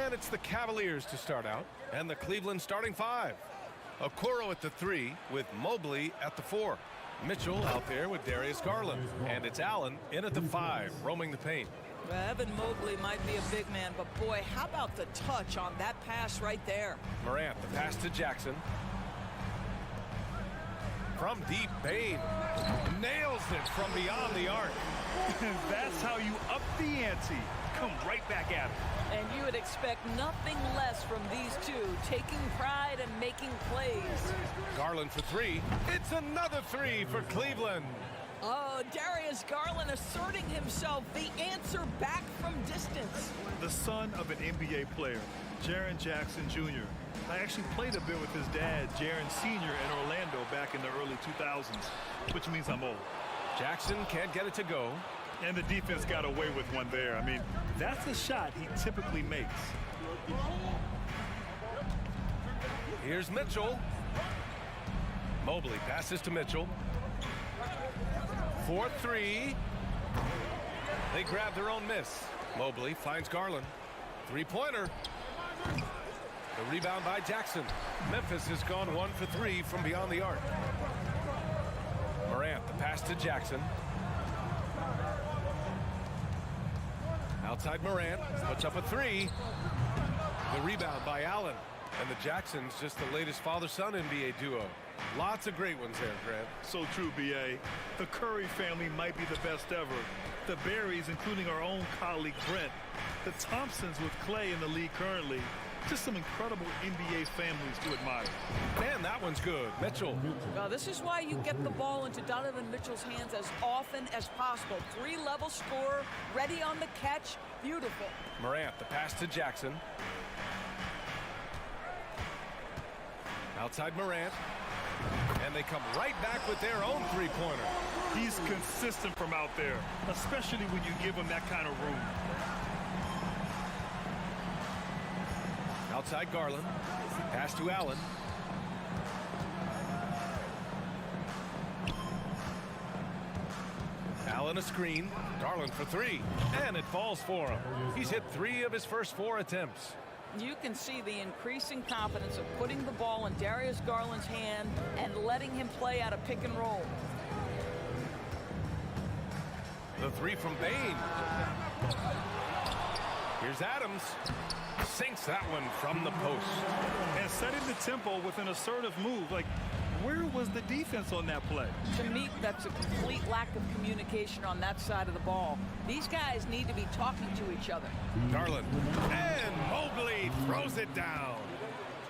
And it's the Cavaliers to start out, and the Cleveland starting five. Okoro at the 3 with Mobley at the 4. Mitchell out there with Darius Garland. And it's Allen in at the 5, roaming the paint. Well, Evan Mobley might be a big man, but boy, how about the touch on that pass right there? Morant, the pass to Jackson. From deep, Bane nails it from beyond the arc. That's how you up the ante. Come right back at it. And you would expect nothing less from these two, taking pride and making plays. Garland for 3. It's another 3 for Cleveland. Oh, Darius Garland asserting himself, the answer back from distance. The son of an NBA player, Jaren Jackson Jr. I actually played a bit with his dad, Jaren Sr. in Orlando back in the early 2000s, which means I'm old. Jackson can't get it to go. And the defense got away with one there. I mean, that's a shot he typically makes. Here's Mitchell. Mobley passes to Mitchell. 4-3. They grab their own miss. Mobley finds Garland. Three-pointer. The rebound by Jackson. Memphis has gone 1 for 3 from beyond the arc. Morant, the pass to Jackson. Outside Morant, puts up a 3. The rebound by Allen. And the Jacksons, just the latest father-son NBA duo. Lots of great ones there, Grant. So true, B.A. The Curry family might be the best ever. The Berries, including our own colleague Brent. The Thompsons with Clay in the league currently. Just some incredible NBA families to admire. Man, that one's good. Mitchell. Well, this is why you get the ball into Donovan Mitchell's hands as often as possible. 3-level scorer, ready on the catch. Beautiful. Morant, the pass to Jackson. Outside Morant. And they come right back with their own three-pointer. He's consistent from out there, especially when you give him that kind of room. Outside Garland. Pass to Allen. Allen a screen. Garland for 3. And it falls for him. He's hit 3 of his first 4 attempts. You can see the increasing confidence of putting the ball in Darius Garland's hand and letting him play out a pick and roll. The 3 from Bane. Here's Adams. Sinks that one from the post. And setting the tempo with an assertive move. Like, where was the defense on that play? To me, that's a complete lack of communication on that side of the ball. These guys need to be talking to each other. Garland. And Mobley throws it down.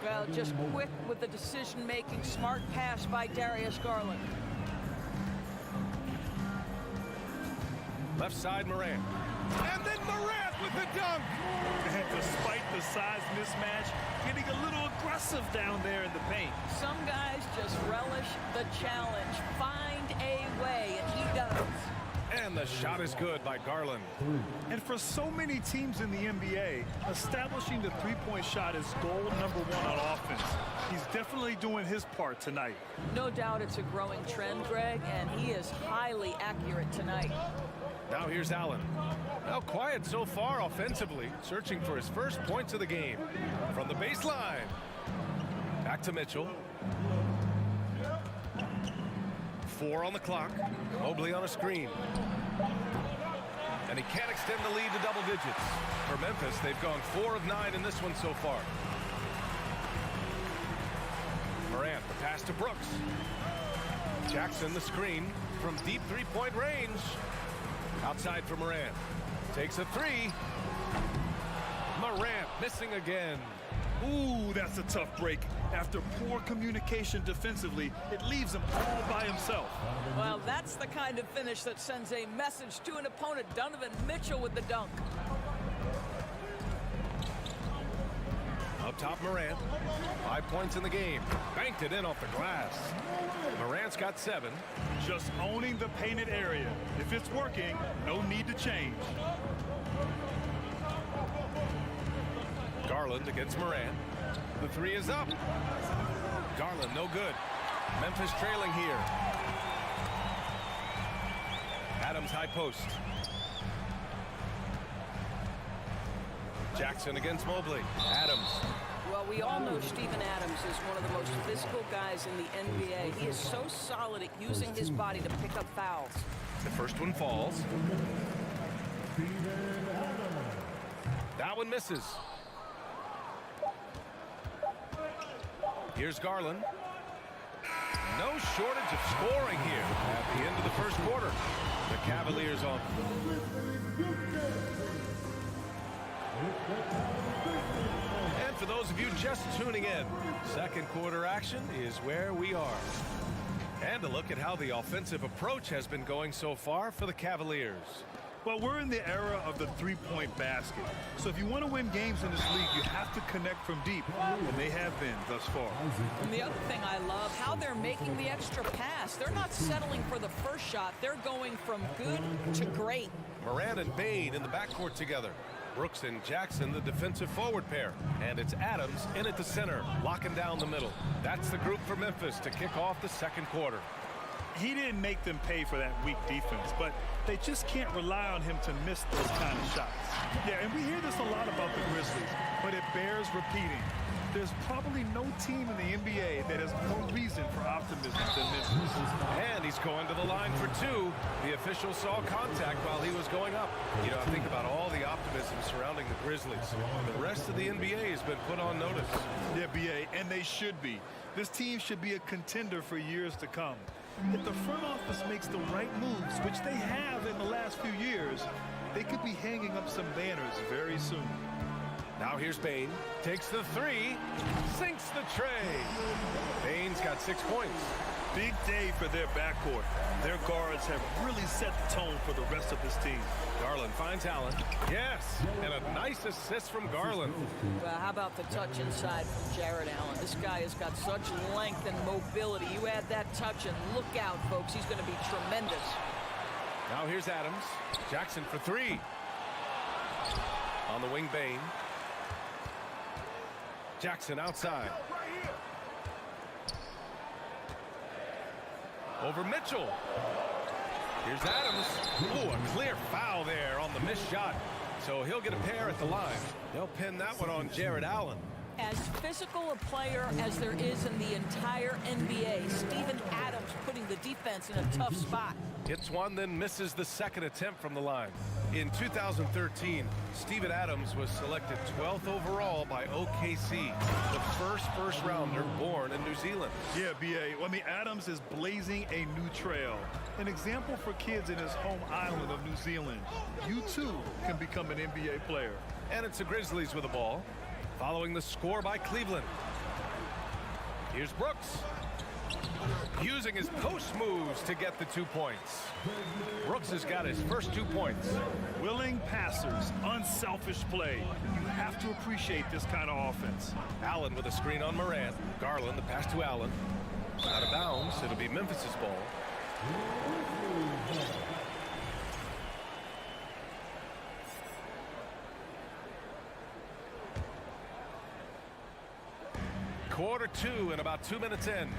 Well, just quick with the decision-making. Smart pass by Darius Garland. Left side, Morant. And then Morant with the dunk. And despite the size mismatch, getting a little aggressive down there in the paint. Some guys just relish the challenge. Find a way, and he does. And the shot is good by Garland. And for so many teams in the NBA, establishing the three-point shot is goal number 1 on offense. He's definitely doing his part tonight. No doubt it's a growing trend, Greg, and he is highly accurate tonight. Now here's Allen. Now quiet so far offensively, searching for his first points of the game. From the baseline. Back to Mitchell. 4 on the clock. Mobley on a screen. And he can't extend the lead to double digits. For Memphis, they've gone 4 of 9 in this one so far. Morant, the pass to Brooks. Jackson, the screen from deep three-point range. Outside for Morant. Takes a 3. Morant missing again. Ooh, that's a tough break. After poor communication defensively, it leaves him all by himself. Well, that's the kind of finish that sends a message to an opponent. Donovan Mitchell with the dunk. Up top, Morant. 5 points in the game. Banked it in off the glass. Morant's got 7. Just owning the painted area. If it's working, no need to change. Garland against Morant. The 3 is up. Garland, no good. Memphis trailing here. Adams high post. Jackson against Mobley. Adams. Well, we all know Steven Adams is one of the most physical guys in the NBA. He is so solid at using his body to pick up fouls. The first one falls. That one misses. Here's Garland. No shortage of scoring here at the end of the first quarter. The Cavaliers on. And for those of you just tuning in, second quarter action is where we are. And a look at how the offensive approach has been going so far for the Cavaliers. Well, we're in the era of the three-point basket. So if you want to win games in this league, you have to connect from deep, and they have been thus far. And the other thing I love, how they're making the extra pass. They're not settling for the first shot. They're going from good to great. Morant and Bane in the backcourt together. Brooks and Jackson, the defensive forward pair. And it's Adams in at the center, locking down the middle. That's the group for Memphis to kick off the second quarter. He didn't make them pay for that weak defense, but they just can't rely on him to miss those kind of shots. Yeah, and we hear this a lot about the Grizzlies, but it bears repeating. There's probably no team in the NBA that has more reason for optimism than Memphis. And he's going to the line for two. The official saw contact while he was going up. You know, I think about all the optimism surrounding the Grizzlies. The rest of the NBA has been put on notice. Yeah, BA, and they should be. This team should be a contender for years to come. If the front office makes the right moves, which they have in the last few years, they could be hanging up some banners very soon. Now here's Bane. Takes the three. Sinks the tray. Bane's got 6 points. Big day for their backcourt. Their guards have really set the tone for the rest of this team. Garland finds Allen. Yes, and a nice assist from Garland. Well, how about the touch inside from Jared Allen? This guy has got such length and mobility. You add that touch and look out, folks. He's going to be tremendous. Now here's Adams. Jackson for three. On the wing, Bane. Jackson outside. Over Mitchell. Here's Adams. Ooh, a clear foul there on the missed shot. So he'll get a pair at the line. They'll pin that one on Jared Allen. As physical a player as there is in the entire NBA, Steven Adams putting the defense in a tough spot. Hits one, then misses the second attempt from the line. In 2013, Steven Adams was selected 12th overall by OKC, the first rounder born in New Zealand. Yeah, BA. I mean, Adams is blazing a new trail. An example for kids in his home island of New Zealand. You, too, can become an NBA player. And it's the Grizzlies with the ball, following the score by Cleveland. Here's Brooks. Using his post moves to get the 2 points. Brooks has got his first 2 points. Willing passers, unselfish play. You have to appreciate this kind of offense. Allen with a screen on Morant. Garland, the pass to Allen. Out of bounds, it'll be Memphis's ball. Quarter two and about 2 minutes in.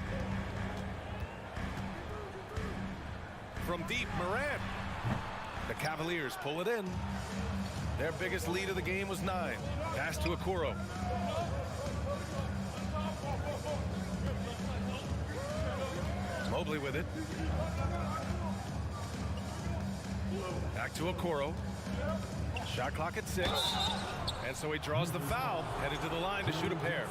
From deep, Morant. The Cavaliers pull it in. Their biggest lead of the game was 9. Pass to Okoro. Mobley with it. Back to Okoro. Shot clock at 6. And so he draws the foul, headed to the line to shoot a pair.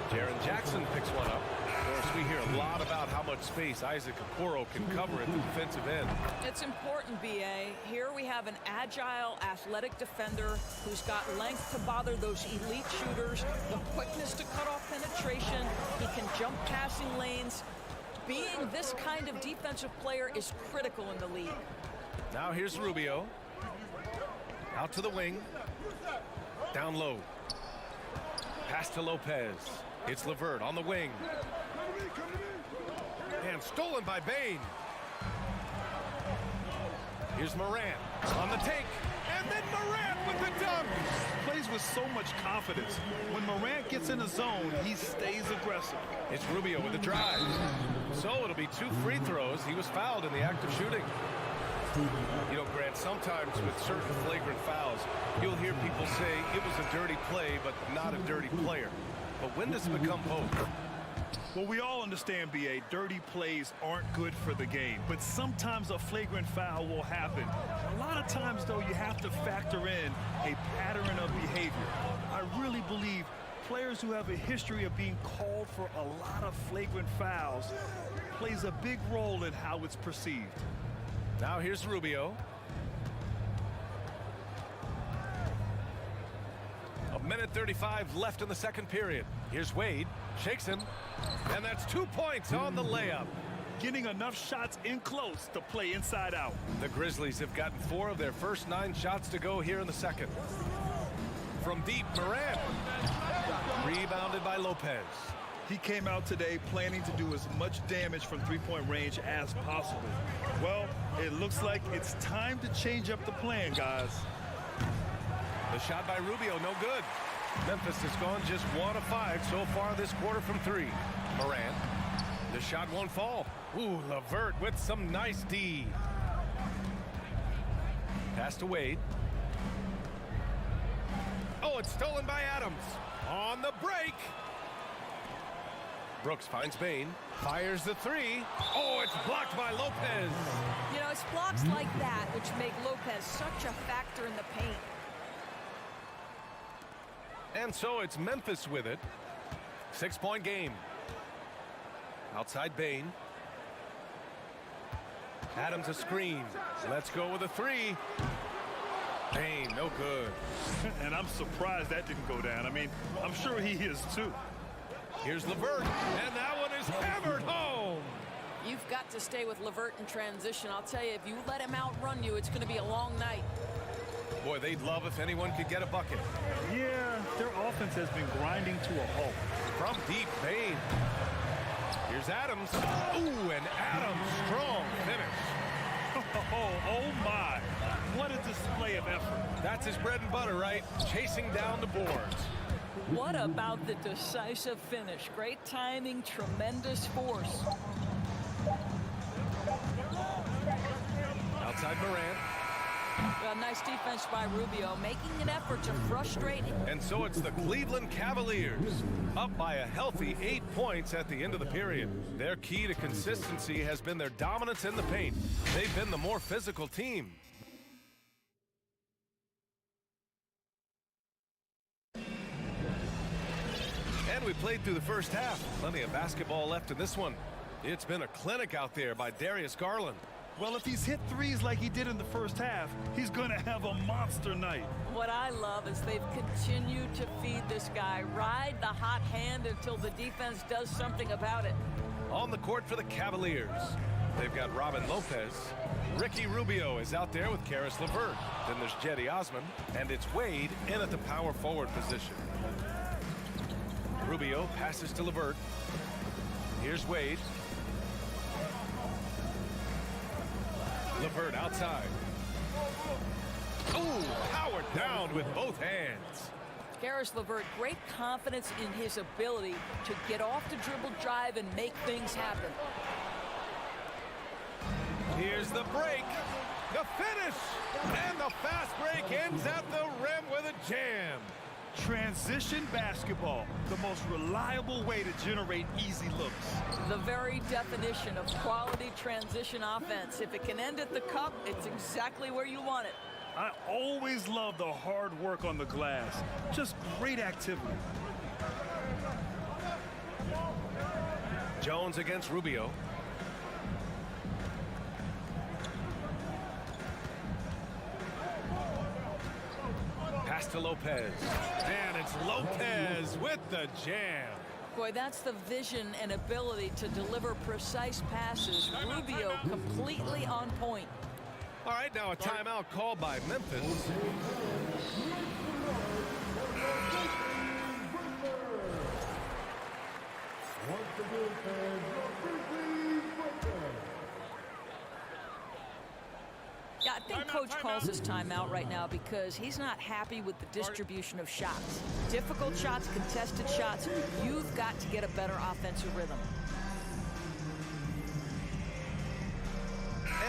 Jaren Jackson picks one up. Of course, we hear a lot about how much space Isaac Okoro can cover at the defensive end. It's important, BA. Here we have an agile, athletic defender who's got length to bother those elite shooters, the quickness to cut off penetration. He can jump passing lanes. Being this kind of defensive player is critical in the league. Now here's Rubio. Out to the wing. Down low. Pass to Lopez. It's LeVert on the wing. And stolen by Bane. Here's Morant on the take. And then Morant with the dunk. Plays with so much confidence. When Morant gets in the zone, he stays aggressive. It's Rubio with the drive. So it'll be 2 free throws. He was fouled in the act of shooting. You know, Grant, sometimes with certain flagrant fouls, you'll hear people say it was a dirty play, but not a dirty player. But when does it become both? Well, we all understand, B.A., dirty plays aren't good for the game, but sometimes a flagrant foul will happen. A lot of times, though, you have to factor in a pattern of behavior. I really believe players who have a history of being called for a lot of flagrant fouls plays a big role in how it's perceived. Now here's Rubio. A minute 35 left in the second period. Here's Wade. Shakes him. And that's 2 points on the layup. Getting enough shots in close to play inside out. The Grizzlies have gotten 4 of their first 9 shots to go here in the second. From deep, Morant. Rebounded by Lopez. He came out today planning to do as much damage from three-point range as possible. Well, it looks like it's time to change up the plan, guys. The shot by Rubio, no good. Memphis has gone just 1 of 5 so far this quarter from 3. Morant. The shot won't fall. Ooh, LeVert with some nice D. Pass to Wade. Oh, it's stolen by Adams. On the break. Brooks finds Bain. Fires the 3. Oh, it's blocked by Lopez. You know, it's blocks like that which make Lopez such a factor in the paint. And so it's Memphis with it. 6-point game. Outside Bain. Adams a screen. Let's go with a 3. Bain, no good. And I'm surprised that didn't go down. I mean, I'm sure he is too. Here's LeVert, and that one is hammered home. You've got to stay with LeVert in transition. I'll tell you, if you let him outrun you, it's going to be a long night. Boy, they'd love if anyone could get a bucket. Yeah, their offense has been grinding to a halt. From deep, Bain. Here's Adams. Ooh, and Adams, strong finish. Oh my. What a display of effort. That's his bread and butter, right? Chasing down the boards. What about the decisive finish? Great timing, tremendous force. Outside Morant. Nice defense by Rubio, making an effort to frustrate him. And so it's the Cleveland Cavaliers, up by a healthy 8 points at the end of the period. Their key to consistency has been their dominance in the paint. They've been the more physical team. And we played through the first half. Plenty of basketball left in this one. It's been a clinic out there by Darius Garland. Well, if he's hit threes like he did in the first half, he's going to have a monster night. What I love is they've continued to feed this guy. Ride the hot hand until the defense does something about it. On the court for the Cavaliers, they've got Robin Lopez. Ricky Rubio is out there with Karis LeVert. Then there's Jetty Osman, and it's Wade in at the power forward position. Rubio passes to LeVert. Here's Wade. LeVert outside. Ooh, powered down with both hands. Karis LeVert, great confidence in his ability to get off the dribble drive and make things happen. Here's the break. The finish. And the fast break ends at the rim with a jam. Transition basketball, the most reliable way to generate easy looks. The very definition of quality transition offense. If it can end at the cup, it's exactly where you want it. I always love the hard work on the glass. Just great activity. Jones against Rubio. Pass to Lopez. And it's Lopez with the jam. Boy, that's the vision and ability to deliver precise passes. Rubio completely on point. All right, now a timeout called by Memphis. Yeah, I think Coach calls his timeout right now because he's not happy with the distribution of shots. Difficult shots, contested shots. You've got to get a better offensive rhythm.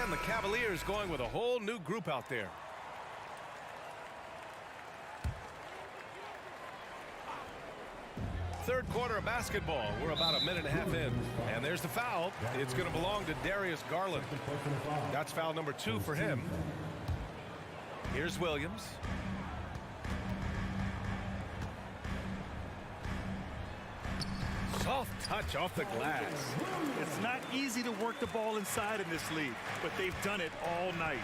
And the Cavaliers going with a whole new group out there. Third quarter of basketball. We're about a minute and a half in. And there's the foul. It's going to belong to Darius Garland. That's foul number 2 for him. Here's Williams. Soft touch off the glass. It's not easy to work the ball inside in this league, but they've done it all night.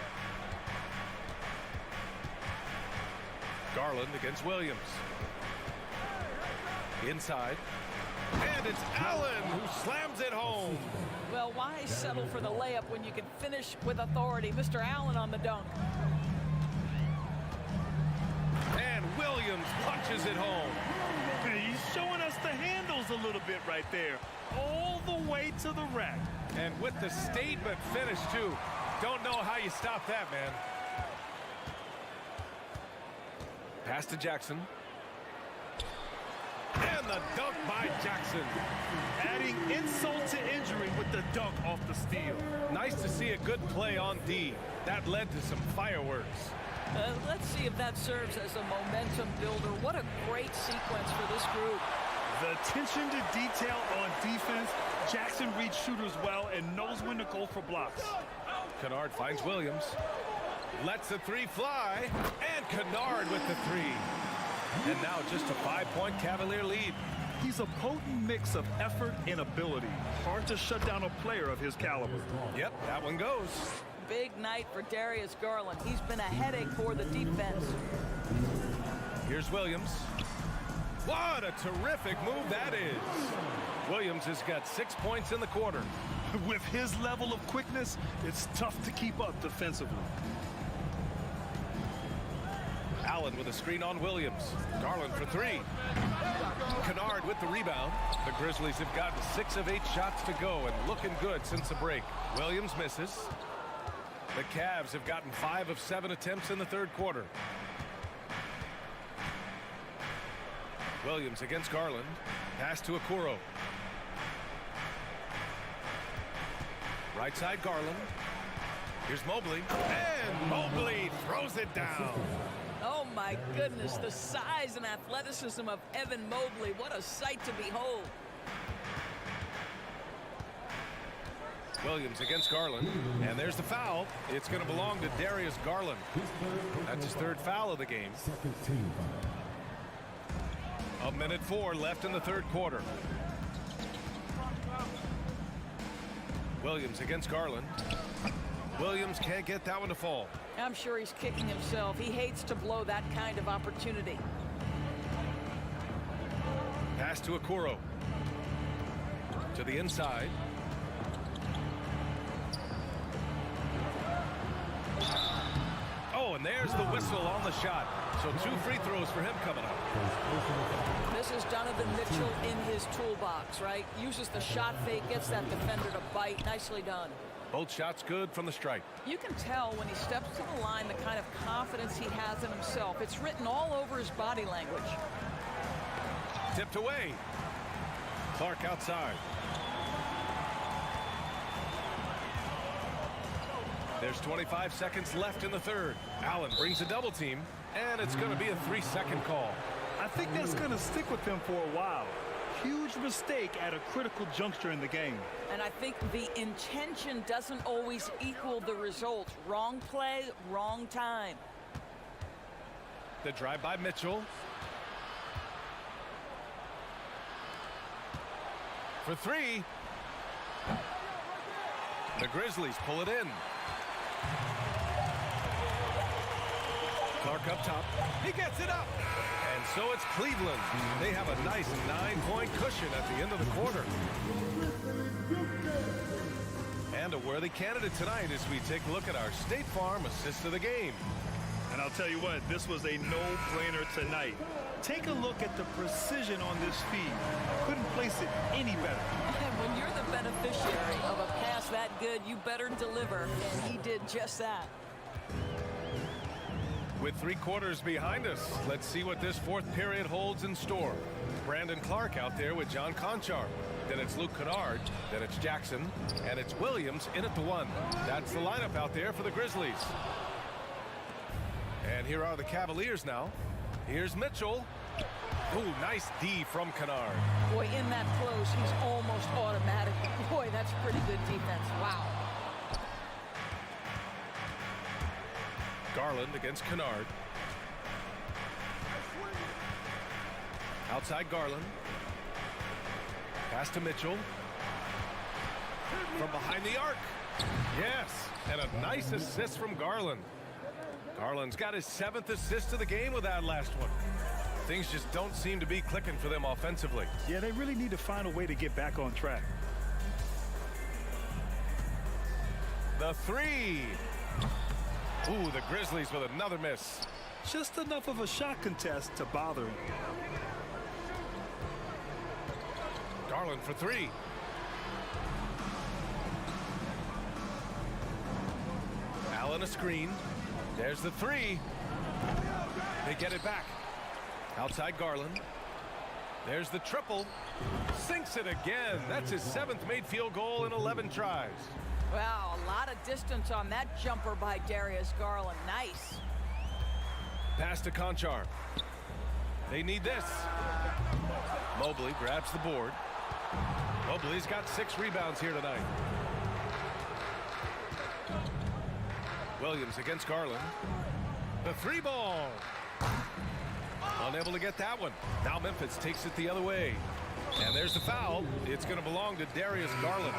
Garland against Williams. Inside. And it's Allen who slams it home. Well, why settle for the layup when you can finish with authority? Mr. Allen on the dunk. And Williams punches it home. He's showing us the handles a little bit right there. All the way to the rack. And with the statement finish, too. Don't know how you stop that, man. Pass to Jackson. And the dunk by Jackson. Adding insult to injury with the dunk off the steal. Nice to see a good play on D. That led to some fireworks. Let's see if that serves as a momentum builder. What a great sequence for this group. The attention to detail on defense. Jackson reads shooters well and knows when to go for blocks. Kennard finds Williams. Lets the 3 fly. And Kennard with the 3. And now just a 5-point Cavalier lead. He's a potent mix of effort and ability. Hard to shut down a player of his caliber. Yep, that one goes. Big night for Darius Garland. He's been a headache for the defense. Here's Williams. What a terrific move that is. Williams has got 6 points in the quarter. With his level of quickness, it's tough to keep up defensively. Allen with a screen on Williams. Garland for 3. Kennard with the rebound. The Grizzlies have gotten 6 of 8 shots to go and looking good since the break. Williams misses. The Cavs have gotten 5 of 7 attempts in the third quarter. Williams against Garland. Pass to Okoro. Right side Garland. Here's Mobley. And Mobley throws it down. Oh my goodness, the size and athleticism of Evan Mobley. What a sight to behold. Williams against Garland. And there's the foul. It's going to belong to Darius Garland. That's his 3rd foul of the game. A minute 4 left in the third quarter. Williams against Garland. Williams can't get that one to fall. I'm sure he's kicking himself. He hates to blow that kind of opportunity. Pass to Okoro. To the inside. Oh, and there's the whistle on the shot. So 2 free throws for him coming up. This is Donovan Mitchell in his toolbox, right? Uses the shot fake, gets that defender to bite. Nicely done. Both shots good from the stripe. You can tell when he steps to the line the kind of confidence he has in himself. It's written all over his body language. Tipped away. Clark outside. There's 25 seconds left in the third. Allen brings a double team, and it's going to be a 3-second call. I think that's going to stick with him for a while. Huge mistake at a critical juncture in the game. And I think the intention doesn't always equal the result. Wrong play, wrong time. The drive by Mitchell. For 3. The Grizzlies pull it in. Clark up top. He gets it up. And so it's Cleveland. They have a nice 9-point cushion at the end of the quarter. And a worthy candidate tonight as we take a look at our State Farm assist of the game. And I'll tell you what, this was a no-brainer tonight. Take a look at the precision on this feed. Couldn't place it any better. And when you're the beneficiary of a pass that good, you better deliver. And he did just that. With 3 quarters behind us, let's see what this 4th period holds in store. Brandon Clark out there with John Conchar. Then it's Luke Kennard. Then it's Jackson. And it's Williams in at the 1. That's the lineup out there for the Grizzlies. And here are the Cavaliers now. Here's Mitchell. Ooh, nice D from Kennard. Boy, in that close, he's almost automatic. Boy, that's pretty good defense. Wow. Garland against Kennard. Outside Garland. Pass to Mitchell. From behind the arc. Yes, and a nice assist from Garland. Garland's got his 7th assist of the game with that last one. Things just don't seem to be clicking for them offensively. Yeah, they really need to find a way to get back on track. The 3. Ooh, the Grizzlies with another miss. Just enough of a shot contest to bother him. Garland for 3. Allen a screen. There's the 3. They get it back. Outside Garland. There's the triple. Sinks it again. That's his 7th made field goal in 11 tries. Wow, a lot of distance on that jumper by Darius Garland. Nice. Pass to Conchar. They need this. Mobley grabs the board. Mobley's got 6 rebounds here tonight. Williams against Garland. The 3 ball. Unable to get that one. Now Memphis takes it the other way. And there's the foul. It's going to belong to Darius Garland.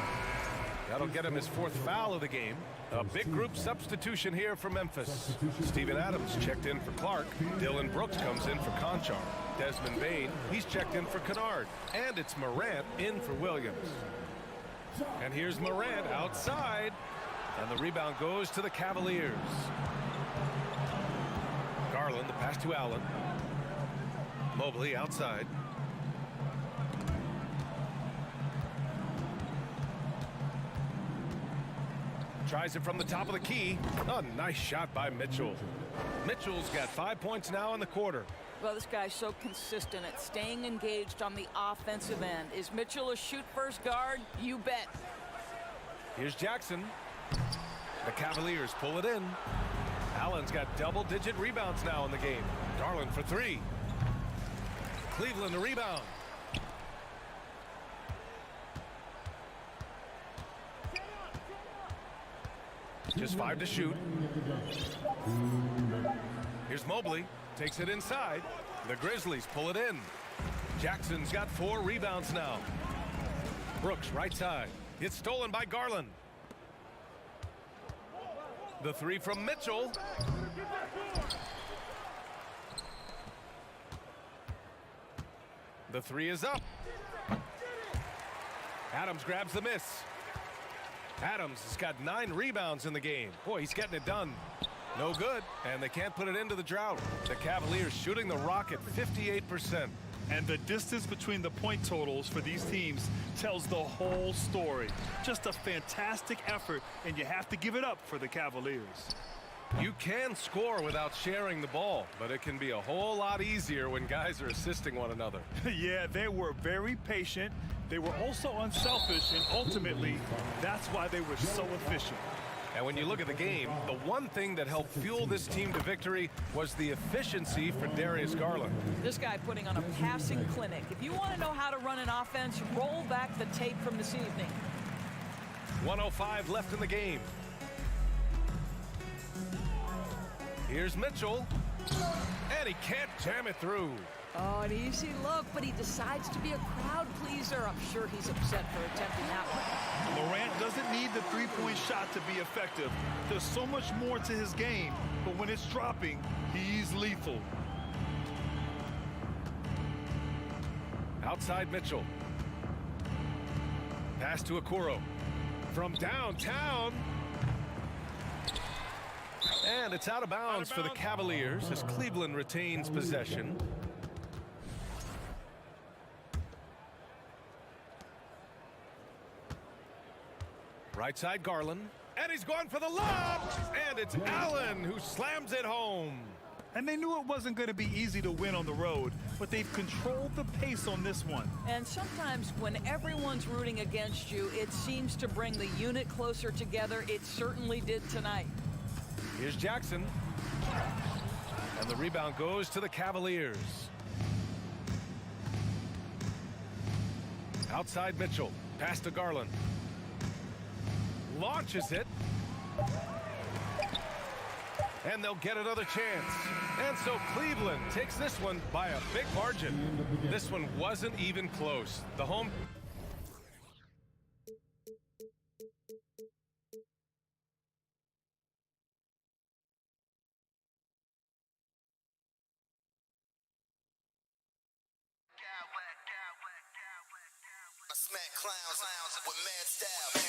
That'll get him his 4th foul of the game. A big group substitution here for Memphis. Steven Adams checked in for Clark. Dylan Brooks comes in for Conchar. Desmond Bane, he's checked in for Kennard. And it's Morant in for Williams. And here's Morant outside. And the rebound goes to the Cavaliers. Garland, the pass to Allen. Mobley outside. Tries it from the top of the key. A nice shot by Mitchell. Mitchell's got 5 points now in the quarter. Well, this guy's so consistent at staying engaged on the offensive end. Is Mitchell a shoot-first guard? You bet. Here's Jackson. The Cavaliers pull it in. Allen's got double-digit rebounds now in the game. Garland for 3. Cleveland the rebound. Just 5 to shoot. Here's Mobley. Takes it inside. The Grizzlies pull it in. Jackson's got 4 rebounds now. Brooks right side. It's stolen by Garland. The 3 from Mitchell. The 3 is up. Adams grabs the miss. Adams has got 9 rebounds in the game. Boy, he's getting it done. No good, and they can't put it into the drought. The Cavaliers shooting the rock at 58%. And the distance between the point totals for these teams tells the whole story. Just a fantastic effort, and you have to give it up for the Cavaliers. You can score without sharing the ball, but it can be a whole lot easier when guys are assisting one another. Yeah, they were very patient. They were also unselfish, and ultimately, that's why they were so efficient. And when you look at the game, the one thing that helped fuel this team to victory was the efficiency for Darius Garland. This guy putting on a passing clinic. If you want to know how to run an offense, roll back the tape from this evening. 1:05 left in the game. Here's Mitchell. And he can't jam it through. Oh, an easy look, but he decides to be a crowd pleaser. I'm sure he's upset for attempting that one. Morant doesn't need the three-point shot to be effective. There's so much more to his game, but when it's dropping, he's lethal. Outside Mitchell. Pass to Okoro. From downtown. And it's out of bounds for the Cavaliers as Cleveland retains possession. Right side Garland. And he's going for the lob. And it's Allen who slams it home. And they knew it wasn't going to be easy to win on the road, but they've controlled the pace on this one. And sometimes when everyone's rooting against you, it seems to bring the unit closer together. It certainly did tonight. Here's Jackson. And the rebound goes to the Cavaliers. Outside Mitchell. Pass to Garland. Launches it. And they'll get another chance. And so Cleveland takes this one by a big margin. This one wasn't even close. The home... I smack clowns with mad style.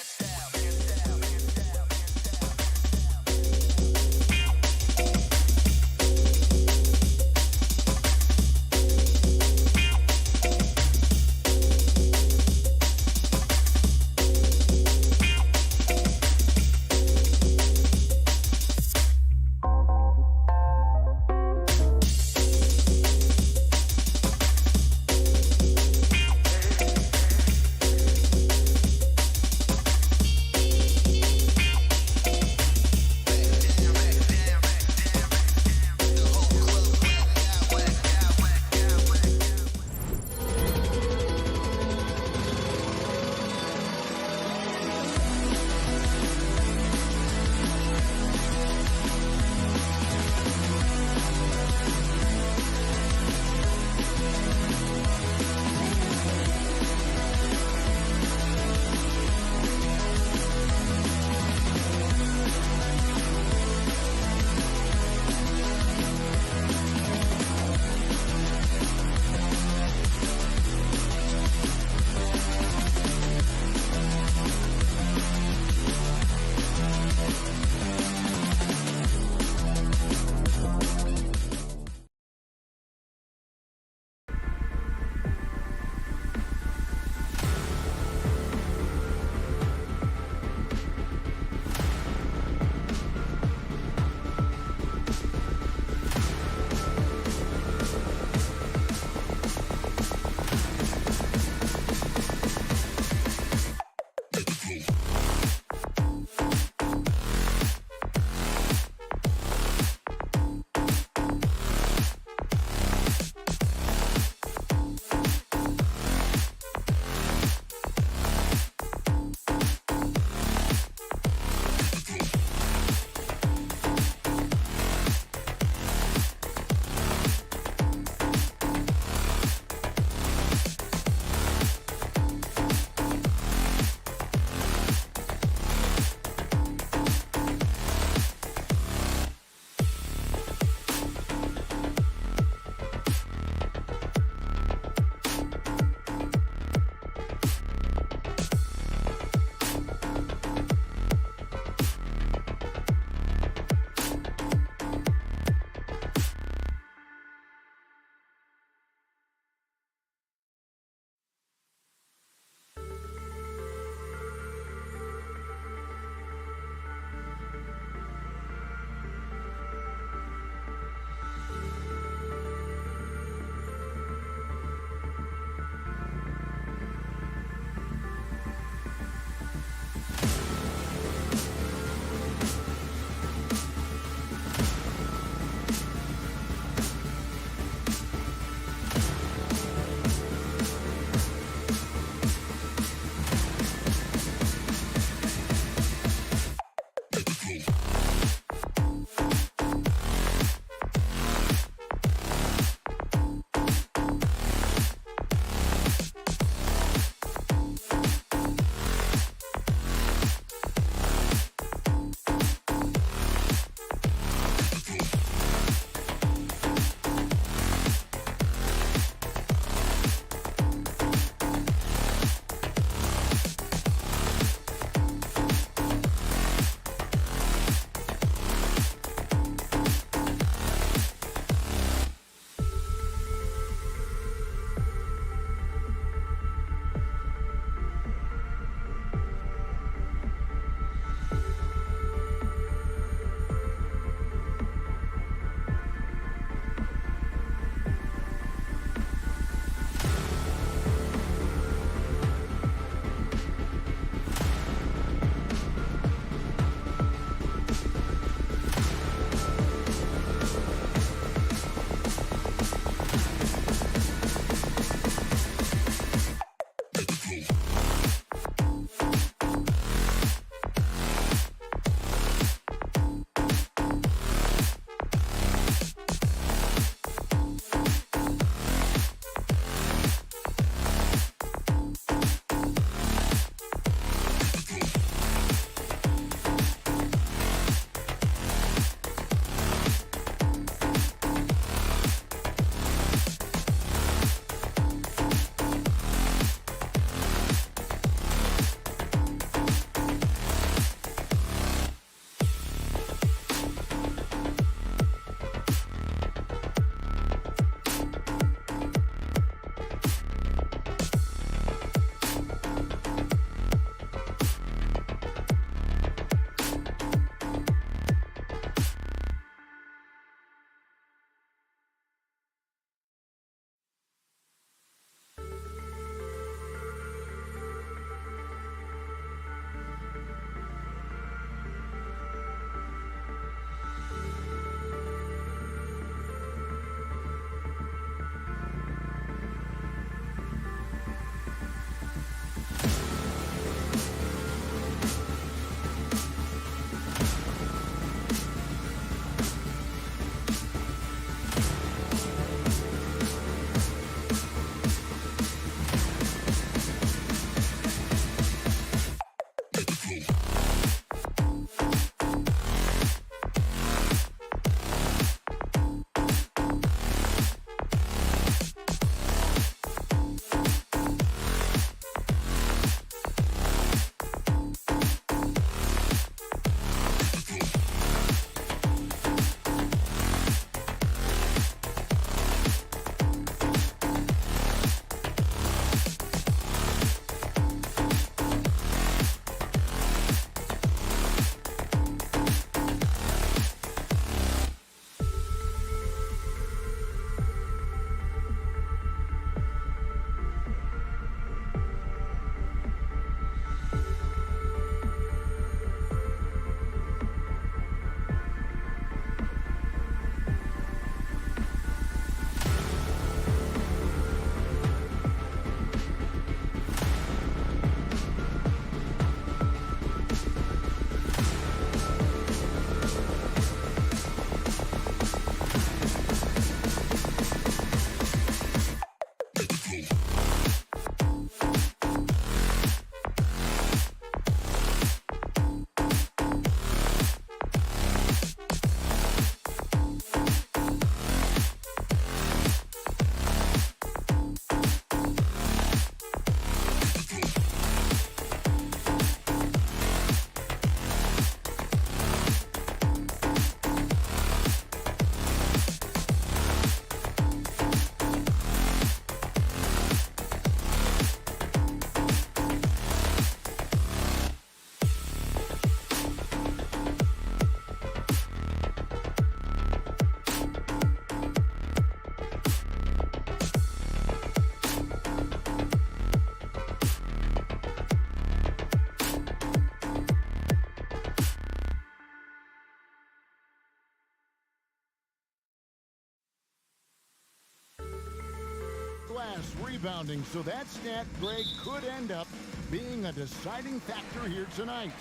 glass, rebounding, so that stat, Greg, could end up being a deciding factor here tonight.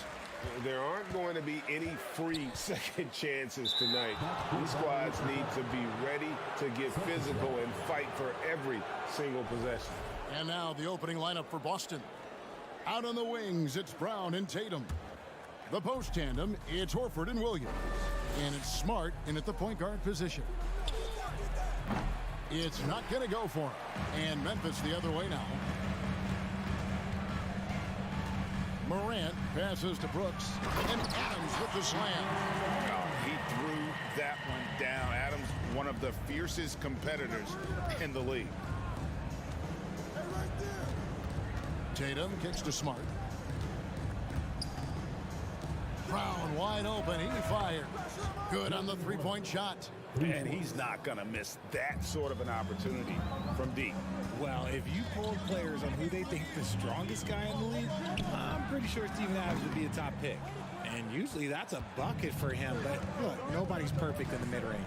There aren't going to be any free second chances tonight. These squads need to be ready to get physical and fight for every single possession. And now the opening lineup for Boston. Out on the wings, it's Brown and Tatum. The post tandem, it's Horford and Williams. And it's Smart in at the point guard position. It's not going to go for him. And Memphis the other way now. Morant passes to Brooks. And Adams with the slam. Oh, he threw that one down. Adams, one of the fiercest competitors in the league. Tatum kicks to Smart. Brown wide open. He fired. Good on the three-point shot. And he's not going to miss that sort of an opportunity from deep. Well, if you poll players on who they think the strongest guy in the league, I'm pretty sure Steven Adams would be a top pick. And usually that's a bucket for him. But look, nobody's perfect in the mid-range.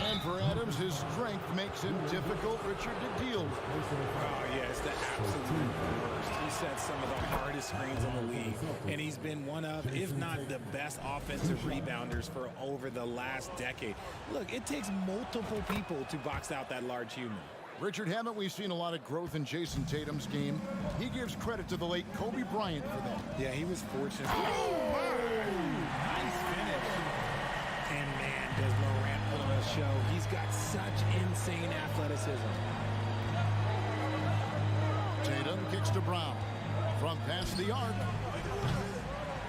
And for Adams, his strength makes him difficult, Richard, to deal with. Oh, yeah, it's the absolute worst. He sets some of the hardest screens in the league. And he's been one of, if not the best offensive rebounders for over the last decade. Look, it takes multiple people to box out that large human. Richard, haven't we seen a lot of growth in Jason Tatum's game? He gives credit to the late Kobe Bryant for that. Yeah, he was fortunate. Nice finish. And man, does Morant put on a show. He's got such insane athleticism. Tatum kicks to Brown. From past the arc.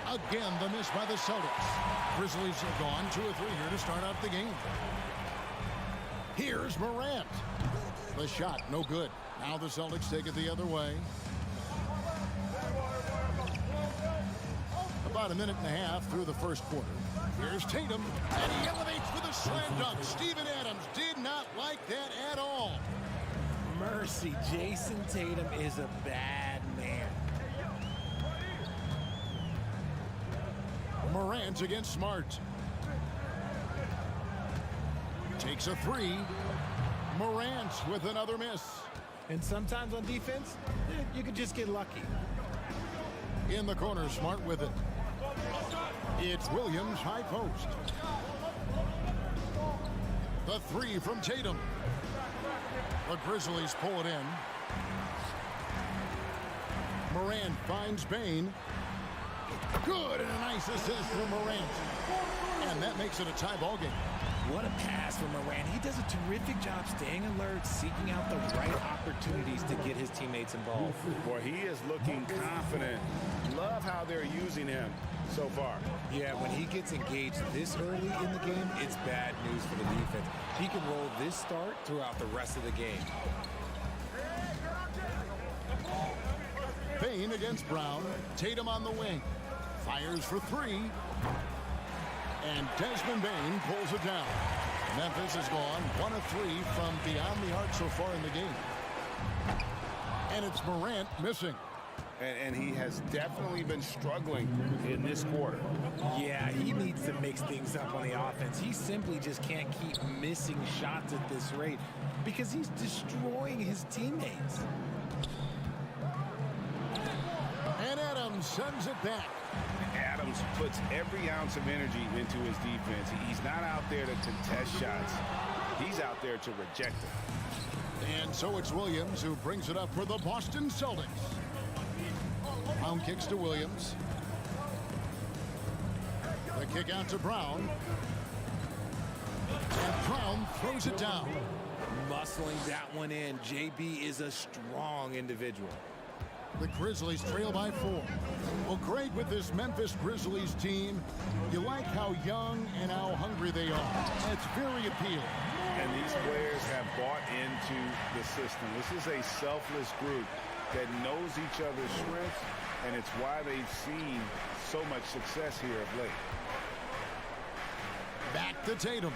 Again, the miss by the Celtics. Grizzlies have gone 2 or 3 here to start out the game. Here's Morant. The shot, no good. Now the Celtics take it the other way. About a minute and a half through the first quarter. Here's Tatum, and he elevates with a slam dunk. Steven Adams did not like that at all. Mercy, Jason Tatum is a bad man. Morant against Smart. Takes a 3. Morant with another miss. And sometimes on defense, you can just get lucky. In the corner, Smart with it. It's Williams, high post. The 3 from Tatum. The Grizzlies pull it in. Morant finds Bain. Good, and a nice assist from Morant. And that makes it a tie ball game. What a pass from Morant. He does a terrific job staying alert, seeking out the right opportunities to get his teammates involved. Boy, he is looking confident. Love how they're using him so far. Yeah, when he gets engaged this early in the game, it's bad news for the defense. He can roll this start throughout the rest of the game. Bain against Brown. Tatum on the wing. Fires for 3. And Desmond Bain pulls it down. Memphis has gone 1 of 3 from beyond the arc so far in the game. And it's Morant missing. And he has definitely been struggling in this quarter. Yeah, he needs to mix things up on the offense. He simply just can't keep missing shots at this rate because he's destroying his teammates. And Adams sends it back. Adams puts every ounce of energy into his defense. He's not out there to contest shots. He's out there to reject them. And so it's Williams who brings it up for the Boston Celtics. Brown kicks to Williams. The kick out to Brown. And Brown throws it down. Muscling that one in. JB is a strong individual. The Grizzlies trail by 4. Well, Greg, with this Memphis Grizzlies team, you like how young and how hungry they are. It's very appealing. And these players have bought into the system. This is a selfless group that knows each other's strengths, and it's why they've seen so much success here of late. Back to Tatum.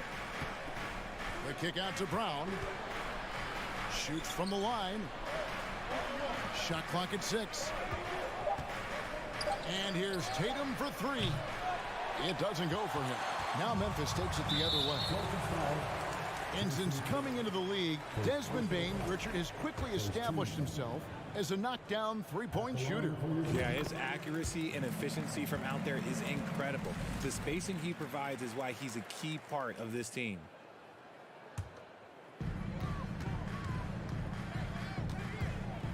The kick out to Brown. Shoots from the line. Shot clock at 6. And here's Tatum for 3. It doesn't go for him. Now Memphis takes it the other way. And since coming into the league, Desmond Bane, Richard, has quickly established himself as a knockdown three-point shooter. Yeah, his accuracy and efficiency from out there is incredible. The spacing he provides is why he's a key part of this team.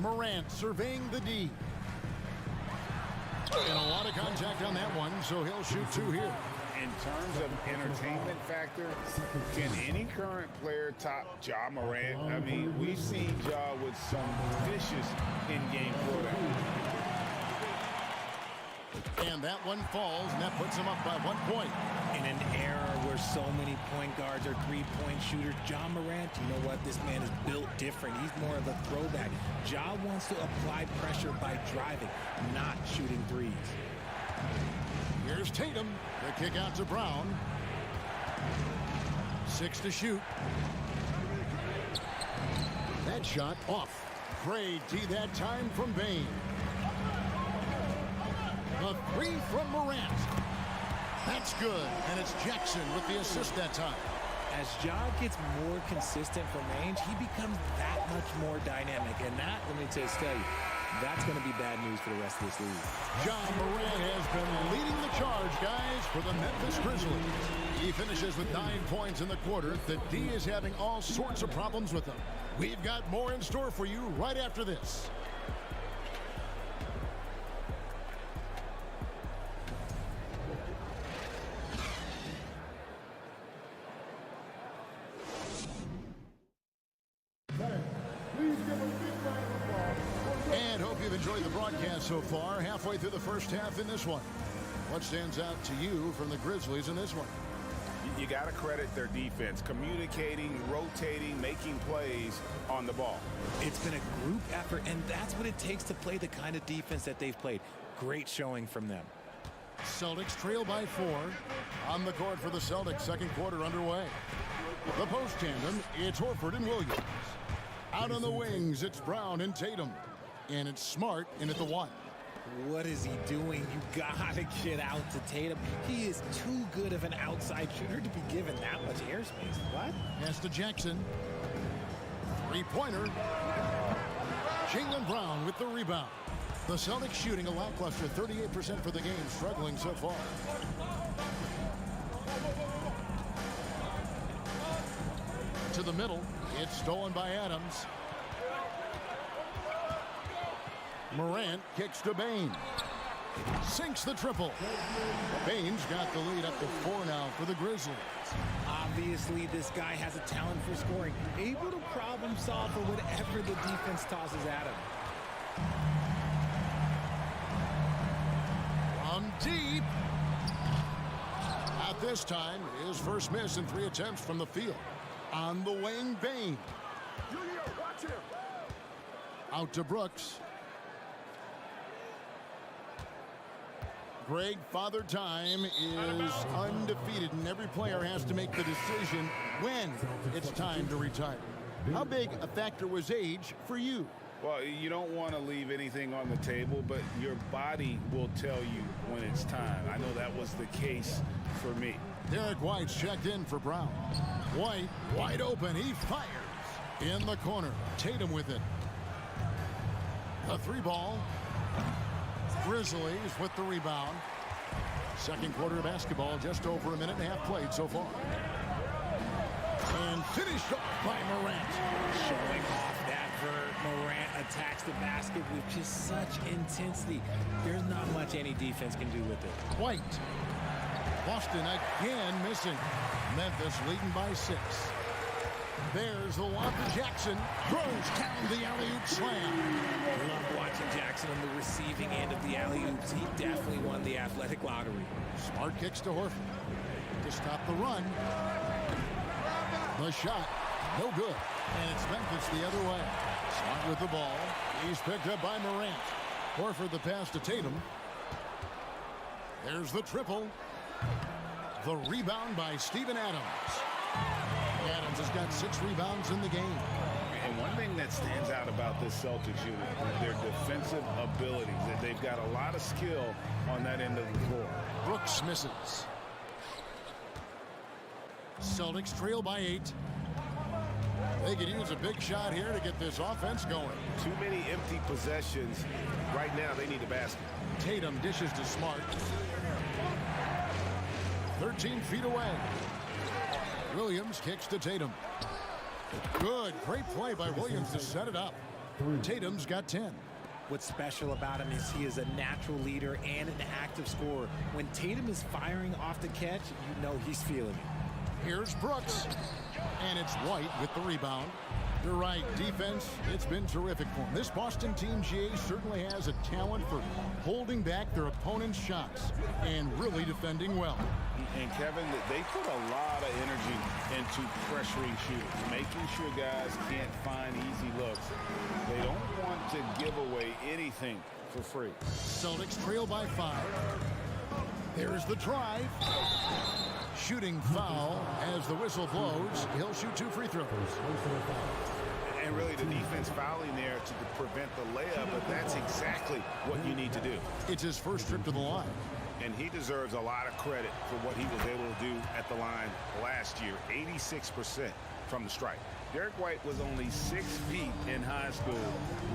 Morant surveying the D. And a lot of contact on that one, so he'll shoot two here. In terms of entertainment factor, can any current player top Ja Morant? I mean, we've seen Ja with some vicious in-game throwdown. And that one falls, and that puts him up by 1 point. In an era where so many point guards are three-point shooters, Ja Morant, you know what? This man is built different. He's more of a throwback. Ja wants to apply pressure by driving, not shooting threes. Here's Tatum. The kick out to Brown. 6 to shoot. That shot off. Great D that time from Bane. The three from Morant. That's good. And it's Jackson with the assist that time. As Ja gets more consistent from range, he becomes that much more dynamic. And that, let me just tell you, that's going to be bad news for the rest of this league. Ja Morant has been leading the charge, guys, for the Memphis Grizzlies. He finishes with 9 points in the quarter. The D is having all sorts of problems with him. We've got more in store for you right after this. And hope you've enjoyed the broadcast so far. Halfway through the first half in this one. What stands out to you from the Grizzlies in this one? You got to credit their defense, communicating, rotating, making plays on the ball. It's been a group effort, and that's what it takes to play the kind of defense that they've played. Great showing from them. Celtics trail by 4. On the court for the Celtics, second quarter underway. The post tandem, it's Horford and Williams. Out on the wings, it's Brown and Tatum. And it's Smart in at the 1. What is he doing? You gotta get out to Tatum. He is too good of an outside shooter to be given that much airspace. What? Pass to Jackson. Three-pointer. Jaylen Brown with the rebound. The Celtics shooting a lackluster 38% for the game, struggling so far. To the middle. It's stolen by Adams. Morant kicks to Bane. Sinks the triple. Bane's got the lead up to 4 now for the Grizzlies. Obviously, this guy has a talent for scoring. Able to problem solve for whatever the defense tosses at him. From deep. At this time, his first miss in 3 attempts from the field. On the wing, Bane. Out to Brooks. Greg, Father Time is undefeated, and every player has to make the decision when it's time to retire. How big a factor was age for you? Well, you don't want to leave anything on the table, but your body will tell you when it's time. I know that was the case for me. Derek White's checked in for Brown. White, wide open, he fires. In the corner, Tatum with it. A 3-ball. Grizzlies with the rebound. Second quarter of basketball, just over a minute and a half played so far. And finished off by Morant. Showing off that vert. Morant attacks the basket with just such intensity. There's not much any defense can do with it. White. Boston again missing. Memphis leading by 6. There's the lob to Jackson. Throws down the alley-oop slam. Love watching Jackson on the receiving end of the alley-oops. He definitely won the athletic lottery. Smart kicks to Horford to stop the run. The shot, no good. And it's Memphis the other way. Smart with the ball. He's picked up by Morant. Horford the pass to Tatum. There's the triple. The rebound by Steven Adams. Adams has got 6 rebounds in the game. And one thing that stands out about this Celtics unit is their defensive abilities. They've got a lot of skill on that end of the floor. Brooks misses. Celtics trail by 8. They could use a big shot here to get this offense going. Too many empty possessions. Right now, they need a basket. Tatum dishes to Smart. 13 feet away. Williams kicks to Tatum. Good. Great play by Williams to set it up. Tatum's got 10. What's special about him is he is a natural leader and an active scorer. When Tatum is firing off the catch, you know he's feeling it. Here's Brooks. And it's White with the rebound. You're right. Defense, it's been terrific for him. This Boston team, GA, certainly has a talent for holding back their opponent's shots and really defending well. And Kevin, they put a lot of energy into pressuring shooters, making sure guys can't find easy looks. They don't want to give away anything for free. Celtics trail by 5. There's the drive. Shooting foul as the whistle blows. He'll shoot 2 free throws. And really the defense fouling there to prevent the layup, but that's exactly what you need to do. It's his first trip to the line. And he deserves a lot of credit for what he was able to do at the line last year. 86% from the stripe. Derek White was only 6 feet in high school.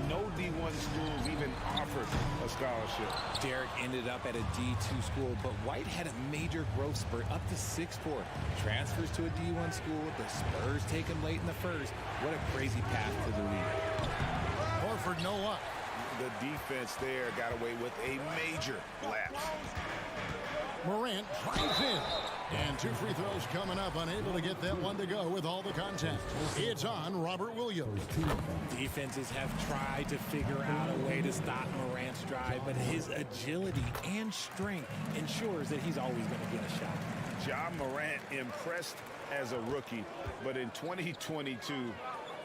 No D1 schools even offered a scholarship. Derek ended up at a D2 school, but White had a major growth spurt up to 6'4". Transfers to a D1 school. The Spurs take him late in the first. What a crazy path to the league. Horford, no luck. The defense there got away with a major lapse. Morant drives in. And 2 free throws coming up, unable to get that one to go with all the contact. It's on Robert Williams. Defenses have tried to figure out a way to stop Morant's drive, but his agility and strength ensures that he's always going to get a shot. John Morant impressed as a rookie, but in 2022,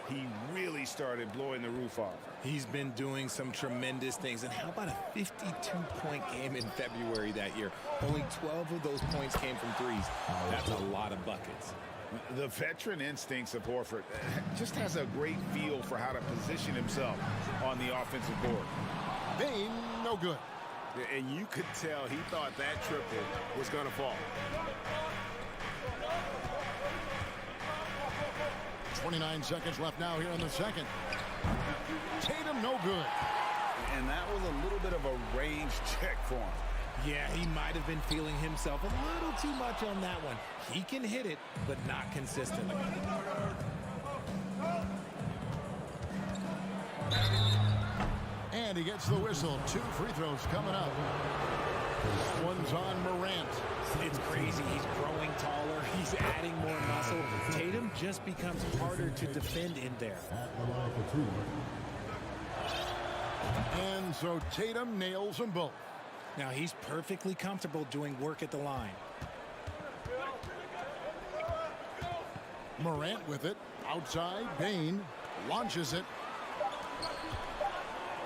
he really started blowing the roof off. He's been doing some tremendous things. And how about a 52-point game in February that year? Only 12 of those points came from threes. That's a lot of buckets. The veteran instincts of Horford just has a great feel for how to position himself on the offensive board. Bane, no good. And you could tell he thought that triple was going to fall. 29 seconds left now here in the second. Tatum, no good. And that was a little bit of a range check for him. Yeah, he might have been feeling himself a little too much on that one. He can hit it, but not consistently. And he gets the whistle. 2 free throws coming up. One's on Morant. It's crazy. He's growing taller. He's adding more muscle. Tatum just becomes harder to defend in there. And so Tatum nails them both. Now he's perfectly comfortable doing work at the line. Morant with it. Outside. Bane launches it.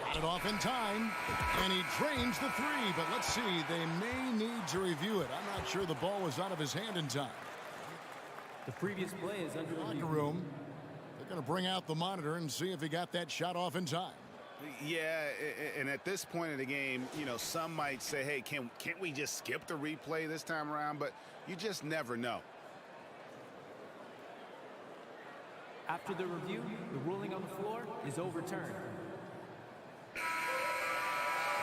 Got it off in time. And he drains the 3. But let's see. They may need to review it. I'm not sure the ball was out of his hand in time. The previous play is under Locker room. They're going to bring out the monitor and see if he got that shot off in time. Yeah, and at this point in the game, you know, some might say, hey, can't we just skip the replay this time around? But you just never know. After the review, the ruling on the floor is overturned.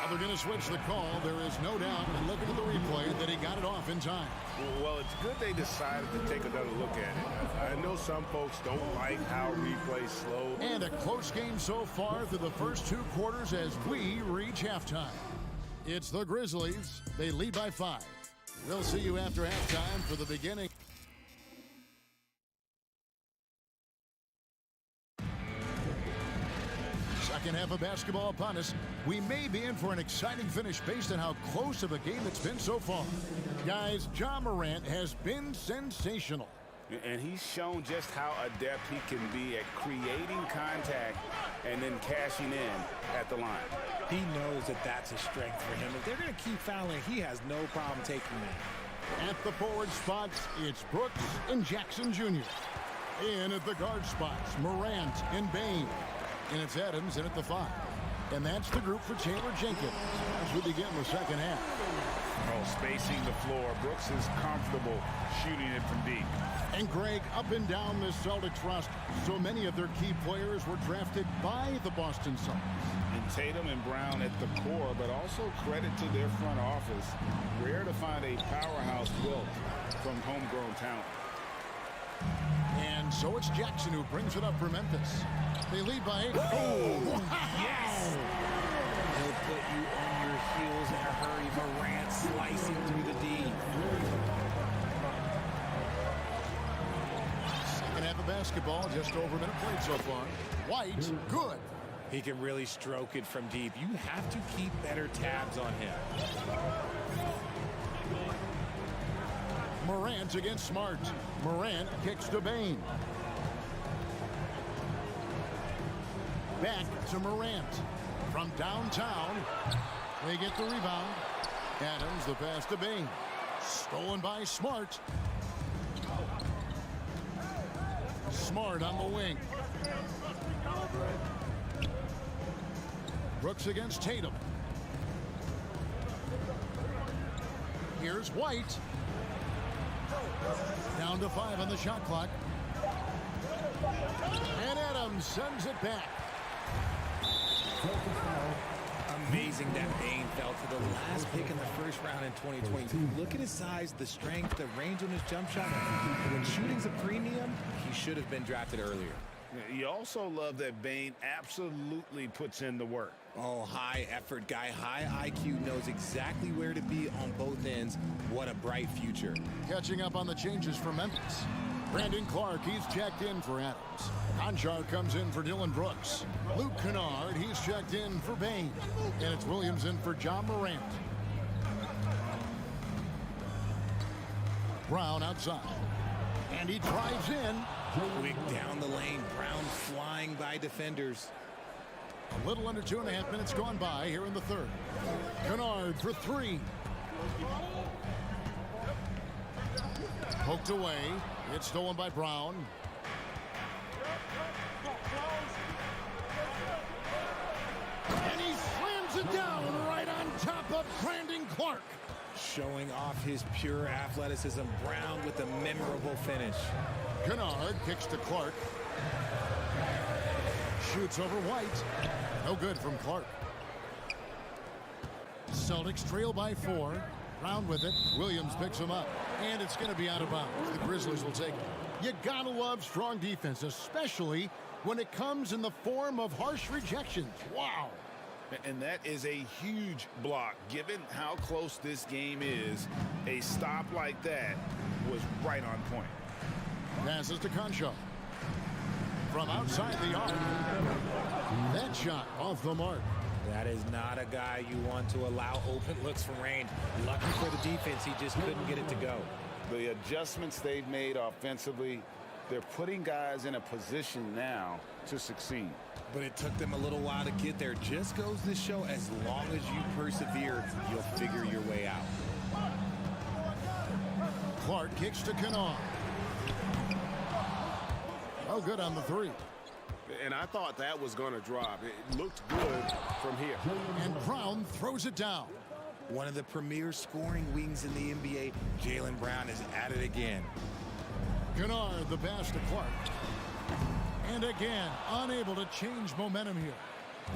They're going to switch the call. There is no doubt, and looking at the replay, that he got it off in time. Well, it's good they decided to take another look at it. I know some folks don't like how replays slow. And a close game so far through the first 2 quarters as we reach halftime. It's the Grizzlies. They lead by 5. We'll see you after halftime for the beginning. Second half of basketball upon us. We may be in for an exciting finish based on how close of a game it's been so far. Guys, Ja Morant has been sensational. And he's shown just how adept he can be at creating contact and then cashing in at the line. He knows that that's a strength for him. If they're going to keep fouling, he has no problem taking that. At the forward spots, it's Brooks and Jackson Jr. In at the guard spots, Morant and Bane. And it's Adams in at the 5. And that's the group for Taylor Jenkins as we begin the second half. Oh, well, spacing the floor. Brooks is comfortable shooting it from deep. And Greg, up and down the Celtics roster, so many of their key players were drafted by the Boston Celtics. And Tatum and Brown at the core, but also credit to their front office. Rare to find a powerhouse built from homegrown talent. And so it's Jackson who brings it up for Memphis. They lead by 8. Oh, yes! He'll put you on your heels in a hurry. Morant slicing through the D. Second half of basketball, just over a minute played so far. White, good. He can really stroke it from deep. You have to keep better tabs on him. Morant against Smart. Morant kicks to Bane. Back to Morant. From downtown, they get the rebound. Adams, the pass to Bane. Stolen by Smart. Smart on the wing. Brooks against Tatum. Here's White. Down to 5 on the shot clock. And Adams sends it back. Amazing that Bane fell to the last pick in the first round in 2022. Look at his size, the strength, the range on his jump shot. When shooting's a premium, he should have been drafted earlier. You also love that Bane absolutely puts in the work. Oh, high effort guy, high IQ, knows exactly where to be on both ends. What a bright future. Catching up on the changes for Memphis. Brandon Clark, he's checked in for Adams. Conchar comes in for Dylan Brooks. Luke Kennard, he's checked in for Bane. And it's Williams in for John Morant. Brown outside. And he drives in. Quick down the lane. Brown flying by defenders. A little under 2.5 minutes gone by here in the third. Kennard for 3. Poked away. It's stolen by Brown. And he slams it down right on top of Brandon Clark. Showing off his pure athleticism. Brown with a memorable finish. Kennard kicks to Clark. Shoots over White. No good from Clark. Celtics trail by 4. Brown with it. Williams picks him up. And it's going to be out of bounds. The Grizzlies will take it. You gotta love strong defense, especially when it comes in the form of harsh rejections. Wow. And that is a huge block. Given how close this game is, a stop like that was right on point. Passes to Conchar. From outside the arc. That shot off the mark. That is not a guy you want to allow open looks from range. Lucky for the defense, he just couldn't get it to go. The adjustments they've made offensively, they're putting guys in a position now to succeed. But it took them a little while to get there. Just goes to show, as long as you persevere, you'll figure your way out. Clark kicks to Kennard. Oh, good on the 3. And I thought that was going to drop. It looked good from here. And Brown throws it down. One of the premier scoring wings in the NBA, Jaylen Brown is at it again. Kennard, the pass to Clark. And again, unable to change momentum here.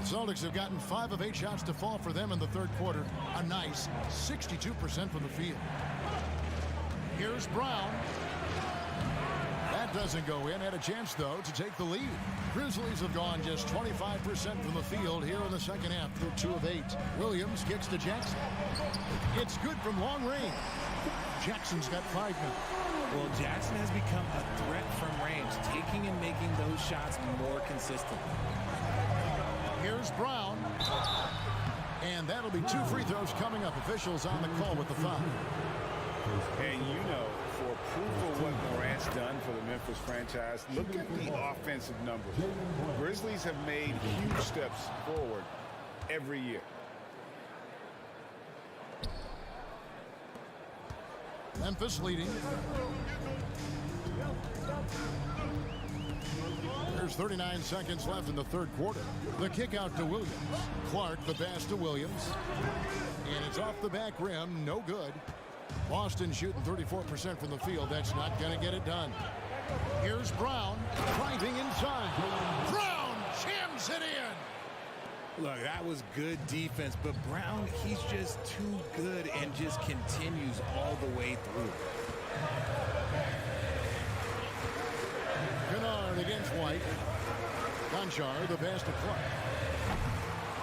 The Celtics have gotten 5 of 8 shots to fall for them in the third quarter. A nice 62% from the field. Here's Brown. That doesn't go in. Had a chance, though, to take the lead. Grizzlies have gone just 25% from the field here in the second half through 2 of 8. Williams kicks to Jackson. It's good from long range. Jackson's got 5 now. Well, Jackson has become a threat from range, taking and making those shots more consistent. Here's Brown. And that'll be 2 free throws coming up. Officials on the call with the foul. And you know, for proof of what Morant's done for the Memphis franchise, look at the offensive numbers. Grizzlies have made huge steps forward every year. Memphis leading. There's There's 39 seconds left in the third quarter. The kick out to Williams. Clark, the pass to Williams. And it's off the back rim. No good. Boston shooting 34% from the field. That's not going to get it done. Here's Brown driving inside. Brown jams it in. Look, that was good defense, but Brown, he's just too good and just continues all the way through. Kennard against White. Conchar, the pass to Clark.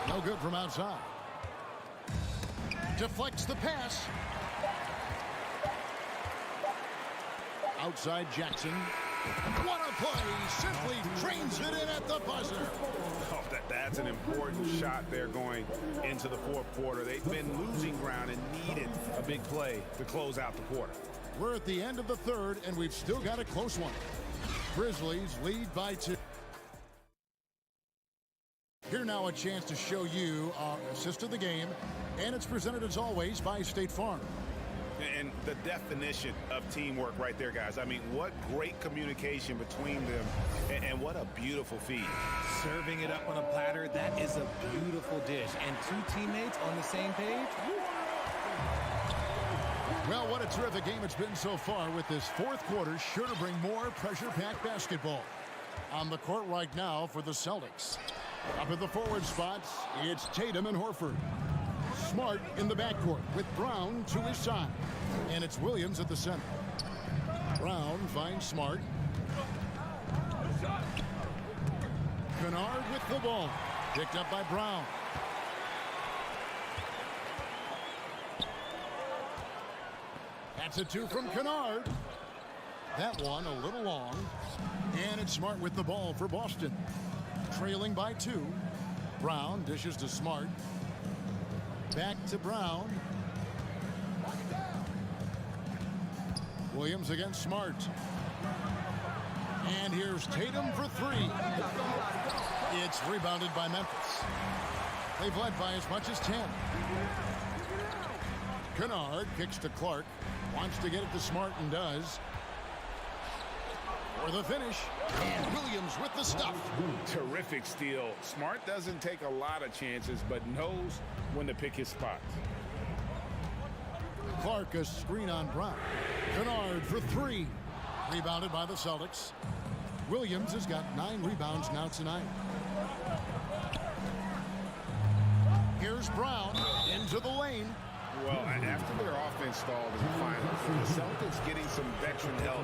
No good from outside. Deflects the pass. Outside Jackson. What a play! Simply drains it in at the buzzer. Oh, that's an important shot there going into the fourth quarter. They've been losing ground and needed a big play to close out the quarter. We're at the end of the third, and we've still got a close one. Grizzlies lead by 2. Here now a chance to show you our assist of the game, and it's presented as always by State Farm. And the definition of teamwork right there, guys. I mean, what great communication between them, and what a beautiful feed. Serving it up on a platter, that is a beautiful dish. And two teammates on the same page. Well, what a terrific game it's been so far, with this fourth quarter sure to bring more pressure-packed basketball. On the court right now for the Celtics. Up at the forward spots, it's Tatum and Horford. Smart in the backcourt with Brown to his side. And it's Williams at the center. Brown finds Smart. Kennard with the ball. Picked up by Brown. That's a 2 from Kennard. That one a little long. And it's Smart with the ball for Boston. Trailing by 2. Brown dishes to Smart. Back to Brown. Williams against Smart. And here's Tatum for 3. It's rebounded by Memphis. They've led by as much as 10. Kennard kicks to Clark. Wants to get it to Smart and does. For the finish. And Williams with the stuff. Terrific steal. Smart doesn't take a lot of chances, but knows when to pick his spots. Clark, a screen on Brown. Kennard for 3. Rebounded by the Celtics. Williams has got 9 rebounds now tonight. Here's Brown into the lane. Well, after their offense stalled in the finals, the Celtics getting some veteran help.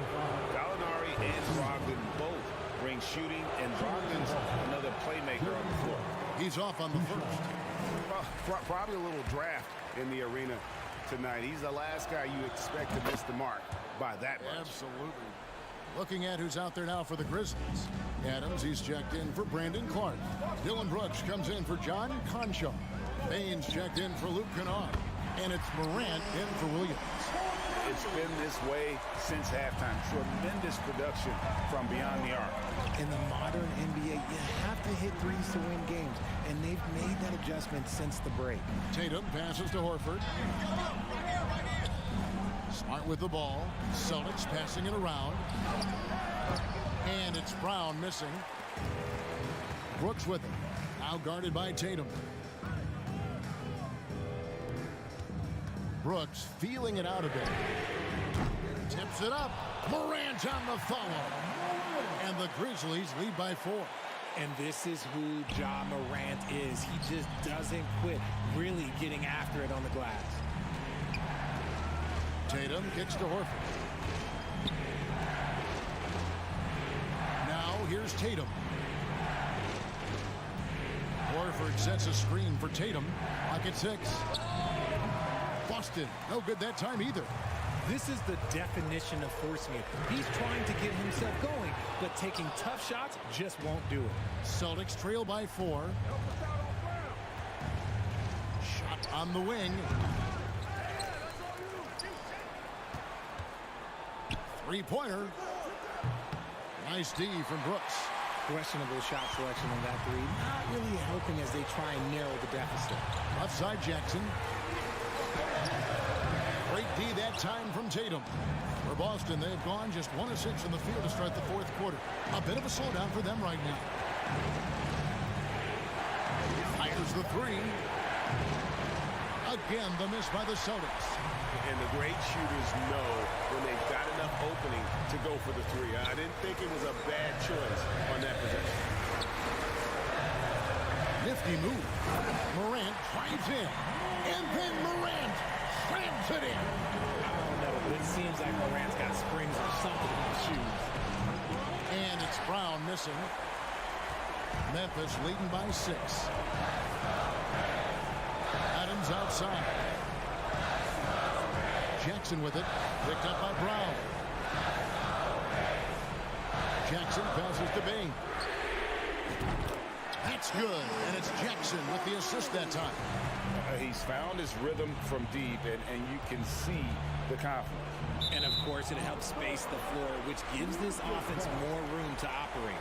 Gallinari and Brogdon both bring shooting, and Brogdon's another playmaker on the floor. He's off on the first. Well, probably a little draft in the arena tonight. He's the last guy you expect to miss the mark by that much. Absolutely. Looking at who's out there now for the Grizzlies. Adams, he's checked in for Brandon Clark. Dylan Brooks comes in for John Conchar. Baines checked in for Luke Kennard. And it's Morant in for Williams. It's been this way since halftime. Tremendous production from beyond the arc. In the modern NBA, you have to hit threes to win games, and they've made that adjustment since the break. Tatum passes to Horford. Smart with the ball. Celtics passing it around. And it's Brown missing. Brooks with it. Now guarded by Tatum. Brooks feeling it out a bit. Tips it up. Morant on the follow. And the Grizzlies lead by 4. And this is who Ja Morant is. He just doesn't quit, really getting after it on the glass. Tatum kicks to Horford. Now here's Tatum. Horford sets a screen for Tatum. Pocket 6. Boston, no good that time either. This is the definition of forcing it. He's trying to get himself going, but taking tough shots just won't do it. Celtics trail by 4. Shot on the wing. 3-pointer. Nice D from Brooks. Questionable shot selection on that 3. Not really helping as they try and narrow the deficit. Left side Jackson. Great D that time from Tatum. For Boston, they've gone just 1 of 6 in the field to start the fourth quarter. A bit of a slowdown for them right now. Fires the three. Again, the miss by the Celtics. And the great shooters know when they've got enough opening to go for the three. I didn't think it was a bad choice on that possession. Nifty move. Morant drives in. And then Morant slams it in. I don't know. It seems like Morant's got springs or something in his shoes. And it's Brown missing. Memphis leading by 6. Adams outside. Jackson with it. Picked up by Brown. Jackson passes to Bain. That's good. And it's Jackson with the assist that time. He's found his rhythm from deep, and you can see the confidence. And, of course, it helps space the floor, which gives this offense more room to operate.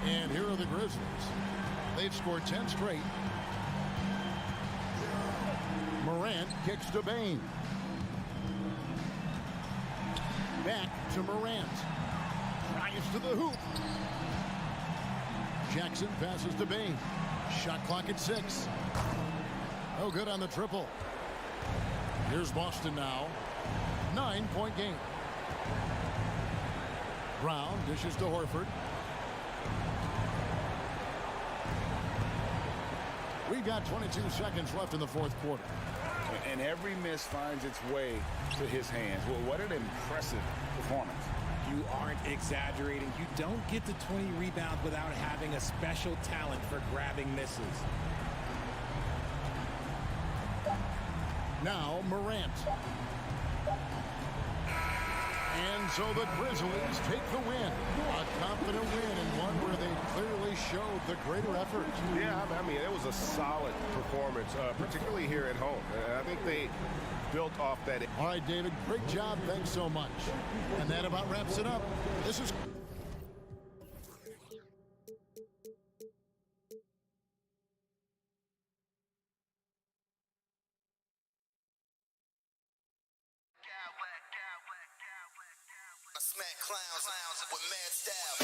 And here are the Grizzlies. They've scored 10 straight. Morant kicks to Bain. Back to Morant. Drives to the hoop. Jackson passes to Bain. Shot clock at 6. No good on the triple. Here's Boston now. 9-point game. Brown dishes to Horford. We've got 22 seconds left in the fourth quarter. And every miss finds its way to his hands. Well, what an impressive performance. You aren't exaggerating. You don't get to 20 rebounds without having a special talent for grabbing misses. Now Morant. And so the Grizzlies take the win. A confident win and one where they clearly showed the greater effort. Yeah, I mean, it was a solid performance, particularly here at home. I think they built off that. All right, David, great job. Thanks so much. And that about wraps it up. This is... I smack clowns with mad style.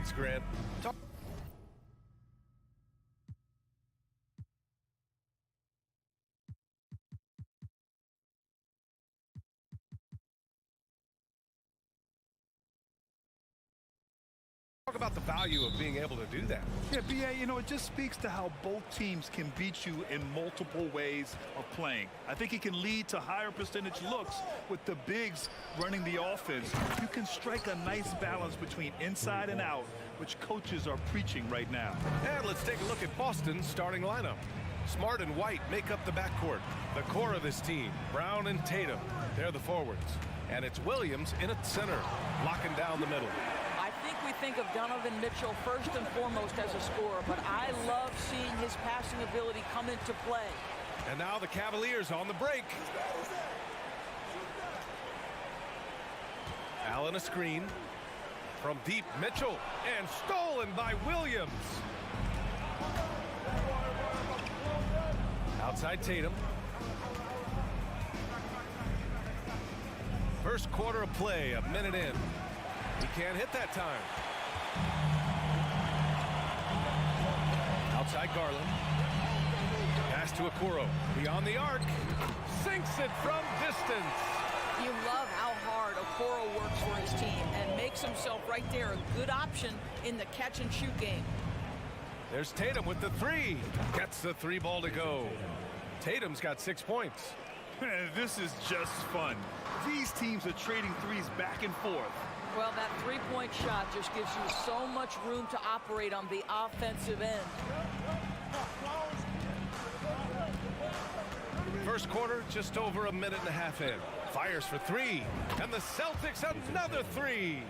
Thanks, Grant. Talk about the value of being able to do that. Yeah, BA, you know, it just speaks to how both teams can beat you in multiple ways of playing. I think it can lead to higher percentage looks with the bigs running the offense. You can strike a nice balance between inside and out, which coaches are preaching right now. And let's take a look at Boston's starting lineup. Smart and White make up the backcourt. The core of this team, Brown and Tatum, they're the forwards. And it's Williams in at center, locking down the middle. I think we think of Donovan Mitchell first and foremost as a scorer, but I love seeing his passing ability come into play. And now the Cavaliers on the break. Allen a screen. From deep, Mitchell. And stolen by Williams. Outside Tatum. First quarter of play, a minute in. He can't hit that time. Outside Garland. Pass to Okoro. Beyond the arc. Sinks it from distance. You love how hard Okoro works for his team and makes himself right there a good option in the catch-and-shoot game. There's Tatum with the three. Gets the three ball to go. Tatum's got 6 points. This is just fun. These teams are trading threes back and forth. Well, that three-point shot just gives you so much room to operate on the offensive end. First quarter, just over a minute and a half in. Fires for three. And the Celtics another three.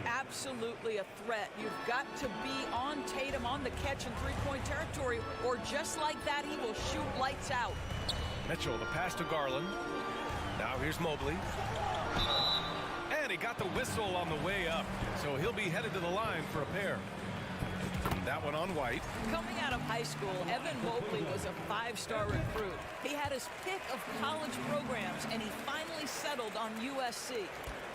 Absolutely a threat. You've got to be on Tatum on the catch in three-point territory, or just like that, he will shoot lights out. Mitchell, the pass to Garland. Now here's Mobley. And he got the whistle on the way up, so he'll be headed to the line for a pair. That one on White. Coming out of high school, Evan Mobley was a five-star recruit. He had his pick of college programs, and he finally settled on USC.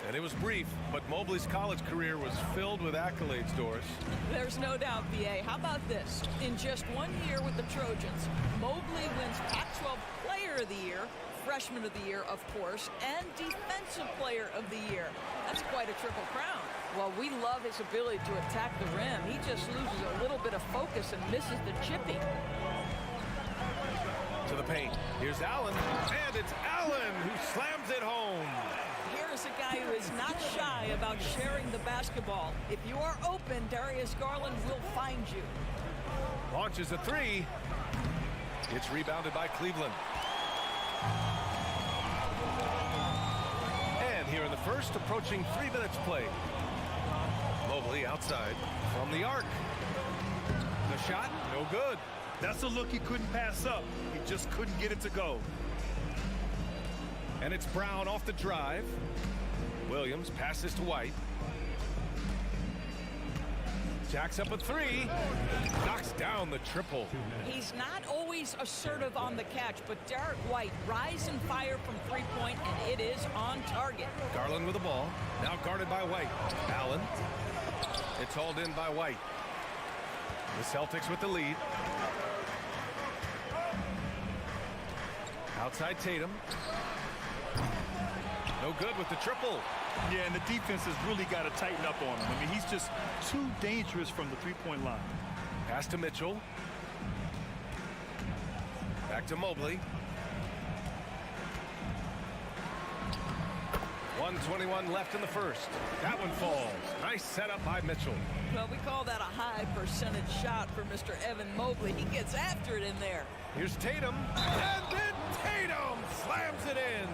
And it was brief, but Mobley's college career was filled with accolades, Doris. There's no doubt, BA. How about this? In just 1 year with the Trojans, Mobley wins Pac-12 Player of the Year, Freshman of the Year, of course, and Defensive Player of the Year. That's quite a triple crown. Well, we love his ability to attack the rim. He just loses a little bit of focus and misses the chipping. To the paint. Here's Allen. And it's Allen who slams it home. Here's a guy who is not shy about sharing the basketball. If you are open, Darius Garland will find you. Launches a three. It's rebounded by Cleveland. And here in the first, approaching 3 minutes played. Mobley outside from the arc. The shot, no good. That's a look he couldn't pass up. He just couldn't get it to go. And it's Brown off the drive. Williams passes to White. Jacks up a three. Knocks down the triple. He's not always assertive on the catch, but Derek White rise and fire from three-point, and it is on target. Garland with the ball. Now guarded by White. Allen. It's hauled in by White. The Celtics with the lead. Outside Tatum. No good with the triple. Yeah, and the defense has really got to tighten up on him. I mean, he's just too dangerous from the three-point line. Pass to Mitchell. Back to Mobley. 1:21 left in the first. That one falls. Nice setup by Mitchell. Well, we call that a high percentage shot for Mr. Evan Mobley. He gets after it in there. Here's Tatum. And then Tatum slams it in.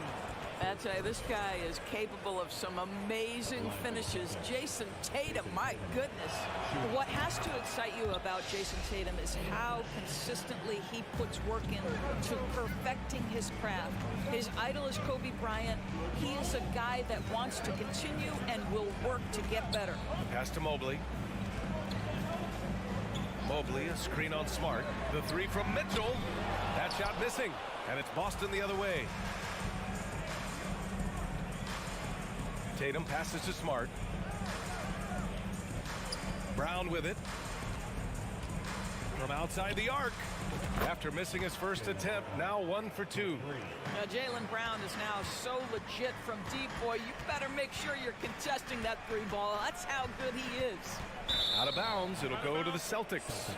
I tell you, this guy is capable of some amazing finishes. Jason Tatum, my goodness. What has to excite you about Jason Tatum is how consistently he puts work into perfecting his craft. His idol is Kobe Bryant. He is a guy that wants to continue and will work to get better. Pass to Mobley. Mobley, a screen on Smart. The three from Mitchell. That shot missing. And it's Boston the other way. Tatum passes to Smart. Brown with it. From outside the arc. After missing his first attempt, now 1 for 2. Now, Jaylen Brown is now so legit from deep, boy. You better make sure you're contesting that 3 ball. That's how good he is. Out of bounds, it'll go to the Celtics.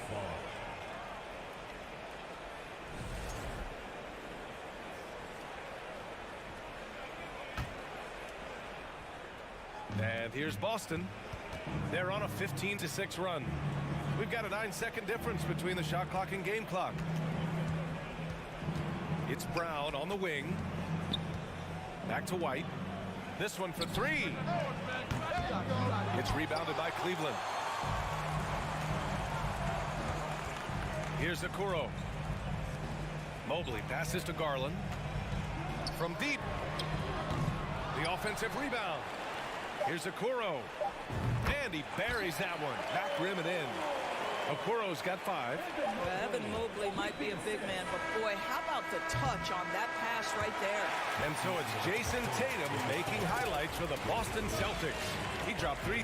And here's Boston. They're on a 15-6 run. We've got a 9-second difference between the shot clock and game clock. It's Brown on the wing. Back to White. This one for 3. It's rebounded by Cleveland. Here's Okoro. Mobley passes to Garland. From deep. The offensive rebound. Here's Okoro. And he buries that one. Back rim and in. Okoro's got 5. Evan Mobley might be a big man, but boy, how about the touch on that pass right there? And so it's Jason Tatum making highlights for the Boston Celtics. He dropped 3.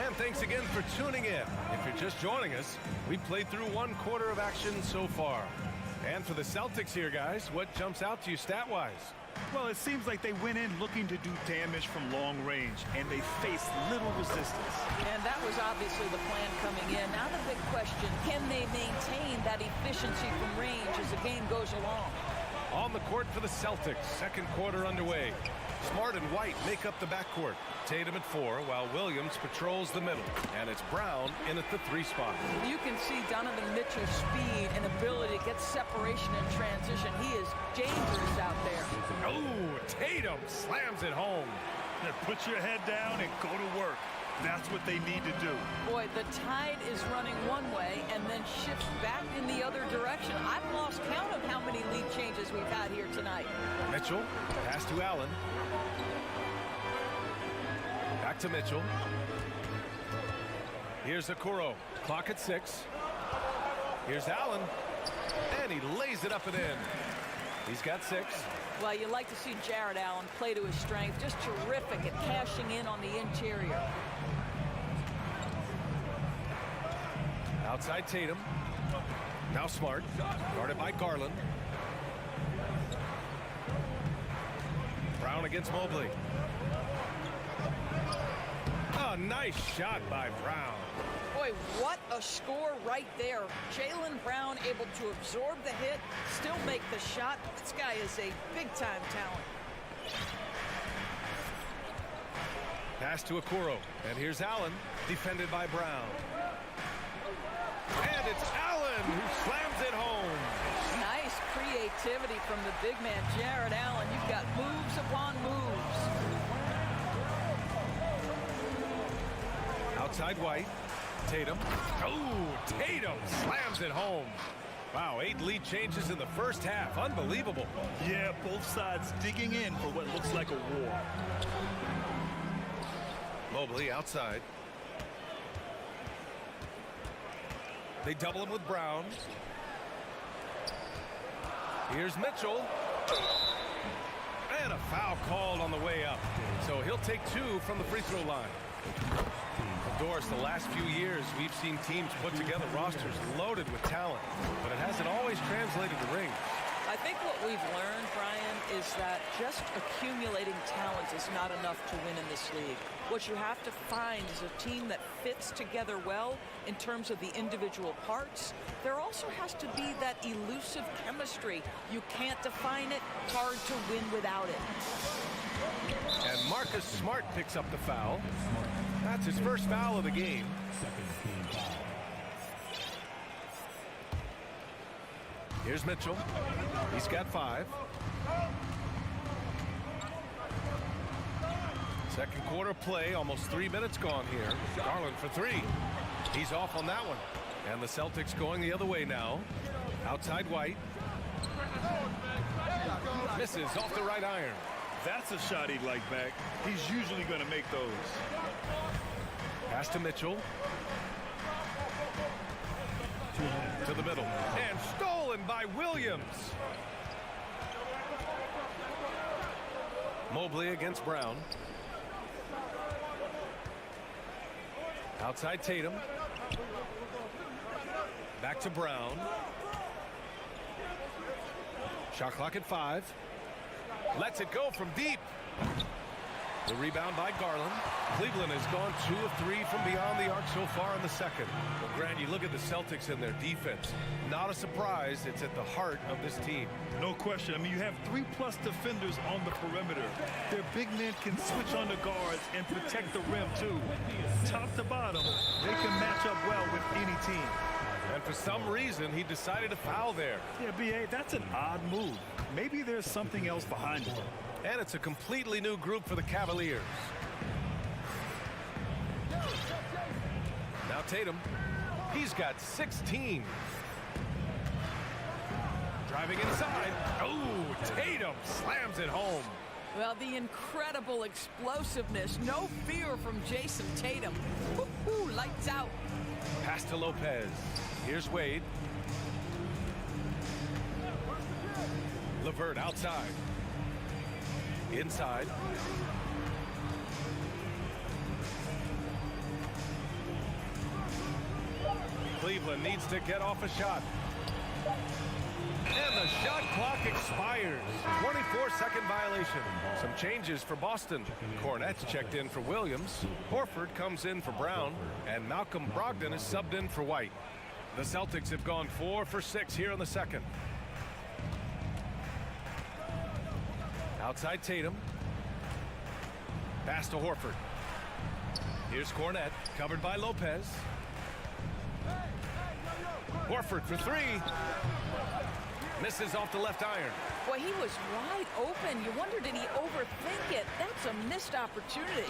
And thanks again for tuning in. If you're just joining us, we played through 1 quarter of action so far. And for the Celtics here, guys, what jumps out to you stat-wise? Well, it seems like they went in looking to do damage from long range, and they faced little resistance. And that was obviously the plan coming in. Now the big question, can they maintain that efficiency from range as the game goes along? On the court for the Celtics, second quarter underway. Smart and White make up the backcourt. Tatum at 4, while Williams patrols the middle. And it's Brown in at the 3 spot. You can see Donovan Mitchell's speed and ability to get separation in transition. He is dangerous out there. Oh, Tatum slams it home. Now put your head down and go to work. That's what they need to do. Boy, the tide is running one way and then shifts back in the other direction. I've lost count of how many lead changes we've had here tonight. Mitchell, pass to Allen. Back to Mitchell. Here's Okoro. Clock at 6. Here's Allen. And he lays it up and in. He's got 6. Well, you like to see Jared Allen play to his strength. Just terrific at cashing in on the interior. Outside Tatum. Now Smart. Guarded by Garland. Brown against Mobley. A nice shot by Brown. Boy, what a score right there. Jaylen Brown able to absorb the hit, still make the shot. This guy is a big-time talent. Pass to Okoro. And here's Allen, defended by Brown. And it's Allen who slams it home. Nice creativity from the big man, Jared Allen. You've got moves upon moves. Outside White. Tatum. Oh, Tatum slams it home. Wow, 8 lead changes in the first half. Unbelievable. Yeah, both sides digging in for what looks like a war. Mobley outside. They double him with Brown. Here's Mitchell. And a foul called on the way up. So he'll take 2 from the free throw line. Doris, the last few years, we've seen teams put together rosters loaded with talent, but it hasn't always translated to rings. I think what we've learned, Brian, is that just accumulating talent is not enough to win in this league. What you have to find is a team that fits together well in terms of the individual parts. There also has to be that elusive chemistry. You can't define it, hard to win without it. And Marcus Smart picks up the foul. That's his first foul of the game. Here's Mitchell. He's got 5. Second quarter play, almost 3 minutes gone here. Garland for 3. He's off on that one. And the Celtics going the other way now. Outside White. Misses off the right iron. That's a shot he'd like back. He's usually going to make those. Pass to Mitchell. To the middle. And stolen by Williams. Mobley against Brown. Outside Tatum. Back to Brown. Shot clock at 5. Lets it go from deep. The rebound by Garland. Cleveland has gone 2 of 3 from beyond the arc so far in the second. Well, Grant, you look at the Celtics and their defense. Not a surprise. It's at the heart of this team. No question. I mean, you have 3+ defenders on the perimeter. Their big men can switch on the guards and protect the rim, too. Top to bottom, they can match up well with any team. And for some reason, he decided to foul there. Yeah, B.A., that's an odd move. Maybe there's something else behind it. And it's a completely new group for the Cavaliers. Now Tatum. He's got 16. Driving inside. Oh, Tatum slams it home. Well, the incredible explosiveness. No fear from Jason Tatum. Woo-hoo, lights out. Pass to Lopez. Here's Wade. LeVert outside. Inside. Cleveland needs to get off a shot. And the shot clock expires. 24-second violation. Some changes for Boston. Cornette's checked in for Williams. Horford comes in for Brown. And Malcolm Brogdon is subbed in for White. The Celtics have gone 4 for 6 here in the second. Outside Tatum. Pass to Horford. Here's Cornette, covered by Lopez. Horford for 3. Misses off the left iron. Boy, he was wide open. You wonder, did he overthink it? That's a missed opportunity.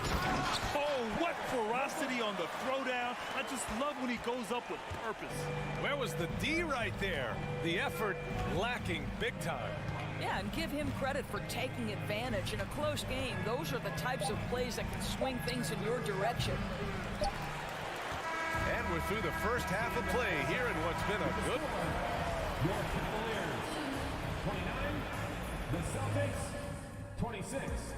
Oh, what ferocity on the throwdown. I just love when he goes up with purpose. Where was the D right there? The effort lacking big time. Yeah, and give him credit for taking advantage in a close game. Those are the types of plays that can swing things in your direction. And we're through the first half of play here in what's been a good one. Your Cavaliers, 29. The Celtics, 26.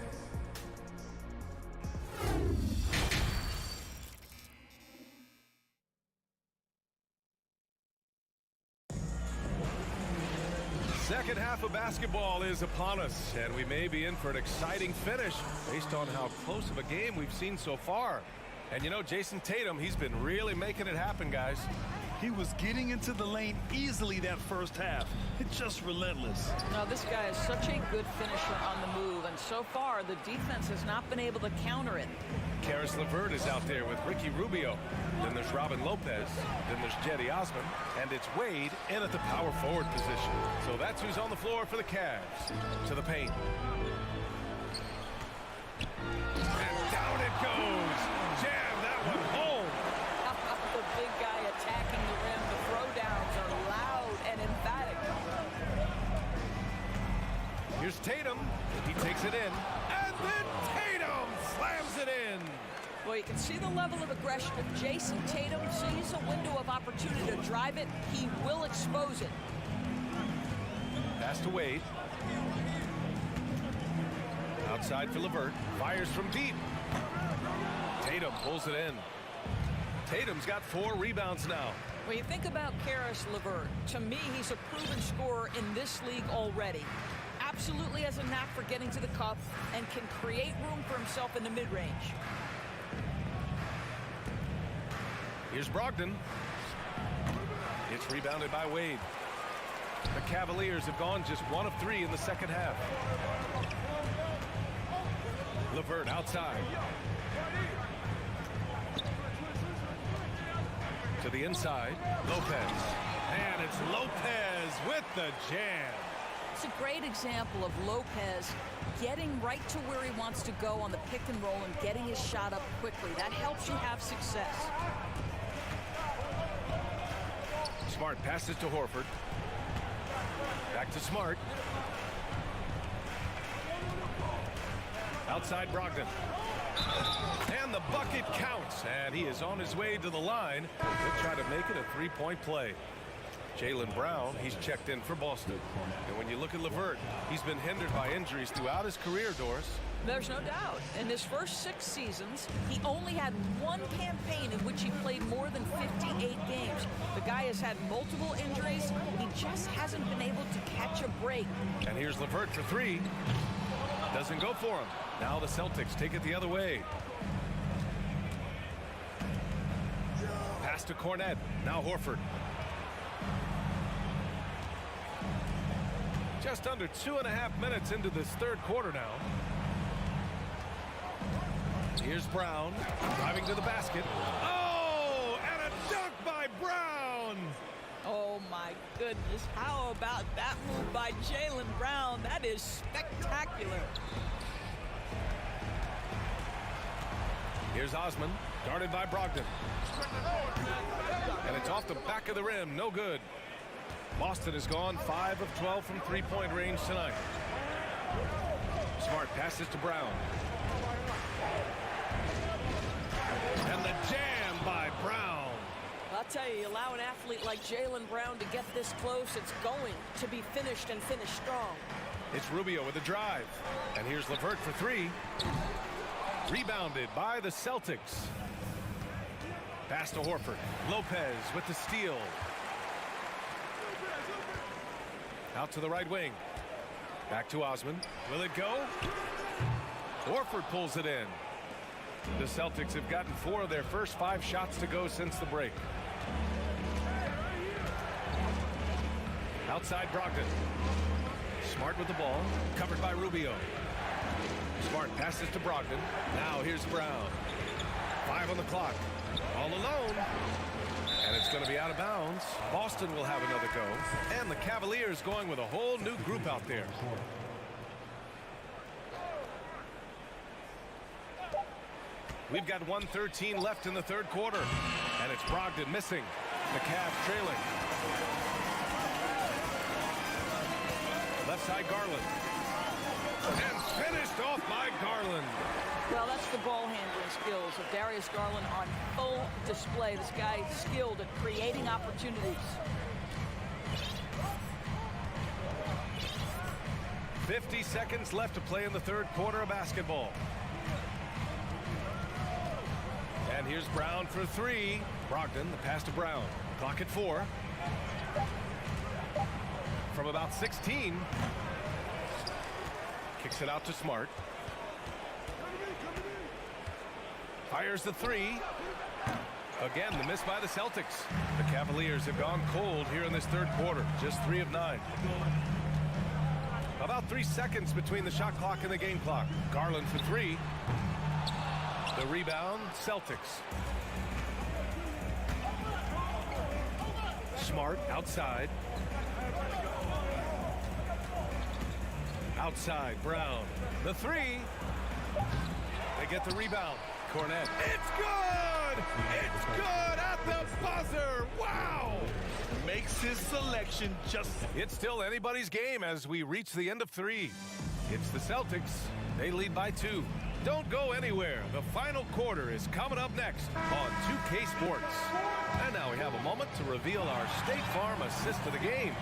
Second half of basketball is upon us, and we may be in for an exciting finish based on how close of a game we've seen so far. And you know, Jason Tatum, he's been really making it happen, guys. He was getting into the lane easily that first half. It's just relentless. Now, this guy is such a good finisher on the move, and so far the defense has not been able to counter it. Karis LeVert is out there with Ricky Rubio. Then there's Robin Lopez. Then there's Jetty Osman. And it's Wade in at the power forward position. So that's who's on the floor for the Cavs. To the paint. And down it goes. Jam that one home. The big guy attacking the rim. The throwdowns are loud and emphatic. Here's Tatum. He takes it in. And then Tatum slams it in. Well, you can see the level of aggression. If Jason Tatum sees a window of opportunity to drive it, he will expose it. Pass to Wade. Outside for LeVert. Fires from deep. Tatum pulls it in. Tatum's got 4 rebounds now. When you think about Karis LeVert, to me, he's a proven scorer in this league already. Absolutely has a knack for getting to the cup and can create room for himself in the mid-range. Here's Brogdon. It's rebounded by Wade. The Cavaliers have gone just 1 of 3 in the second half. LeVert outside. To the inside, Lopez. And it's Lopez with the jam. It's a great example of Lopez getting right to where he wants to go on the pick and roll and getting his shot up quickly. That helps you have success. Smart passes to Horford. Back to Smart. Outside Brogdon. And the bucket counts. And he is on his way to the line. He'll try to make it a 3-point play. Jaylen Brown, he's checked in for Boston. And when you look at LeVert, he's been hindered by injuries throughout his career, Doris. There's no doubt. In his first 6 seasons, he only had one campaign in which he played more than 58 games. The guy has had multiple injuries. He just hasn't been able to catch a break. And here's LeVert for 3. Doesn't go for him. Now the Celtics take it the other way. Pass to Cornet. Now Horford. Just under 2.5 minutes into this third quarter now. Here's Brown driving to the basket. Oh, and a dunk by Brown. Oh, my goodness. How about that move by Jaylen Brown? That is spectacular. Here's Osman, guarded by Brogdon. And it's off the back of the rim. No good. Boston has gone 5 of 12 from three-point range tonight. Smart passes to Brown. And the jam by Brown. I'll tell you, allow an athlete like Jaylen Brown to get this close, it's going to be finished and finished strong. It's Rubio with a drive. And here's LeVert for 3. Rebounded by the Celtics. Pass to Horford. Lopez with the steal. Out to the right wing. Back to Osman. Will it go? Horford pulls it in. The Celtics have gotten 4 of their first 5 shots to go since the break. Outside Brogdon. Smart with the ball. Covered by Rubio. Smart passes to Brogdon. Now here's Brown. 5 on the clock. All alone. And it's going to be out of bounds. Boston will have another go. And the Cavaliers going with a whole new group out there. We've got 1:13 left in the third quarter. And it's Brogdon missing. The Cavs trailing. Left side Garland. And finished off by Garland. Well, that's the ball handling skills of Darius Garland on full display. This guy is skilled at creating opportunities. 50 seconds left to play in the third quarter of basketball. And here's Brown for 3. Brogdon, the pass to Brown. Clock at 4. From about 16. Kicks it out to Smart. Fires the 3. Again, the miss by the Celtics. The Cavaliers have gone cold here in this third quarter. Just 3 of 9. About 3 seconds between the shot clock and the game clock. Garland for 3. The rebound, Celtics. Smart outside. Outside, Brown. The 3. They get the rebound. Cornet. It's good! It's good at the buzzer! Wow! Makes his selection just... It's still anybody's game as we reach the end of 3. It's the Celtics. They lead by 2. Don't go anywhere. The final quarter is coming up next on 2K Sports. And now we have a moment to reveal our State Farm assist of the game.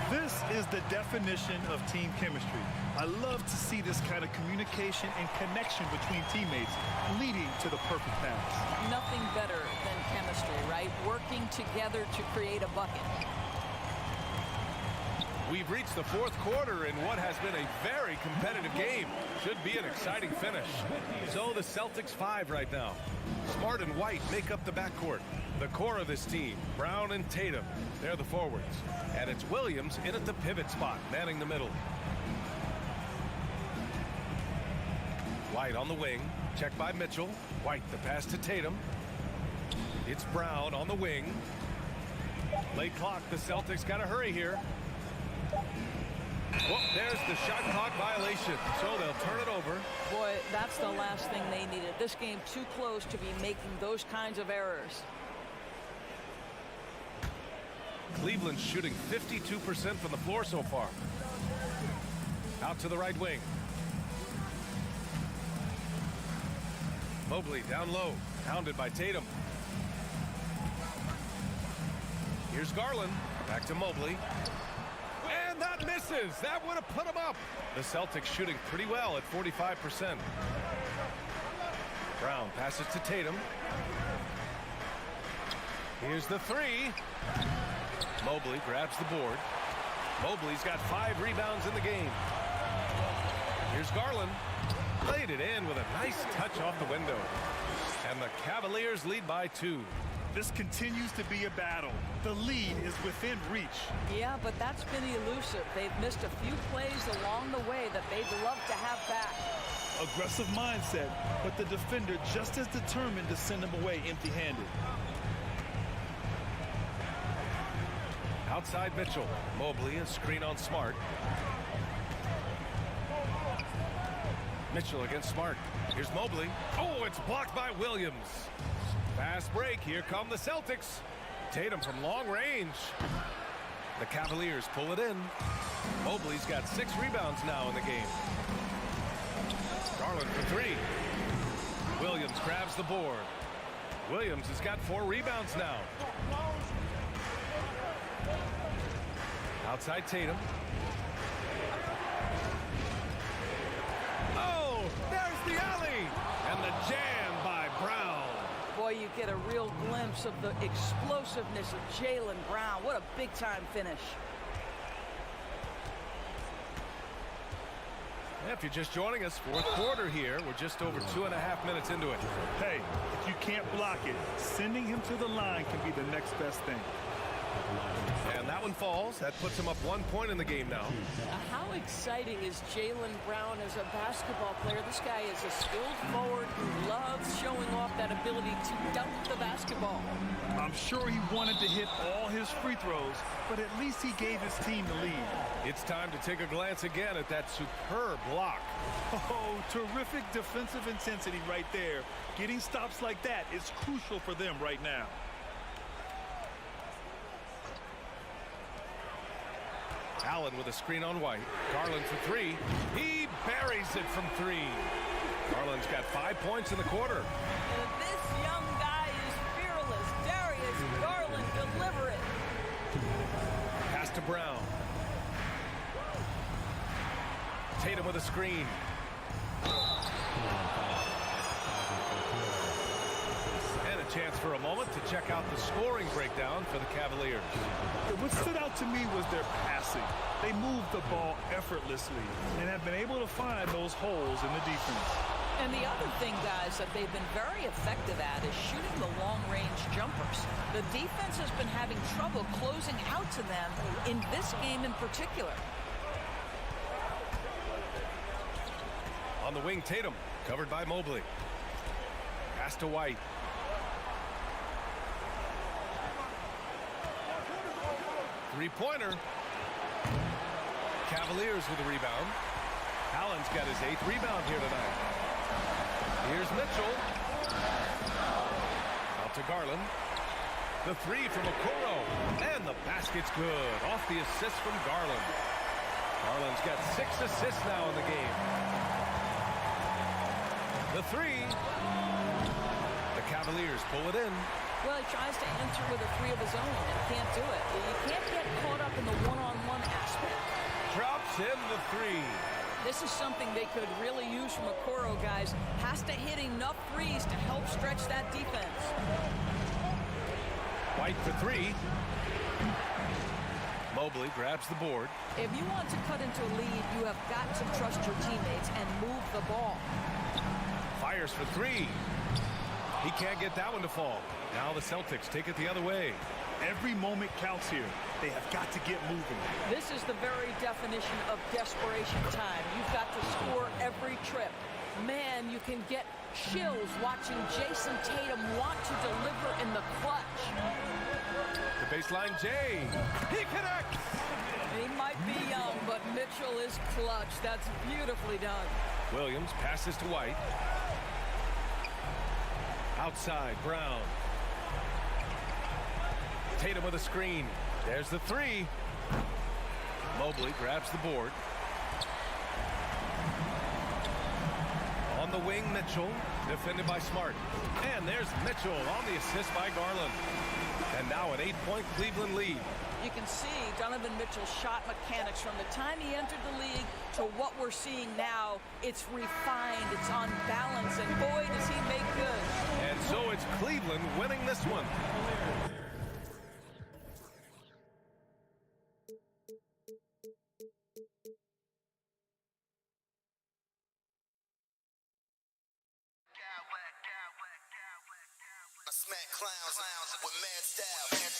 This is the definition of team chemistry. I love to see this kind of communication and connection between teammates leading to the perfect pass. Nothing better than chemistry, right? Working together to create a bucket. We've reached the fourth quarter in what has been a very competitive game. Should be an exciting finish. So the Celtics 5 right now. Smart and White make up the backcourt. The core of this team, Brown and Tatum, they're the forwards. And it's Williams in at the pivot spot, manning the middle. White on the wing, checked by Mitchell. White the pass to Tatum. It's Brown on the wing. Late clock, the Celtics got to hurry here. Well, there's the shot clock violation, so they'll turn it over. Boy, that's the last thing they needed. This game too close to be making those kinds of errors. Cleveland's shooting 52% from the floor so far. Out to the right wing. Mobley down low, hounded by Tatum. Here's Garland, back to Mobley. And that misses. That would have put him up. The Celtics shooting pretty well at 45%. Brown passes to Tatum. Here's the three. Mobley grabs the board. Mobley's got 5 rebounds in the game. Here's Garland. Laid it in with a nice touch off the window. And the Cavaliers lead by 2. This continues to be a battle. The lead is within reach. Yeah, but that's been elusive. They've missed a few plays along the way that they'd love to have back. Aggressive mindset, but the defender just as determined to send him away empty-handed. Outside Mitchell. Mobley, a screen on Smart. Mitchell against Smart. Here's Mobley. Oh, it's blocked by Williams. Fast break. Here come the Celtics. Tatum from long range. The Cavaliers pull it in. Mobley's got 6 rebounds now in the game. Garland for 3. Williams grabs the board. Williams has got 4 rebounds now. Outside Tatum. Oh, there's the alley. And the jam by Brown. Boy, you get a real glimpse of the explosiveness of Jaylen Brown. What a big-time finish. If you're just joining us, 4th quarter here. We're just over 2.5 minutes into it. Hey, if you can't block it, sending him to the line can be the next best thing. And that one falls. That puts him up 1 point in the game now. How exciting is Jaylen Brown as a basketball player? This guy is a skilled forward who loves showing off that ability to dunk the basketball. I'm sure he wanted to hit all his free throws, but at least he gave his team the lead. It's time to take a glance again at that superb block. Oh, terrific defensive intensity right there. Getting stops like that is crucial for them right now. Allen with a screen on White. Garland for 3. He buries it from 3. Garland's got 5 points in the quarter. This young guy is fearless. Darius Garland, deliver it. Pass to Brown. Tatum with a screen. And a chance for a moment to check out the scoring breakdown for the Cavaliers. What stood out to me was their passing. They moved the ball effortlessly and have been able to find those holes in the defense. And the other thing, guys, that they've been very effective at is shooting the long-range jumpers. The defense has been having trouble closing out to them in this game in particular. On the wing, Tatum, covered by Mobley. Pass to White. Three-pointer. Cavaliers with a rebound. Allen's got his 8th rebound here tonight. Here's Mitchell. Out to Garland. The 3 from Okoro. And the basket's good. Off the assist from Garland. Garland's got 6 assists now in the game. The 3. The Cavaliers pull it in. Well, he tries to enter with a 3 of his own and can't do it. You can't get caught up in the one-on-one aspect. Drops in the 3. This is something they could really use from Okoro, guys. Has to hit enough threes to help stretch that defense. White for 3. Mobley grabs the board. If you want to cut into a lead, you have got to trust your teammates and move the ball. Fires for 3. He can't get that one to fall. Now the Celtics take it the other way. Every moment counts here. They have got to get moving. This is the very definition of desperation time. You've got to score every trip. Man, you can get chills watching Jason Tatum want to deliver in the clutch. The baseline, Jay. He connects. He might be young, but Mitchell is clutch. That's beautifully done. Williams passes to White. Outside, Brown. Tatum with a screen. There's the 3. Mobley grabs the board. On the wing, Mitchell, defended by Smart. And there's Mitchell on the assist by Garland. And now an 8-point Cleveland lead. You can see Donovan Mitchell's shot mechanics from the time he entered the league to what we're seeing now. It's refined, it's on balance, and boy, does he make good. And so it's Cleveland winning this one. I smack clowns with mad style.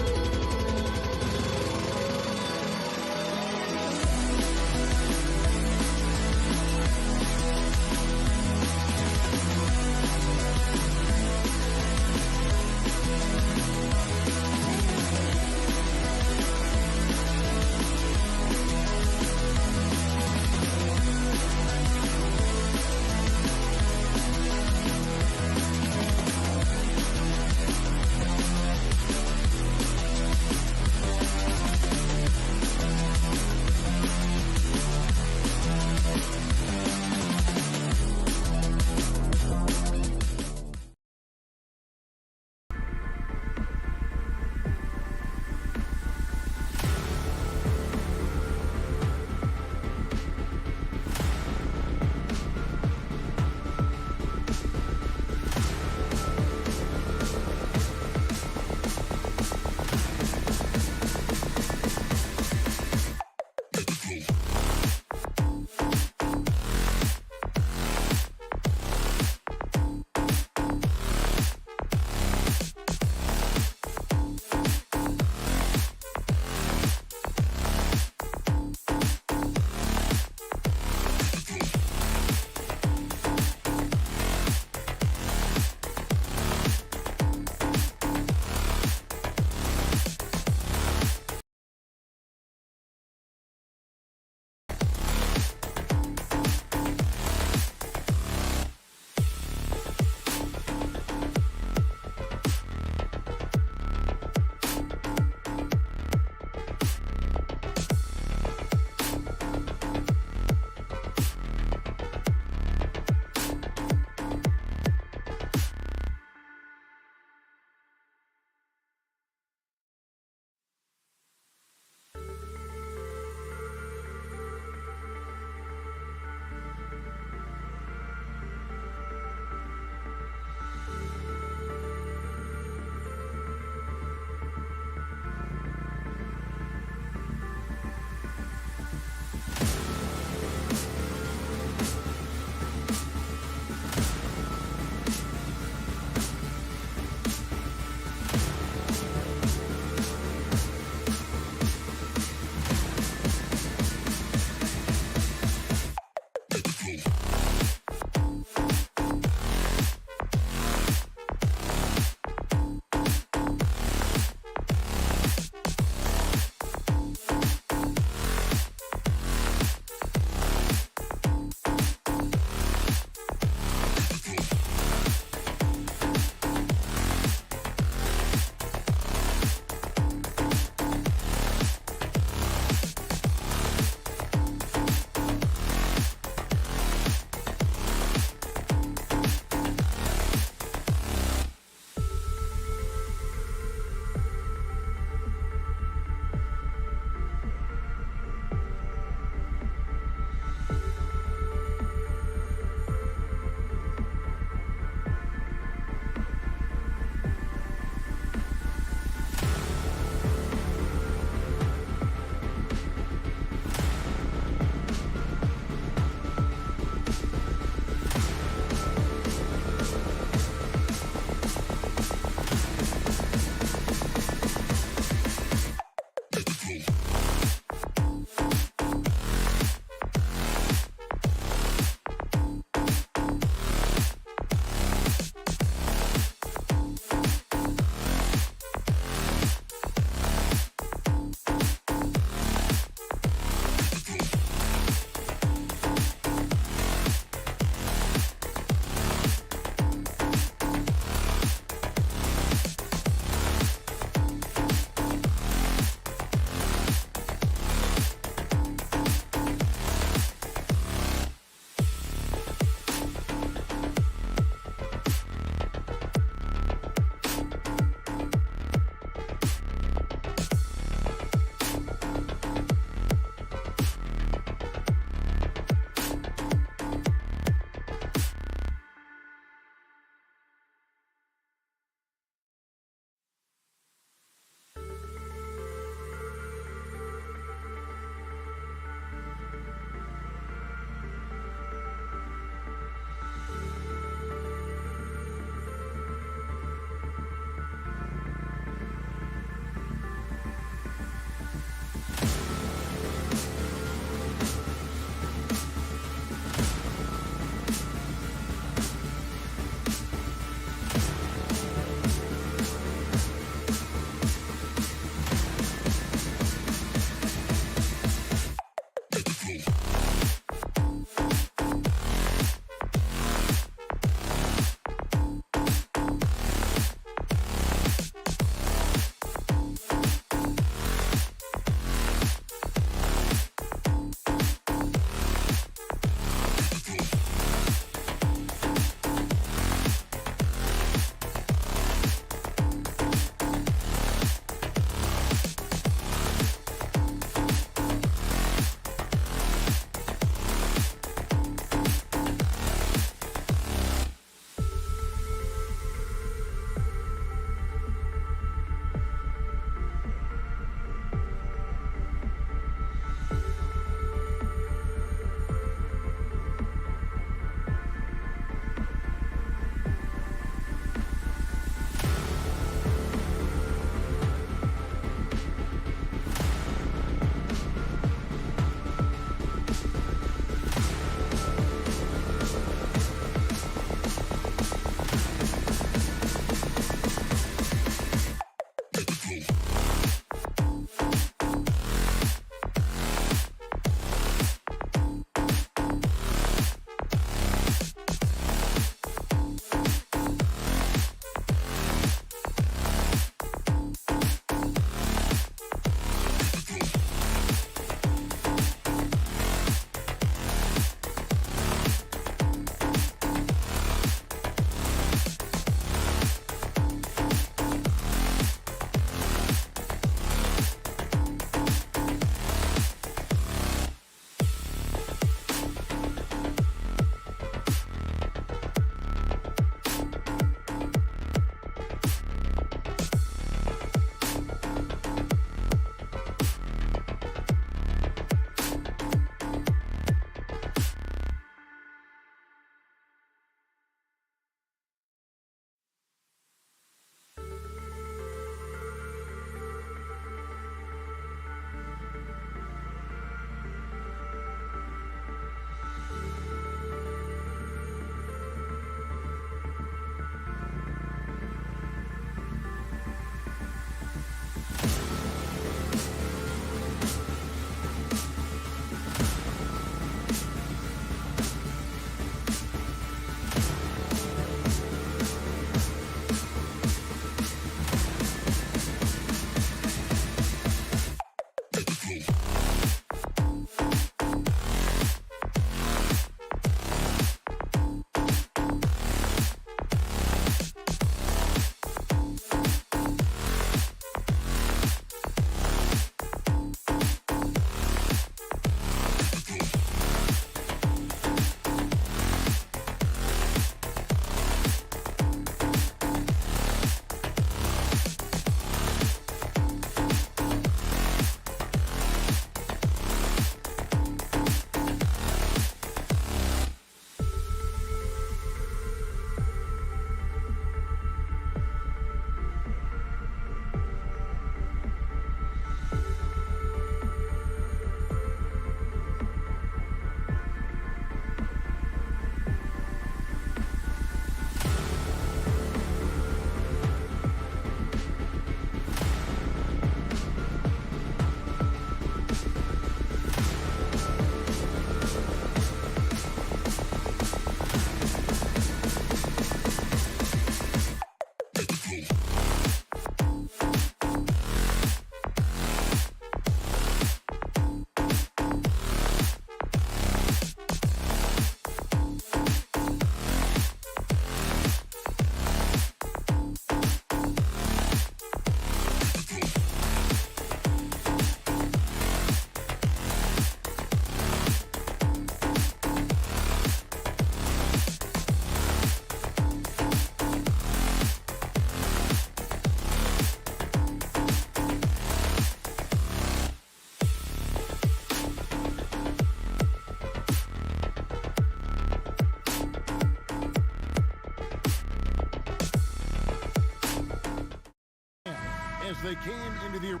they came into the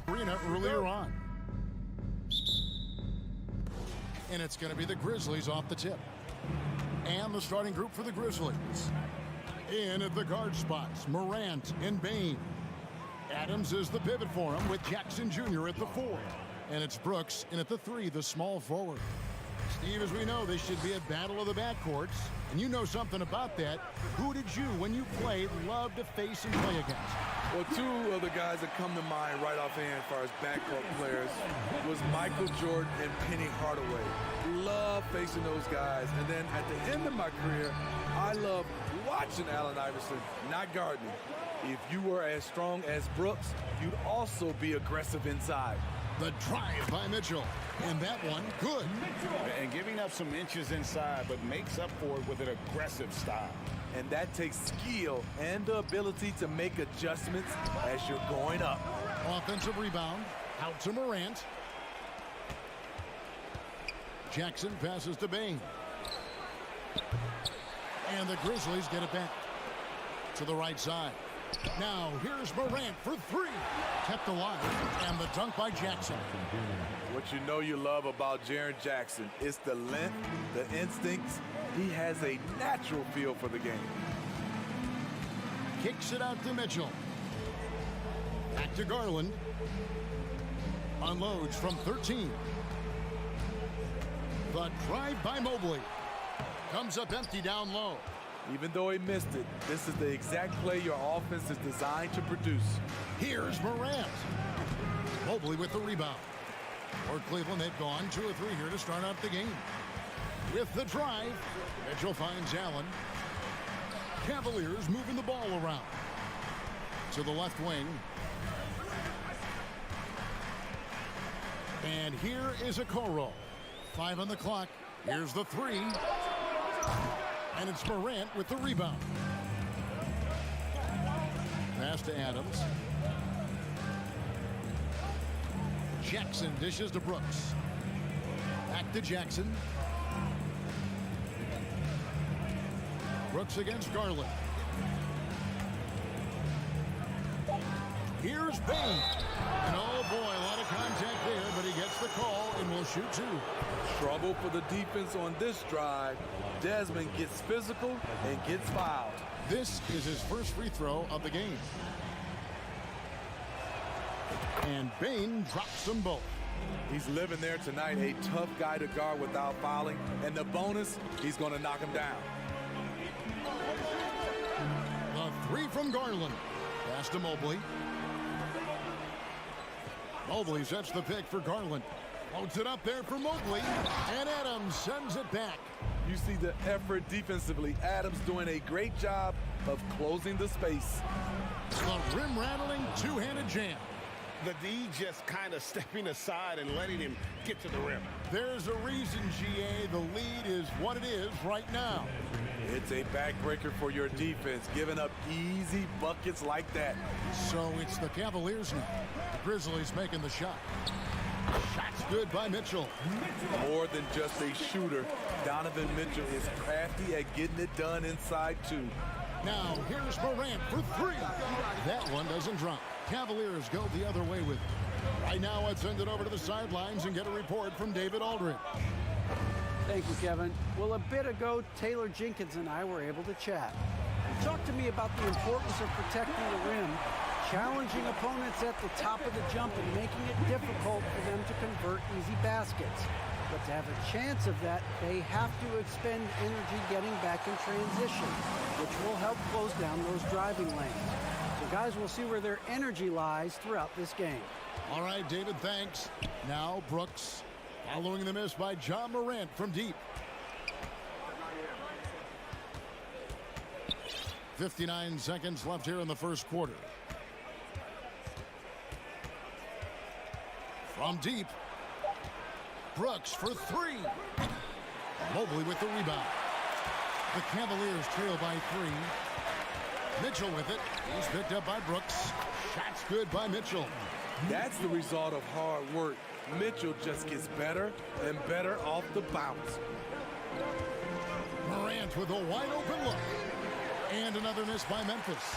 arena earlier on. And it's going to be the Grizzlies off the tip. And the starting group for the Grizzlies. In at the guard spots, Morant and Bane. Adams is the pivot for him with Jackson Jr. at the 4. And it's Brooks in at the 3, the small forward. Steve, as we know, this should be a battle of the backcourts. And you know something about that. Who did you, when you played, love to face and play against? Well, two of the guys that come to mind right offhand as far as backcourt players was Michael Jordan and Penny Hardaway. Love facing those guys. And then at the end of my career, I love watching Allen Iverson, not guarding him. If you were as strong as Brooks, you'd also be aggressive inside. The drive by Mitchell. And that one, good. And giving up some inches inside, but makes up for it with an aggressive style. And that takes skill and the ability to make adjustments as you're going up. Offensive rebound. Out to Morant. Jackson passes to Bane. And the Grizzlies get it back to the right side. Now, here's Morant for 3. Kept alive. And the dunk by Jackson. What you know you love about Jaren Jackson is the length, the instincts. He has a natural feel for the game. Kicks it out to Mitchell. Back to Garland. Unloads from 13. The drive by Mobley. Comes up empty down low. Even though he missed it, this is the exact play your offense is designed to produce. Here's Morant. Mobley with the rebound. For Cleveland, they've gone 2 or 3 here to start out the game. With the drive, Mitchell finds Allen. Cavaliers moving the ball around. To the left wing. And here is Okoro. 5 on the clock. Here's the 3. And it's Morant with the rebound. Pass to Adams. Jackson dishes to Brooks. Back to Jackson. Brooks against Garland. Here's Bane. And oh boy, a lot of contact there, but he gets the call and will shoot 2. Trouble for the defense on this drive. Desmond gets physical and gets fouled. This is his first free throw of the game. And Bane drops them both. He's living there tonight, a tough guy to guard without fouling. And the bonus, he's going to knock him down. The 3 from Garland. Pass to Mobley. Mobley sets the pick for Garland. Loads it up there for Mobley. And Adams sends it back. You see the effort defensively. Adams doing a great job of closing the space. The rim-rattling two-handed jam. The D just kind of stepping aside and letting him get to the rim. There's a reason, GA. The lead is what it is right now. It's a backbreaker for your defense, giving up easy buckets like that. So it's the Cavaliers now. The Grizzlies making the shot. Shot's good by Mitchell. More than just a shooter, Donovan Mitchell is crafty at getting it done inside too. Now here's Morant for 3. That one doesn't drop. Cavaliers go the other way with it. Right now, let's send it over to the sidelines and get a report from David Aldridge. Thank you, Kevin. Well, a bit ago, Taylor Jenkins and I were able to chat. He talked to me about the importance of protecting the rim, challenging opponents at the top of the jump and making it difficult for them to convert easy baskets. But to have a chance of that, they have to expend energy getting back in transition, which will help close down those driving lanes. So guys, we'll see where their energy lies throughout this game. All right, David, thanks. Now Brooks, following the miss by John Morant from deep. 59 seconds left here in the first quarter. From deep, Brooks for 3. Mobley with the rebound. The Cavaliers trail by 3. Mitchell with it. He's picked up by Brooks. Shot's good by Mitchell. That's the result of hard work. Mitchell just gets better and better off the bounce. Morant with a wide open look. And another miss by Memphis.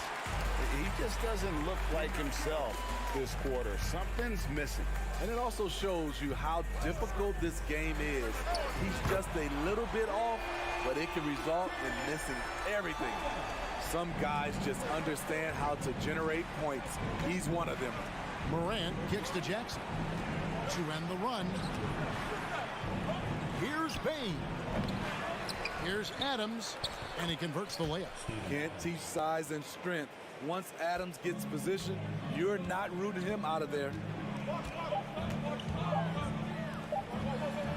He just doesn't look like himself this quarter. Something's missing. And it also shows you how difficult this game is. He's just a little bit off, but it can result in missing everything. Some guys just understand how to generate points. He's one of them. Morant kicks to Jackson to end the run. Here's Bain. Here's Adams, and he converts the layup. Can't teach size and strength. Once Adams gets position, you're not rooting him out of there.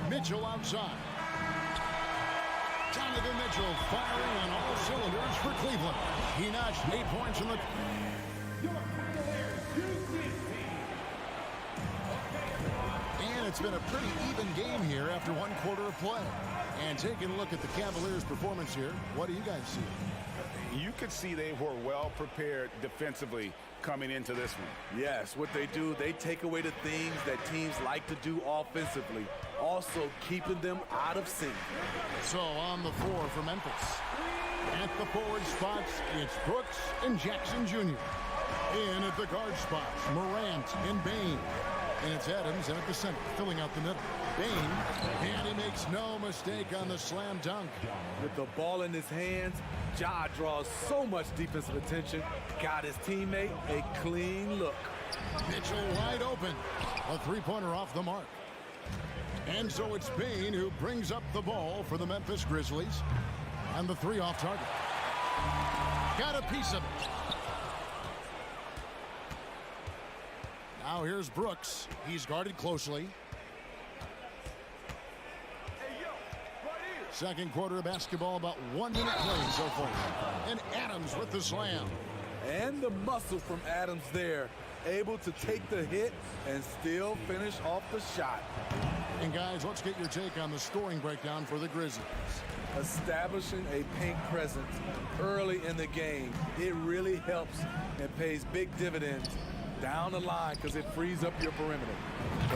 Mitchell outside. Donovan Mitchell firing on all cylinders for Cleveland. He notched 8 points in the... And it's been a pretty even game here after 1 quarter of play. And taking a look at the Cavaliers' performance here, what do you guys see? You could see they were well prepared defensively coming into this one. Yes, what they do, they take away the things that teams like to do offensively, also keeping them out of sync. So on the floor for Memphis. At the forward spots, it's Brooks and Jackson Jr. In at the guard spots, Morant and Bain. And it's Adams in at the center, filling out the middle. Bain, and he makes no mistake on the slam dunk. With the ball in his hands, Ja draws so much defensive attention, got his teammate a clean look. Mitchell wide open. A three-pointer off the mark. And so it's Bain who brings up the ball for the Memphis Grizzlies. And the three off target. Got a piece of it. Now here's Brooks. He's guarded closely. Second quarter of basketball, about 1 minute played so far. And Adams with the slam. And the muscle from Adams there. Able to take the hit and still finish off the shot. And guys, let's get your take on the scoring breakdown for the Grizzlies. Establishing a paint presence early in the game. It really helps and pays big dividends down the line because it frees up your perimeter.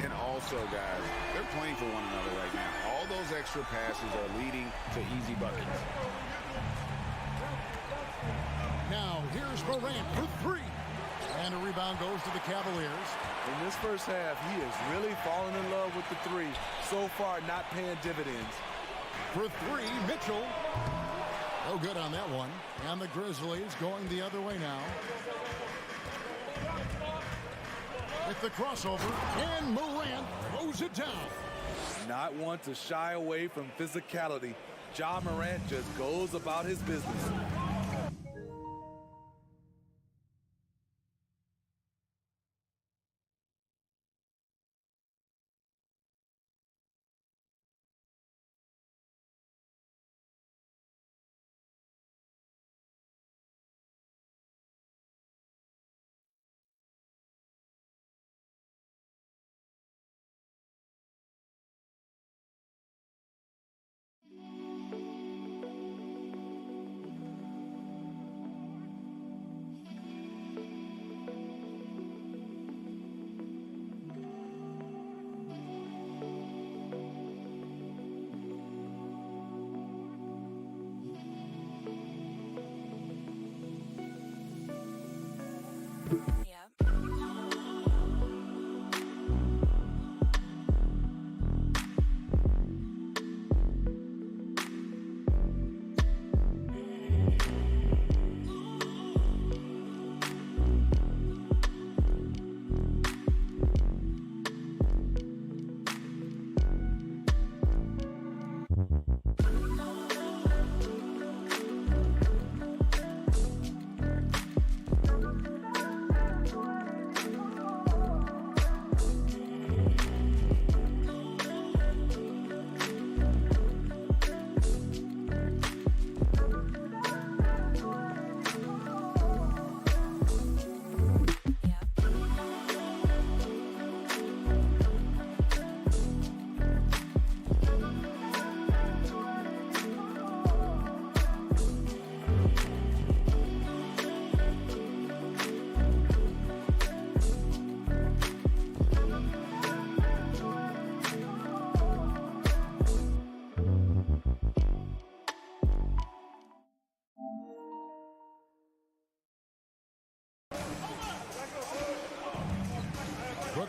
And also, guys, they're playing for one another right now. All those extra passes are leading to easy buckets. Now, here's Morant for three. And a rebound goes to the Cavaliers. In this first half, he is really falling in love with the three. So far, not paying dividends. For three, Mitchell. No good on that one. And the Grizzlies going the other way now. With the crossover, and Morant throws it down. Not one to shy away from physicality. Ja Morant just goes about his business.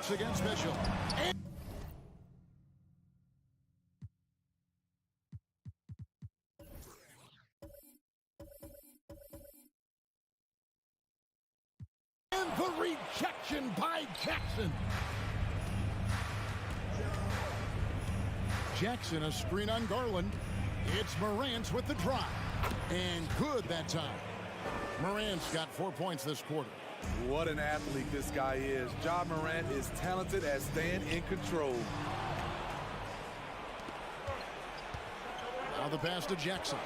Celtics against Mitchell. And the rejection by Jackson. Jackson, a screen on Garland. It's Morant with the drive. And good that time. Morant's got 4 points this quarter. What an athlete this guy is. Ja Morant is talented at staying in control. Now the pass to Jackson.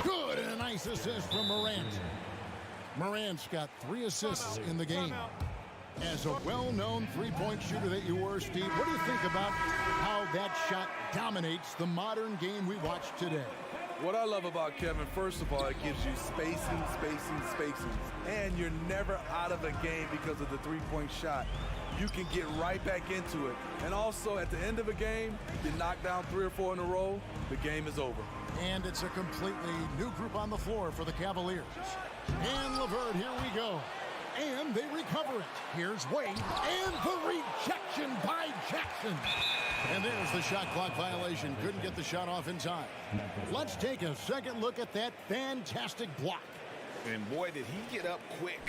Good, and a nice assist from Morant. Morant's got 3 assists in the game. As a well-known three-point shooter that you were, Steve, what do you think about how that shot dominates the modern game we watch today? What I love about Kevin, first of all, it gives you spacing. And you're never out of a game because of the three-point shot. You can get right back into it. And also, at the end of a game, you knock down 3 or 4 in a row, the game is over. And it's a completely new group on the floor for the Cavaliers. And LeVert, here we go. And they recover it. Here's Wade. And the rejection by Jackson. And there's the shot clock violation. Couldn't get the shot off in time. Let's take a second look at that fantastic block. And boy, did he get up quick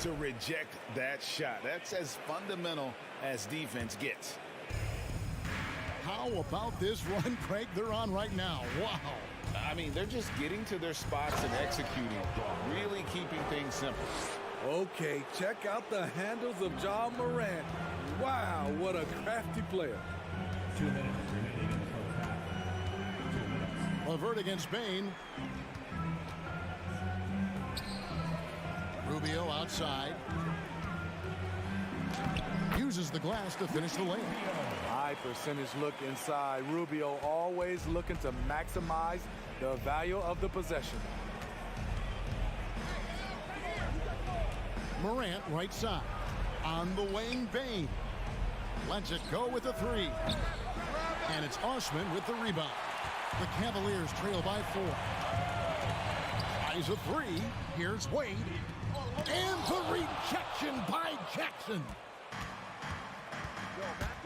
to reject that shot. That's as fundamental as defense gets. How about this run, Craig, they're on right now? Wow. I mean, they're just getting to their spots and executing, really keeping things simple. Okay, check out the handles of Ja Morant. Wow, what a crafty player. 2 minutes remaining in the first half. 2 minutes. LeVert against Bane. Rubio outside. Uses the glass to finish the lane. High percentage look inside. Rubio always looking to maximize the value of the possession. Morant right side. On the wing, Bane. Lets it go with a 3. And it's Osman with the rebound. The Cavaliers trail by 4. Tries a 3. Here's Wade. And the rejection by Jackson.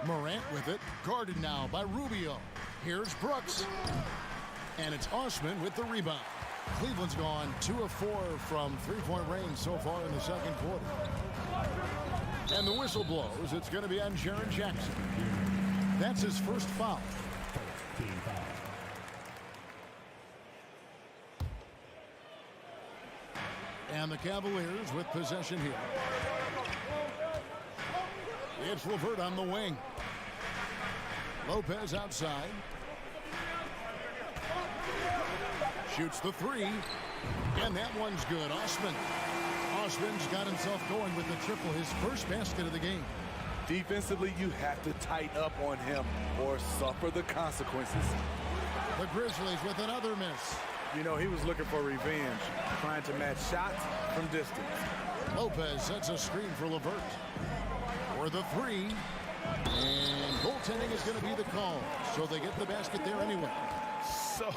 Morant with it. Guarded now by Rubio. Here's Brooks. And it's Osman with the rebound. Cleveland's gone 2 of 4 from three-point range so far in the second quarter. And the whistle blows. It's going to be on Jaren Jackson. That's his first foul. And the Cavaliers with possession here. It's LeVert on the wing. Lopez outside. Shoots the 3. And that one's good. Osman's got himself going with the triple, his first basket of the game. Defensively, you have to tighten up on him or suffer the consequences. The Grizzlies with another miss. You know, he was looking for revenge, trying to match shots from distance. Lopez sets a screen for LeVert. For the 3. And goaltending is going to be the call. So they get the basket there anyway. So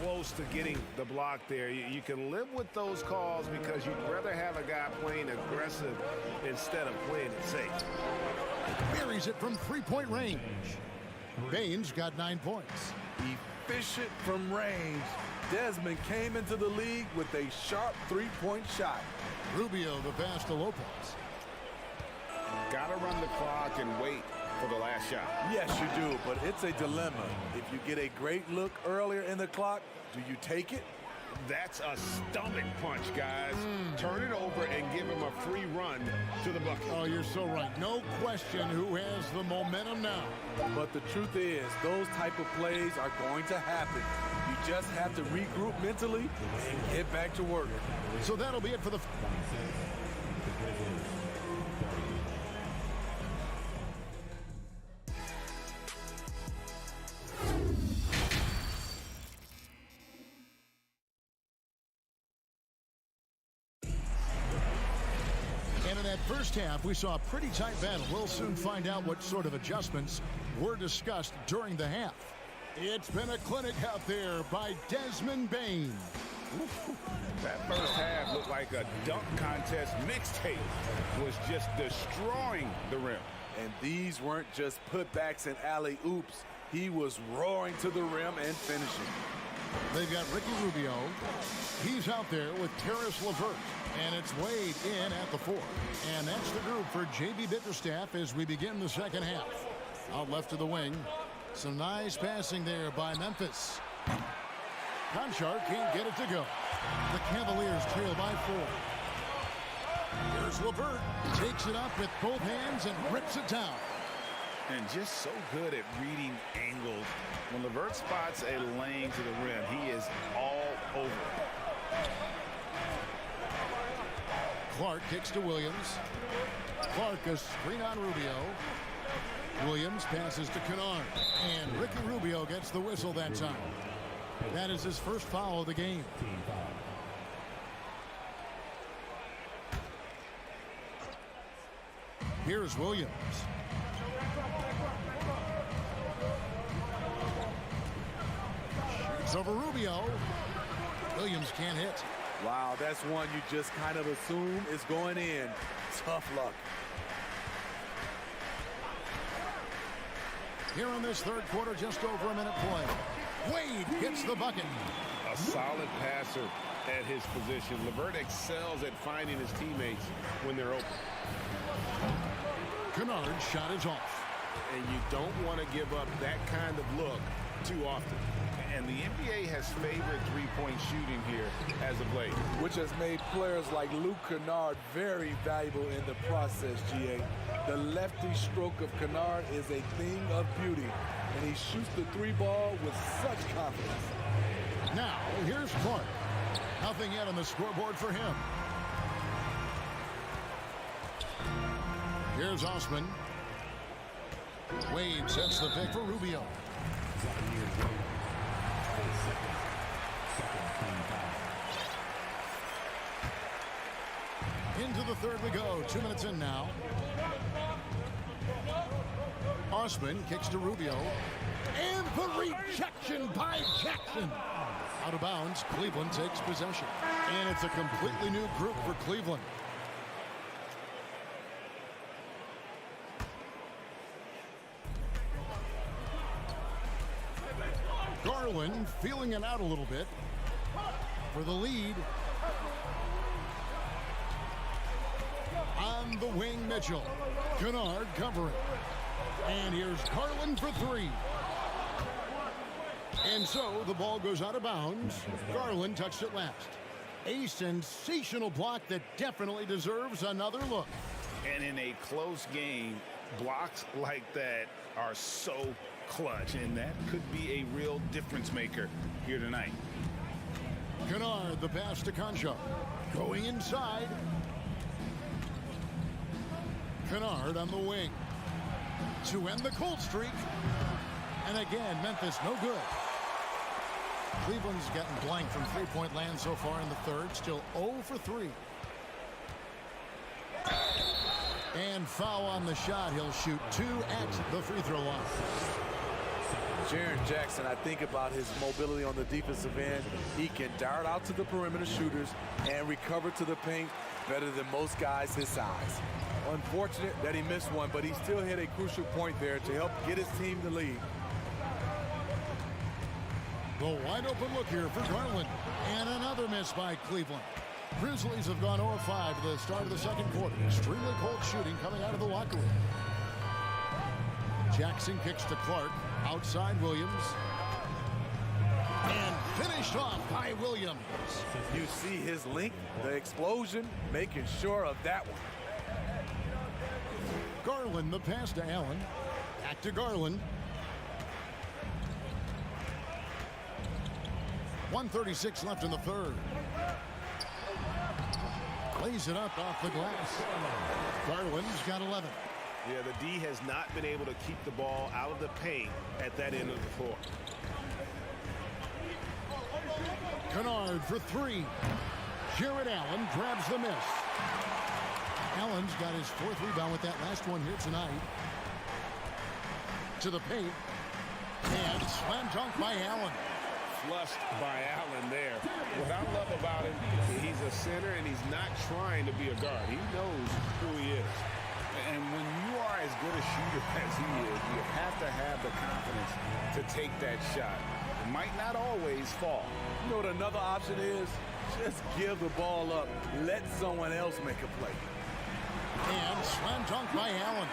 close to getting the block there. You can live with those calls because you'd rather have a guy playing aggressive instead of playing it safe. Buries it from three-point range. Bane's got 9 points. Efficient from range. Desmond came into the league with a sharp three-point shot. Rubio the pass to Lopez. Gotta run the clock and wait for the last shot. Yes, you do, but it's a dilemma. If you get a great look earlier in the clock, do you take it? That's a stomach punch, guys. Turn it over and give him a free run to the bucket. Oh, you're so right. No question who has the momentum now. But the truth is, those type of plays are going to happen. You just have to regroup mentally and get back to work. So that'll be it for the... First half, we saw a pretty tight battle. We'll soon find out what sort of adjustments were discussed during the half. It's been a clinic out there by Desmond Bane. That first half looked like a dunk contest mixtape. Was just destroying the rim. And these weren't just putbacks and alley-oops. He was roaring to the rim and finishing. They've got Ricky Rubio. He's out there with Karis LeVert. And it's Wade in at the 4. And that's the group for J.B. Bickerstaff as we begin the second half. Out left of the wing. Some nice passing there by Memphis. Conchar can't get it to go. The Cavaliers trail by 4. Here's LeVert. Takes it up with both hands and rips it down. And just so good at reading angles. When LeVert spots a lane to the rim, he is all over it. Clark kicks to Williams. Clark a screen on Rubio. Williams passes to Kennard. And Ricky Rubio gets the whistle that time. That is his first foul of the game. Here's Williams. Shoots over Rubio. Williams can't hit. Wow, that's one you just kind of assume is going in. Tough luck. Here in this third quarter, just over a minute play. Wade gets the bucket. A solid passer at his position. LeVert excels at finding his teammates when they're open. Kennard's shot is off. And you don't want to give up that kind of look too often. And the NBA has favored three-point shooting here as of late. Which has made players like Luke Kennard very valuable in the process, GA. The lefty stroke of Kennard is a thing of beauty, and he shoots the three ball with such confidence. Now, here's Clark. Nothing yet on the scoreboard for him. Here's Osman. Wade sets the pick for Rubio. Into the third we go. 2 minutes in now. Osman kicks to Rubio. And the rejection by Jackson. Out of bounds. Cleveland takes possession. And it's a completely new group for Cleveland. Garland feeling it out a little bit for the lead. On the wing, Mitchell. Kennard covering. And here's Garland for 3. And so the ball goes out of bounds. Garland touched it last. A sensational block that definitely deserves another look. And in a close game, blocks like that are so clutch, and that could be a real difference maker here tonight. Kennard, the pass to Concha. Going inside. Kennard on the wing. To end the cold streak. And again, Memphis no good. Cleveland's gotten blank from three-point land so far in the third. Still 0 for 3. And foul on the shot. He'll shoot 2 at the free throw line. Jaren Jackson, I think about his mobility on the defensive end. He can dart out to the perimeter shooters and recover to the paint better than most guys his size. Unfortunate that he missed one, but he still hit a crucial point there to help get his team the lead. The wide open look here for Garland. And another miss by Cleveland. Grizzlies have gone 0-5 to the start of the second quarter. Extremely cold shooting coming out of the locker room. Jackson kicks to Clark. Outside Williams. And finished off by Williams. You see his length, the explosion, making sure of that one. Garland, the pass to Allen. Back to Garland. 1:36 left in the third. Lays it up off the glass. Garland's got 11. Yeah, the D has not been able to keep the ball out of the paint at that end of the floor. Kennard for 3. Jared Allen grabs the miss. Allen's got his 4th rebound with that last one here tonight. To the paint. And slam dunk by Allen. flushed by Allen there. What I love about him, he's a center and he's not trying to be a guard. He knows who he is. And when you are as good a shooter as he is, you have to have the confidence to take that shot. It might not always fall. You know what another option is? Just give the ball up. Let someone else make a play. And slam dunk by Allen.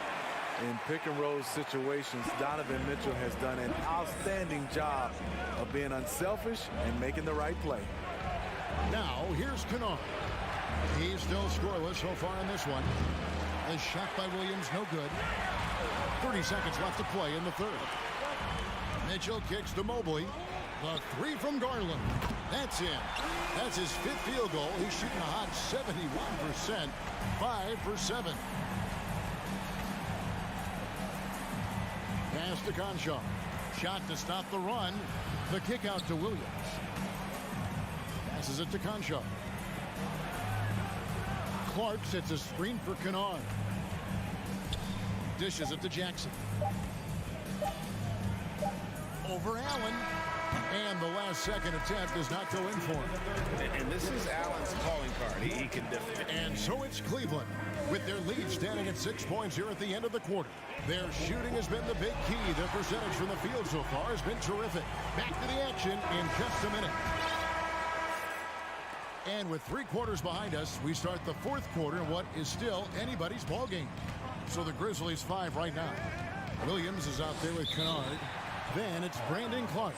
In pick-and-roll situations, Donovan Mitchell has done an outstanding job of being unselfish and making the right play. Now, here's Kennard. He's still scoreless so far in this one. A shot by Williams, no good. 30 seconds left to play in the third. Mitchell kicks to Mobley. The three from Garland. That's in. That's his fifth field goal. He's shooting a hot 71%. 5 for 7. Pass to Conshaw. Shot to stop the run. The kick out to Williams. Passes it to Conshaw. Clark sets a screen for Kennard. Dishes it to Jackson. Over Allen. And the last second attempt does not go in for him. And this is Allen's calling card. He can defend. And so it's Cleveland with their lead standing at 6 points here at the end of the quarter. Their shooting has been the big key. Their percentage from the field so far has been terrific. Back to the action in just a minute. And with 3 quarters behind us, we start the fourth quarter in what is still anybody's ball game. So the Grizzlies 5 right now. Williams is out there with Kennard. Then it's Brandon Clark.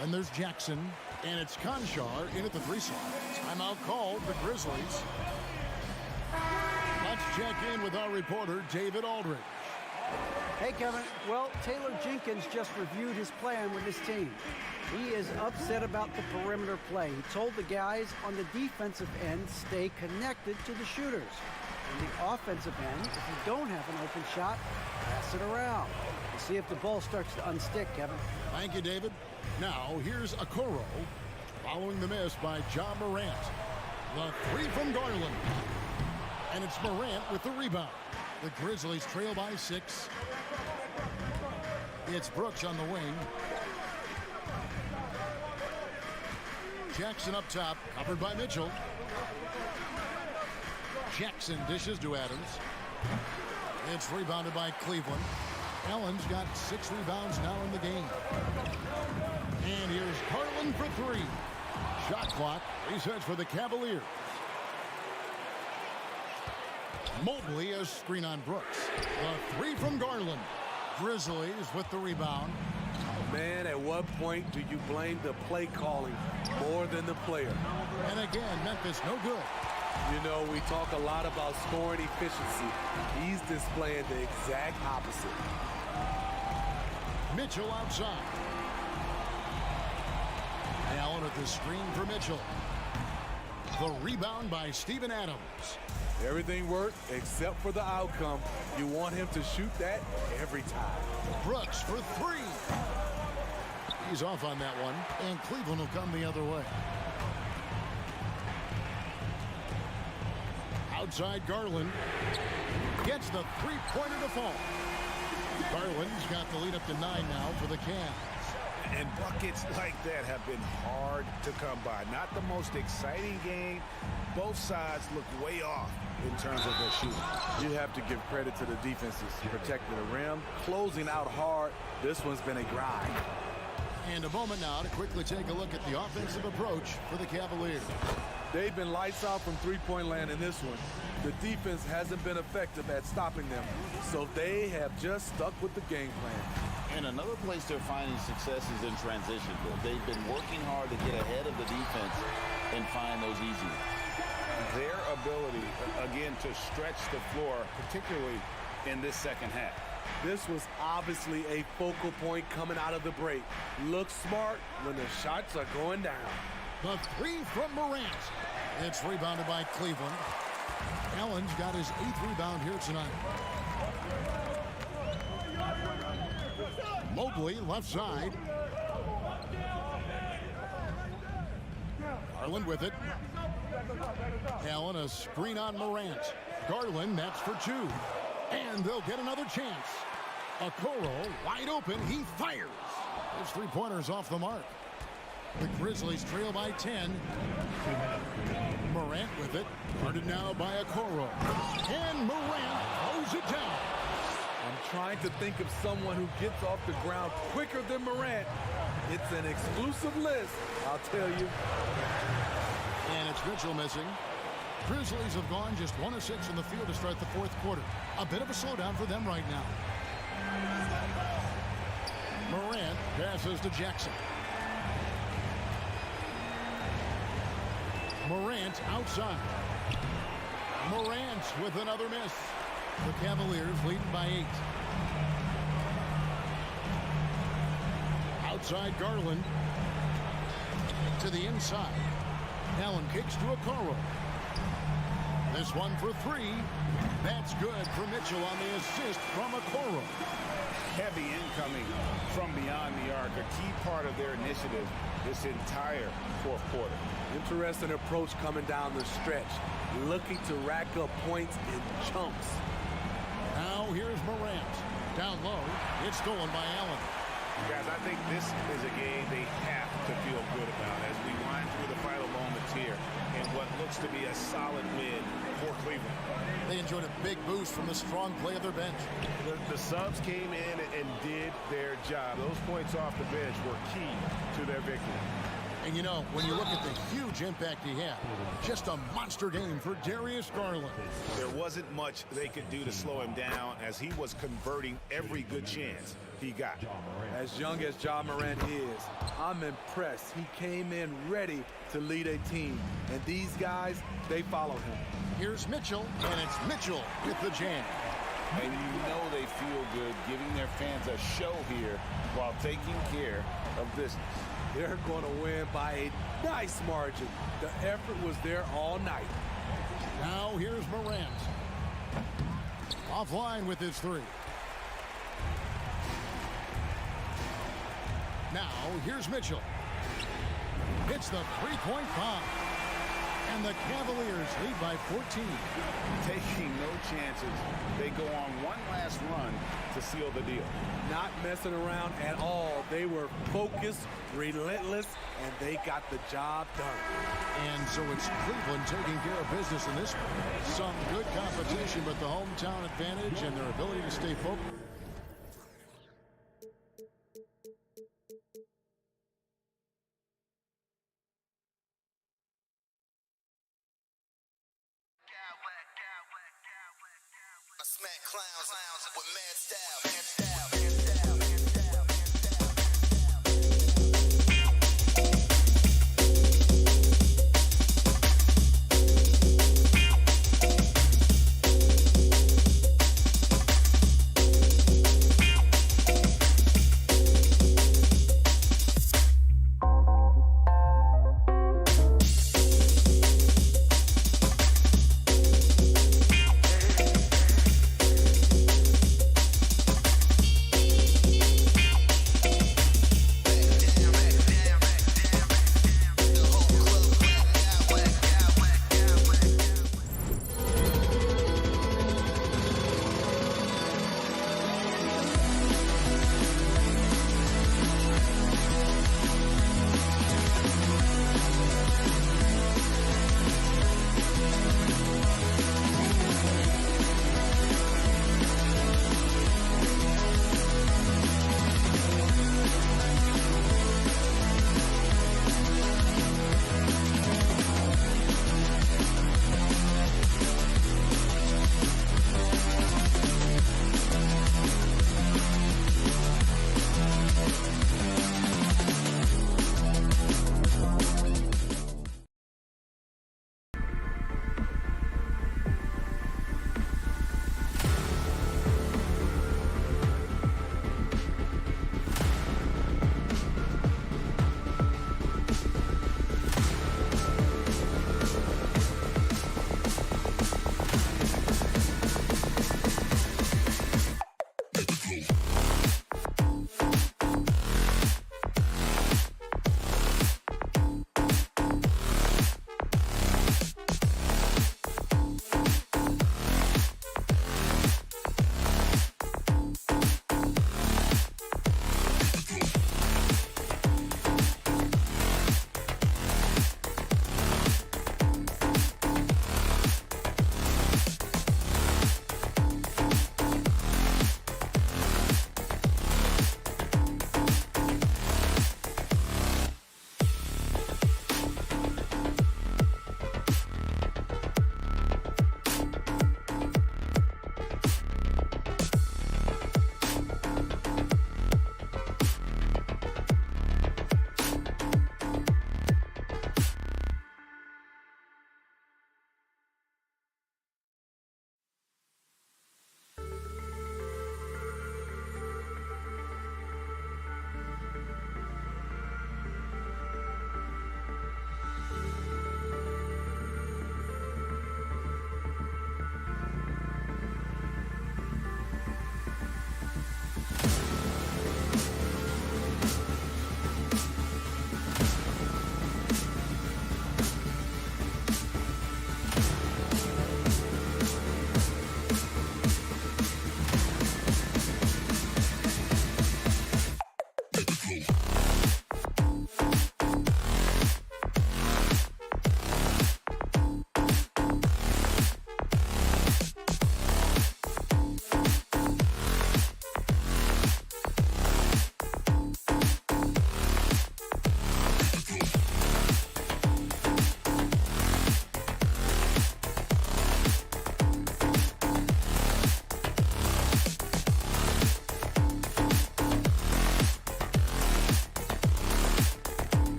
Then there's Jackson. And it's Conshaw in at the 3 slot. Timeout called the Grizzlies. Let's check in with our reporter, David Aldridge. Hey, Kevin. Well, Taylor Jenkins just reviewed his plan with his team. He is upset about the perimeter play. He told the guys on the defensive end stay connected to the shooters. On the offensive end, if you don't have an open shot, pass it around. We'll see if the ball starts to unstick, Kevin. Thank you, David. Now, here's Okoro following the miss by John Morant. The three from Garland. And it's Morant with the rebound. The Grizzlies trail by 6. It's Brooks on the wing. Jackson up top, covered by Mitchell. Jackson dishes to Adams. It's rebounded by Cleveland. Allen's got 6 rebounds now in the game. And here's Garland for 3. Shot clock resets for the Cavaliers. Mobley a screen on Brooks. The 3 from Garland. Grizzlies with the rebound. Man, at what point do you blame the play calling more than the player? And again, Memphis no good. You know, we talk a lot about scoring efficiency. He's displaying the exact opposite. Mitchell outside. Allen with the screen for Mitchell. The rebound by Steven Adams. Everything worked except for the outcome. You want him to shoot that every time. Brooks for 3. He's off on that one, and Cleveland will come the other way. Outside Garland gets the 3-pointer to fall. Garland's got the lead up to 9 now for the Cavs. And buckets like that have been hard to come by. Not the most exciting game. Both sides look way off in terms of their shooting. You have to give credit to the defenses. Protecting the rim, closing out hard. This one's been a grind. And a moment now to quickly take a look at the offensive approach for the Cavaliers. They've been lights out from three-point land in this one. The defense hasn't been effective at stopping them, so they have just stuck with the game plan. And another place they're finding success is in transition. They've been working hard to get ahead of the defense and find those easy ones. Their ability, again, to stretch the floor, particularly in this second half. This was obviously a focal point coming out of the break. Look smart when the shots are going down. The 3 from Morant. It's rebounded by Cleveland. Allen's got his 8th rebound here tonight. Mobley left side. Garland with it. Allen a screen on Morant. Garland, that's for 2. And they'll get another chance. Okoro wide open. He fires. His 3-pointer's off the mark. The Grizzlies trail by 10. Morant with it. Guarded now by Okoro. And Morant throws it down. I'm trying to think of someone who gets off the ground quicker than Morant. It's an exclusive list, I'll tell you. And it's Mitchell missing. Grizzlies have gone just 1 of 6 in the field to start the fourth quarter. A bit of a slowdown for them right now. Morant passes to Jackson. Morant outside. Morant with another miss. The Cavaliers leading by 8. Outside Garland. To the inside. Allen kicks to Okoro. This one for 3. That's good for Mitchell on the assist from Okoro. Heavy incoming from beyond the arc, a key part of their initiative this entire fourth quarter. Interesting approach coming down the stretch, looking to rack up points in chunks. Now here's Morant. Down low, it's stolen by Allen. Guys, I think this is a game they have to feel good about as we wind through the final moments here in what looks to be a solid win for Cleveland. They enjoyed a big boost from the strong play of their bench. The subs came in and did their job. Those points off the bench were key to their victory. And you know, when you look at the huge impact he had, just a monster game for Darius Garland. There wasn't much they could do to slow him down as he was converting every good chance he got. As young as Ja Morant is, I'm impressed. He came in ready to lead a team. And these guys, they follow him. Here's Mitchell, and it's Mitchell with the jam. And you know they feel good giving their fans a show here while taking care of business. They're going to win by a nice margin. The effort was there all night. Now here's Morant. Offline with his 3. Now here's Mitchell. Hits the three-point bomb. And the Cavaliers lead by 14. Taking no chances. They go on one last run to seal the deal. Not messing around at all. They were focused, relentless, and they got the job done. And so it's Cleveland taking care of business in this one. Some good competition, but the hometown advantage and their ability to stay focused. I smack clowns with mad style.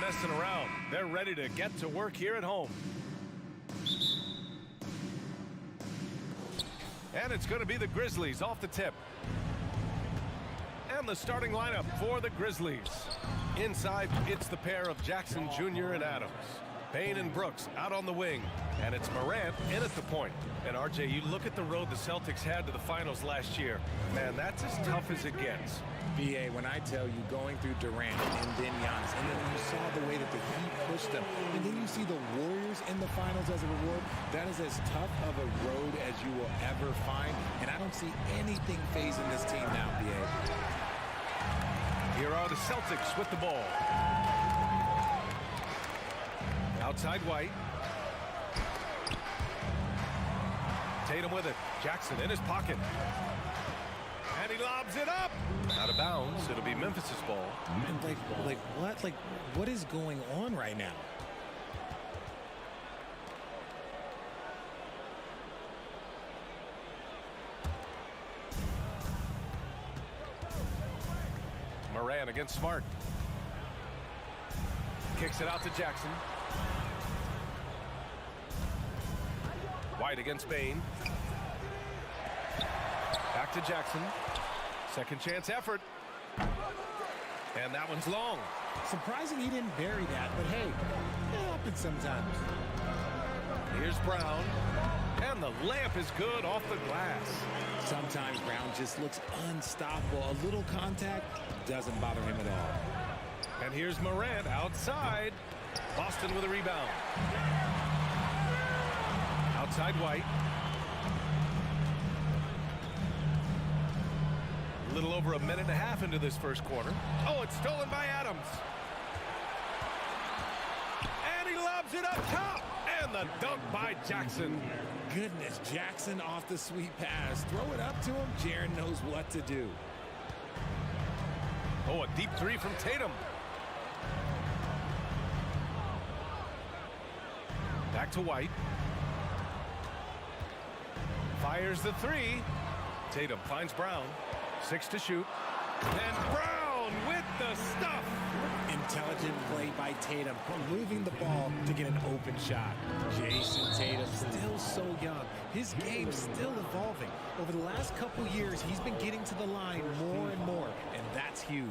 messing around. They're ready to get to work here at home. And it's going to be the Grizzlies off the tip. And the starting lineup for the Grizzlies. Inside, it's the pair of Jackson Jr. and Adams. Bane and Brooks out on the wing. And it's Morant in at the point. And RJ, you look at the road the Celtics had to the finals last year. Man, that's as tough as it gets. BA, when I tell you going through Durant and then Giannis, and then you saw the way that the Heat pushed them, and then you see the Warriors in the finals as a reward, that is as tough of a road as you will ever find. And I don't see anything phasing this team now, BA. Here are the Celtics with the ball. Outside White. Tatum with it. Jackson in his pocket. And he lobs it up. Out of bounds. It'll be Memphis's ball. And what is going on right now? Moran against Smart. Kicks it out to Jackson. White against Bane. Back to Jackson. Second chance effort. And that one's long. Surprising he didn't bury that, but hey, it happens sometimes. Here's Brown. And the layup is good off the glass. Sometimes Brown just looks unstoppable. A little contact doesn't bother him at all. And here's Morant outside. Boston with a rebound. Outside White. A little over a minute and a half into this first quarter. Oh, it's stolen by Adams. And he lobs it up top. And the dunk by Jackson. Goodness, Jackson off the sweet pass. Throw it up to him. Jaren knows what to do. Oh, a deep three from Tatum. Back to White. Fires the three. Tatum finds Brown. 6 to shoot. And Brown with the stuff. Intelligent play by Tatum, moving the ball to get an open shot. Jason Tatum, still so young. His game's still evolving. Over the last couple years, he's been getting to the line more and more, and that's huge.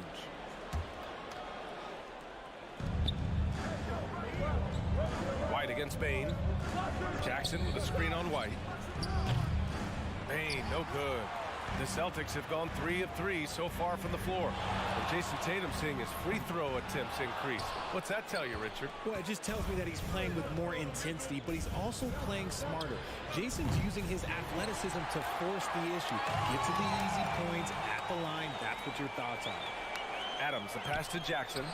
White against Bane. Jackson with a screen on White. Bane, no good. The Celtics have gone 3 of 3 so far from the floor. And Jason Tatum seeing his free throw attempts increase. What's that tell you, Richard? Well, it just tells me that he's playing with more intensity, but he's also playing smarter. Jason's using his athleticism to force the issue. Get to the easy points at the line. That's what your thoughts are. Adams, the pass to Jackson.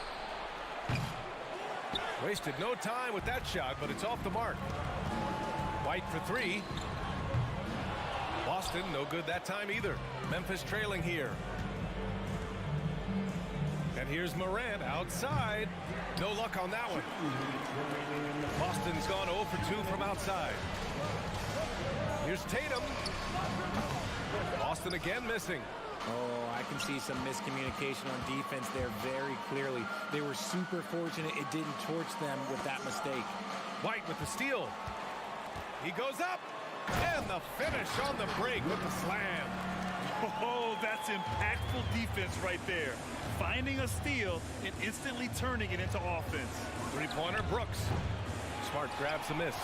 Wasted no time with that shot, but it's off the mark. White for 3. Boston, no good that time either. Memphis trailing here. And here's Morant outside. No luck on that one. Boston's gone 0 for 2 from outside. Here's Tatum. Boston again missing. Oh, I can see some miscommunication on defense there very clearly. They were super fortunate it didn't torch them with that mistake. White with the steal. He goes up. And the finish on the break with the slam. Oh, that's impactful defense right there. Finding a steal and instantly turning it into offense. Three-pointer Brooks. Smart grabs the miss.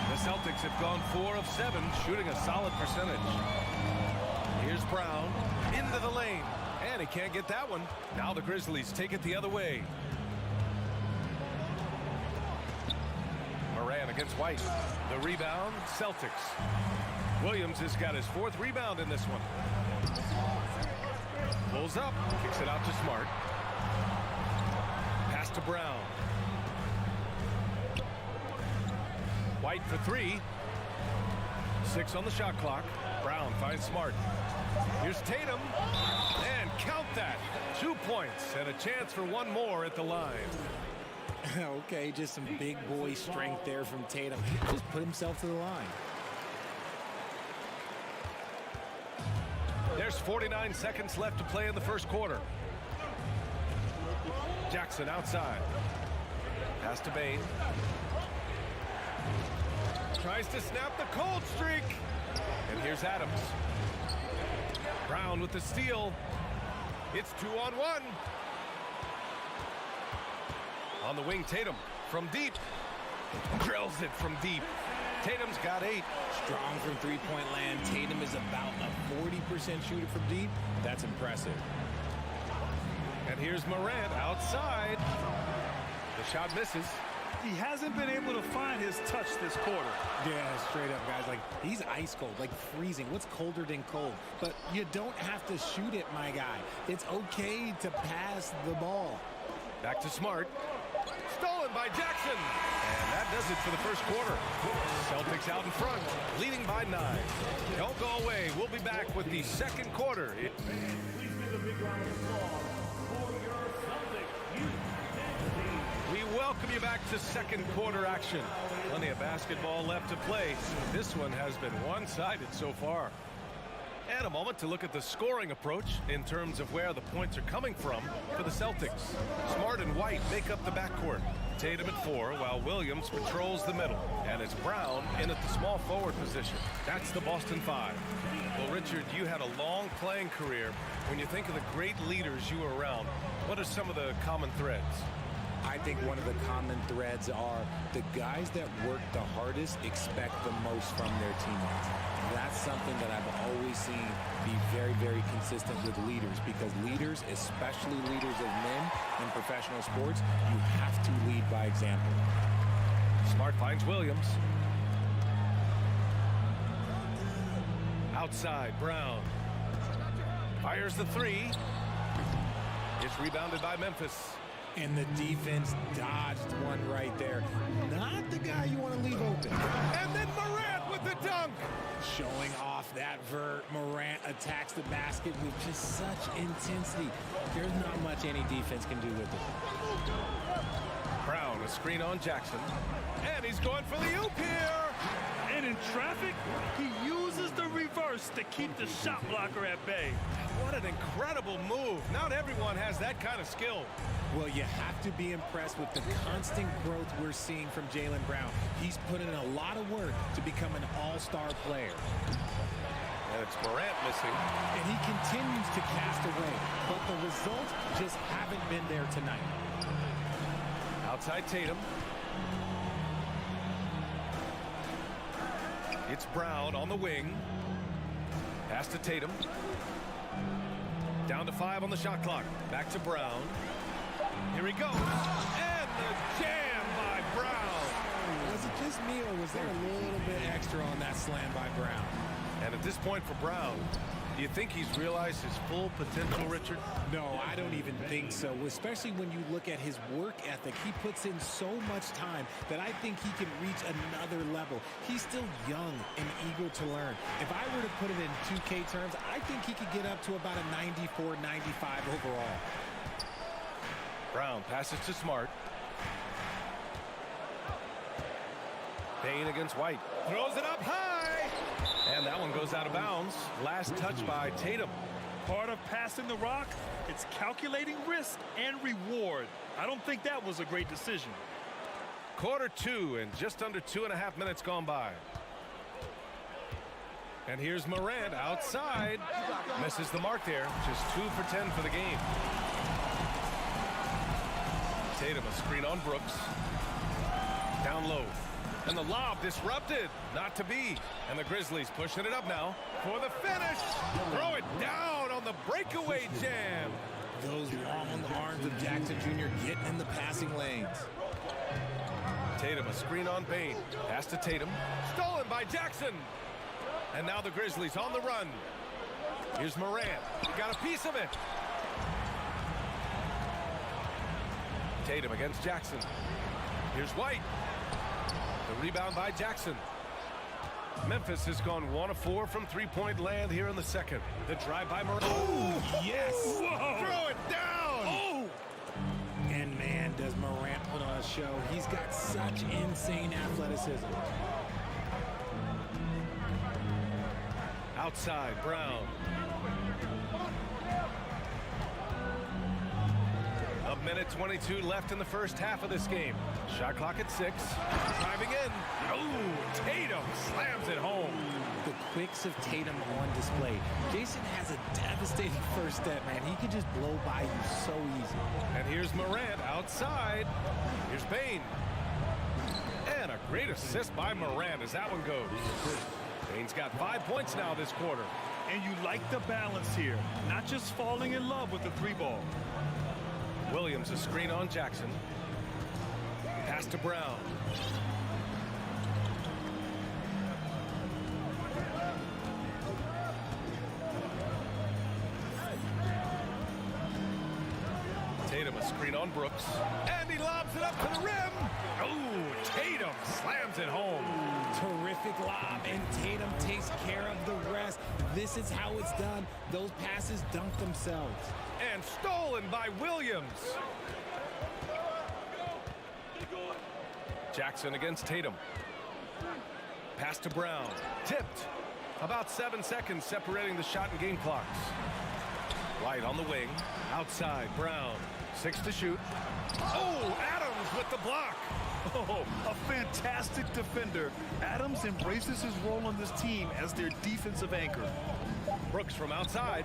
The Celtics have gone 4 of 7, shooting a solid percentage. Here's Brown into the lane. And he can't get that one. Now the Grizzlies take it the other way. Moran against White. The rebound, Celtics. Williams has got his 4th rebound in this one. Pulls up, kicks it out to Smart. Pass to Brown. White for 3. 6 on the shot clock. Brown finds Smart. Here's Tatum. And count that. 2 points and a chance for one more at the line. Okay, just some big boy strength there from Tatum. Just put himself to the line. There's 49 seconds left to play in the first quarter. Jackson outside. Pass to Bain. Tries to snap the cold streak. And here's Adams. Brown with the steal. It's 2-on-1. On the wing, Tatum from deep. Drills it from deep. Tatum's got 8. Strong from three-point land. Tatum is about a 40% shooter from deep. That's impressive. And here's Morant outside. The shot misses. He hasn't been able to find his touch this quarter. Yeah, straight up, guys. Like, he's ice cold, like freezing. What's colder than cold? But you don't have to shoot it, my guy. It's okay to pass the ball. Back to Smart. Stolen by Jackson. And that does it for the first quarter. Celtics out in front, leading by 9. Don't go away. We'll be back with the second quarter. We welcome you back to second quarter action. Plenty of basketball left to play. This one has been one-sided so far. And a moment to look at the scoring approach in terms of where the points are coming from for the Celtics. Smart and White make up the backcourt. Tatum at 4, while Williams patrols the middle. And it's Brown in at the small forward position. That's the Boston 5. Well, Richard, you had a long playing career. When you think of the great leaders you were around, what are some of the common threads? I think one of the common threads are the guys that work the hardest expect the most from their teammates. That's something that I've always seen be very, very consistent with leaders, because leaders, especially leaders of men in professional sports, you have to lead by example. Smart finds Williams. Outside, Brown. Fires the 3. It's rebounded by Memphis. And the defense dodged one right there. Not the guy you want to leave open. And then Morant with the dunk. Showing off that vert. Morant attacks the basket with just such intensity. There's not much any defense can do with it. Brown, a screen on Jackson. And he's going for the oop here. And in traffic, he uses the reverse to keep the shot blocker at bay. What an incredible move. Not everyone has that kind of skill. Well, you have to be impressed with the constant growth we're seeing from Jaylen Brown. He's put in a lot of work to become an all-star player. And it's Morant missing. And he continues to cast away, but the results just haven't been there tonight. Outside Tatum. It's Brown on the wing. Pass to Tatum. Down to 5 on the shot clock. Back to Brown. Here he goes. And the jam by Brown. Was it just me, or was there a little bit extra on that slam by Brown? And at this point for Brown, do you think he's realized his full potential, Richard? No, I don't even think so, especially when you look at his work ethic. He puts in so much time that I think he can reach another level. He's still young and eager to learn. If I were to put it in 2K terms, I think he could get up to about a 94, 95 overall. Brown passes to Smart. Bain against White. Throws it up high. And that one goes out of bounds. Last touch by Tatum. Part of passing the rock, it's calculating risk and reward. I don't think that was a great decision. Quarter 2 and just under 2.5 minutes gone by. And here's Morant outside. Misses the mark there. Just 2 for 10 for the game. Tatum, a screen on Brooks. Down low. And the lob disrupted. Not to be. And the Grizzlies pushing it up now for the finish. Throw it down on the breakaway jam. Those long arms of Jackson Jr. getting in the passing lanes. Tatum, a screen on Bain. Pass to Tatum. Stolen by Jackson. And now the Grizzlies on the run. Here's Morant. He got a piece of it. Tatum against Jackson. Here's White. The rebound by Jackson. Memphis has gone 1 of 4 from three-point land here in the second. The drive by Morant. Oh, yes. Whoa. Throw it down. Oh. And man, does Morant put on a show. He's got such insane athleticism. Outside, Brown. A Minute 22 left in the first half of this game. Shot clock at 6. Driving in. Oh, Tatum slams it home. The quicks of Tatum on display. Jason has a devastating first step, man. He could just blow by you so easy. And here's Morant outside. Here's Bane. And a great assist by Morant as that one goes. Bane's got 5 points now this quarter. And you like the balance here. Not just falling in love with the 3-ball. Williams a screen on Jackson. Pass to Brown. Tatum a screen on Brooks. And he lobs it up to the rim. Oh, Tatum slams it home. Terrific lob, and Tatum takes care of the rest. This is how it's done. Those passes dunk themselves. And stolen by Williams. Jackson against Tatum. Pass to Brown. Tipped. About 7 seconds separating the shot and game clocks. White on the wing. Outside, Brown. 6 to shoot. Oh, Adams with the block. Oh, a fantastic defender. Adams embraces his role on this team as their defensive anchor. Brooks from outside.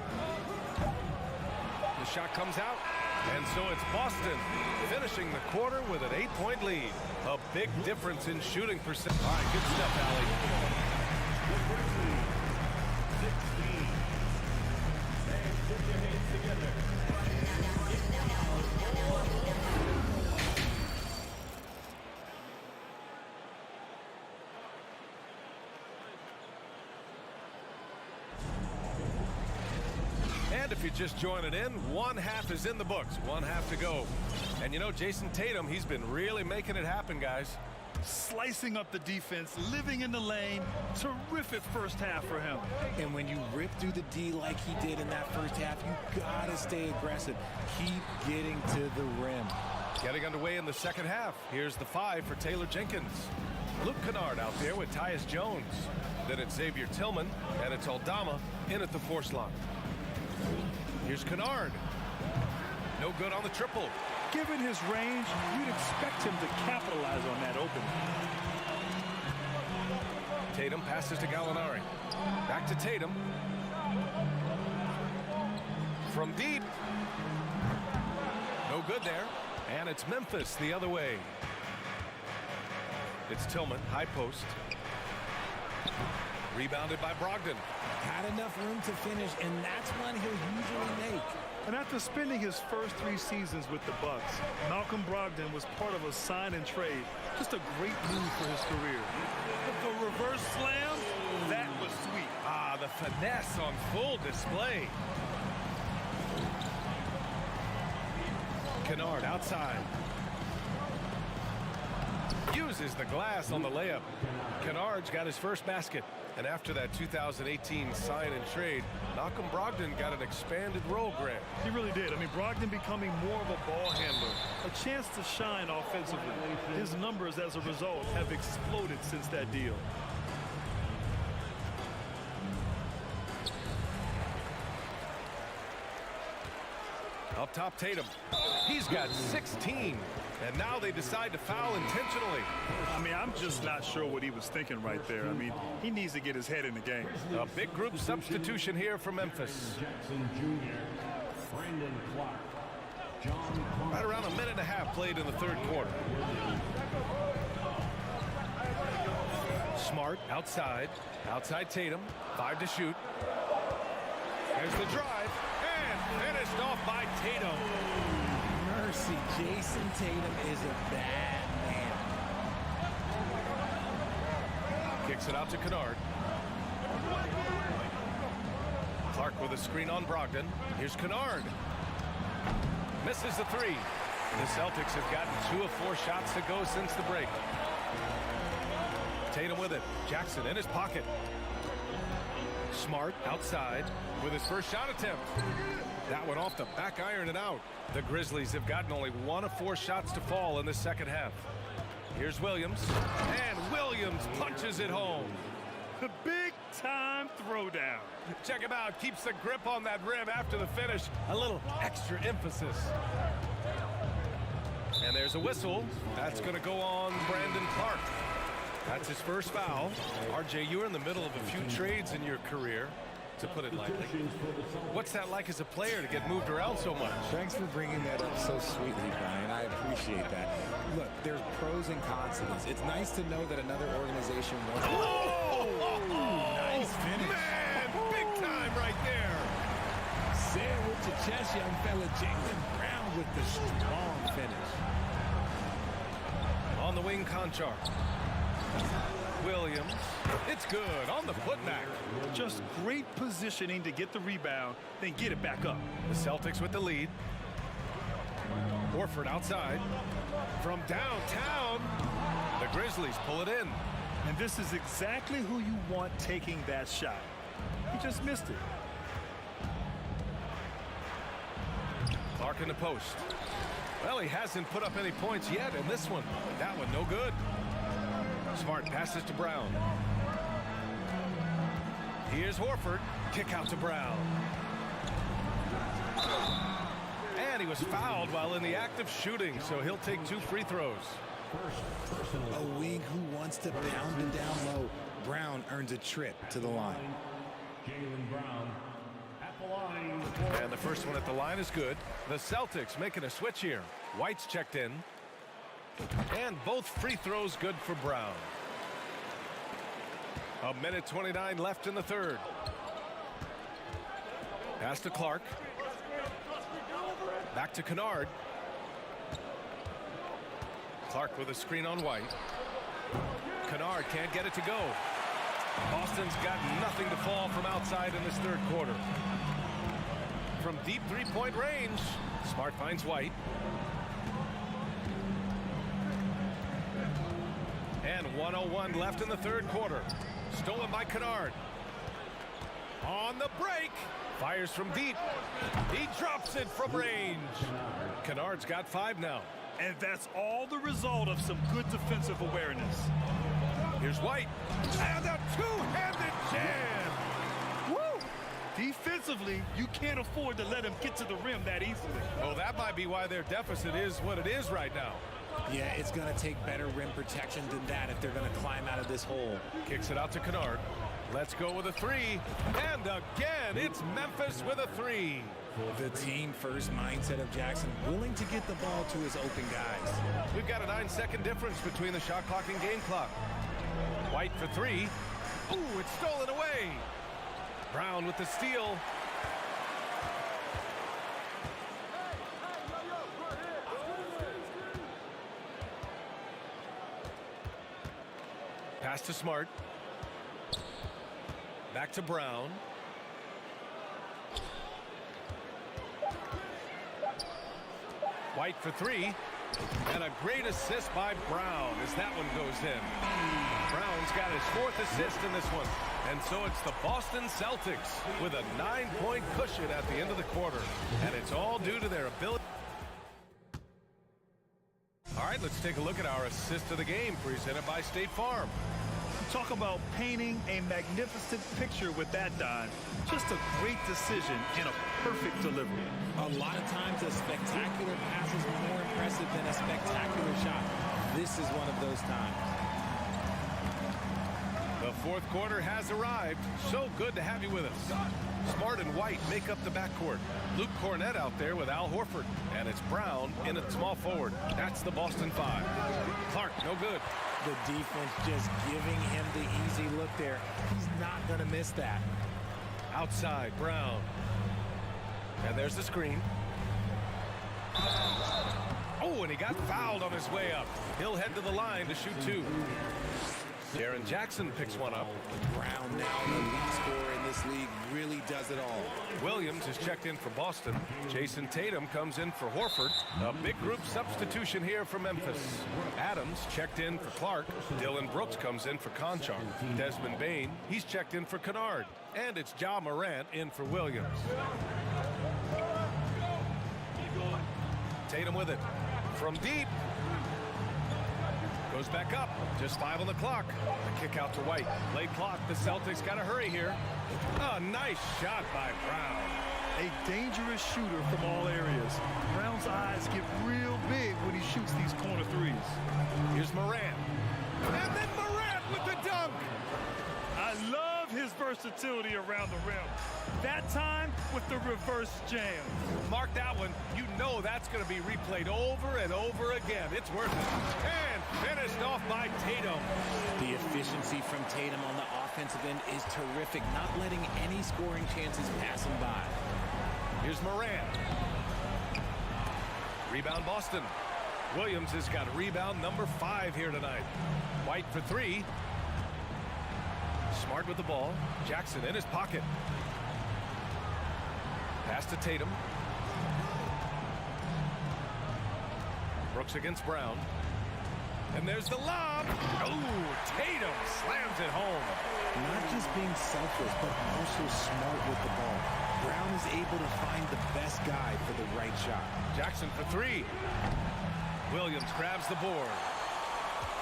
The shot comes out. And so it's Boston finishing the quarter with an 8-point lead. A big difference in shooting percent. All right, good stuff, Allie. And if you're just joining in, one half is in the books. One half to go. And you know, Jason Tatum, he's been really making it happen, guys. Slicing up the defense, living in the lane. Terrific first half for him. And when you rip through the D like he did in that first half, you gotta stay aggressive. Keep getting to the rim. Getting underway in the second half. Here's the 5 for Taylor Jenkins. Luke Kennard out there with Tyus Jones. Then it's Xavier Tillman, and it's Aldama in at the 4 slot. Here's Kennard. No good on the triple. Given his range, you'd expect him to capitalize on that opening. Tatum passes to Gallinari. Back to Tatum. From deep. No good there. And it's Memphis the other way. It's Tillman, high post. Rebounded by Brogdon. Had enough room to finish, and that's one he'll usually make. And after spending his first 3 seasons with the Bucks, Malcolm Brogdon was part of a sign and trade. Just a great move for his career. But the reverse slam, that was sweet. Ah, the finesse on full display. Kennard outside. Uses the glass on the layup. Kennard's got his first basket. And after that 2018 sign and trade, Malcolm Brogdon got an expanded role, Grant. He really did. I mean, Brogdon becoming more of a ball handler, a chance to shine offensively. His numbers as a result have exploded since that deal. Up top, Tatum. He's got 16. And now they decide to foul intentionally. I mean, I'm just not sure what he was thinking right there. I mean, he needs to get his head in the game. A big group substitution here for Memphis. Right around a minute and a half played in the third quarter. Smart outside. Outside Tatum. 5 to shoot. There's the drive. And finished off by Tatum. Mercy, Jason Tatum is a bad man. Kicks it out to Kennard. Clark with a screen on Brogdon. Here's Kennard. Misses the 3. The Celtics have gotten 2 of 4 shots to go since the break. Tatum with it. Jackson in his pocket. Smart outside with his first shot attempt. That went off the back iron and out. The Grizzlies have gotten only 1 of 4 shots to fall in the second half. Here's Williams. And Williams punches it home. The big-time throwdown. Check him out. Keeps the grip on that rim after the finish. A little extra emphasis. There's a whistle. That's going to go on Brandon Clark. That's his first foul. RJ, you were in the middle of a few trades in your career, to put it lightly. What's that like as a player to get moved around so much? Thanks for bringing that up so sweetly, Brian. I appreciate that. Look, there's pros and cons to this. It's nice to know that another organization wants... Nice finish. Man, big time right there. Say it with your chest, young fella. Jaylen Brown with the strong finish. On the wing, Conchar. Williams. It's good on the putback. Just great positioning to get the rebound, then get it back up. The Celtics with the lead. Horford outside. From downtown, the Grizzlies pull it in. And this is exactly who you want taking that shot. He just missed it. Clark in the post. Well, he hasn't put up any points yet in this one. That one no good. Smart passes to Brown. Here's Horford. Kick out to Brown. And he was fouled while in the act of shooting, so he'll take 2 free throws. A wing who wants to pound it down low. Brown earns a trip to the line. Jaylen Brown at the line. And the first one at the line is good. The Celtics making a switch here. White's checked in. And both free throws good for Brown. 1:29 left in the third. Pass to Clark. Back to Kennard. Clark with a screen on White. Kennard can't get it to go. Boston's got nothing to fall from outside in this third quarter. From deep three-point range, Smart finds White. And 1:01 left in the third quarter. Stolen by Kennard. On the break. Fires from deep. He drops it from range. Kennard's got 5 now. And that's all the result of some good defensive awareness. Here's White. And a two-handed jam. Woo! Defensively, you can't afford to let him get to the rim that easily. Well, that might be why their deficit is what it is right now. Yeah, it's going to take better rim protection than that if they're going to climb out of this hole. Kicks it out to Kennard. Let's go with a 3. And again, it's Memphis with a 3. The team-first mindset of Jackson, willing to get the ball to his open guys. We've got a 9-second difference between the shot clock and game clock. White for 3. Ooh, it's stolen away. Brown with the steal. Pass to Smart. Back to Brown. White for 3. And a great assist by Brown as that one goes in. Brown's got his 4th assist in this one. And so it's the Boston Celtics with a 9-point cushion at the end of the quarter. And it's all due to their ability. All right, let's take a look at our assist of the game presented by State Farm. Talk about painting a magnificent picture with that, Don. Just a great decision and a perfect delivery. A lot of times a spectacular pass is more impressive than a spectacular shot. This is one of those times. The fourth quarter has arrived. So good to have you with us. Smart and White make up the backcourt. Luke Cornett out there with Al Horford. And it's Brown in at small forward. That's the Boston 5. Clark, no good. The defense just giving him the easy look there. He's not going to miss that. Outside, Brown. And there's the screen. Oh, and he got fouled on his way up. He'll head to the line to shoot 2. Jaren Jackson picks one up. Brown now the lead scorer in this league, really does it all. Williams is checked in for Boston. Jason Tatum comes in for Horford. A big group substitution here for Memphis. Adams checked in for Clark. Dylan Brooks comes in for Conchar. Desmond Bane, he's checked in for Kennard. And it's Ja Morant in for Williams. Tatum with it. From deep. Goes back up. Just 5 on the clock. A kick out to White. Late clock. The Celtics got to hurry here. A nice shot by Brown. A dangerous shooter from all areas. Brown's eyes get real big when he shoots these Morant. And then Morant with the dunk. I love his versatility around the rim. That time with the reverse jam. Mark that one. You know that's going to be replayed over and over again. It's worth it. And finished off by Tatum. The efficiency from Tatum on the offensive end is terrific, not letting any scoring chances pass him by. Here's Morant. Rebound Boston. Williams has got rebound number 5 here tonight. White for 3. Smart with the ball. Jackson in his pocket. Pass to Tatum. Brooks against Brown. And there's the lob. Oh, Tatum slams it home. Not just being selfless, but also smart with the ball. Brown is able to find the best guy for the right shot. Jackson for 3. Williams grabs the board.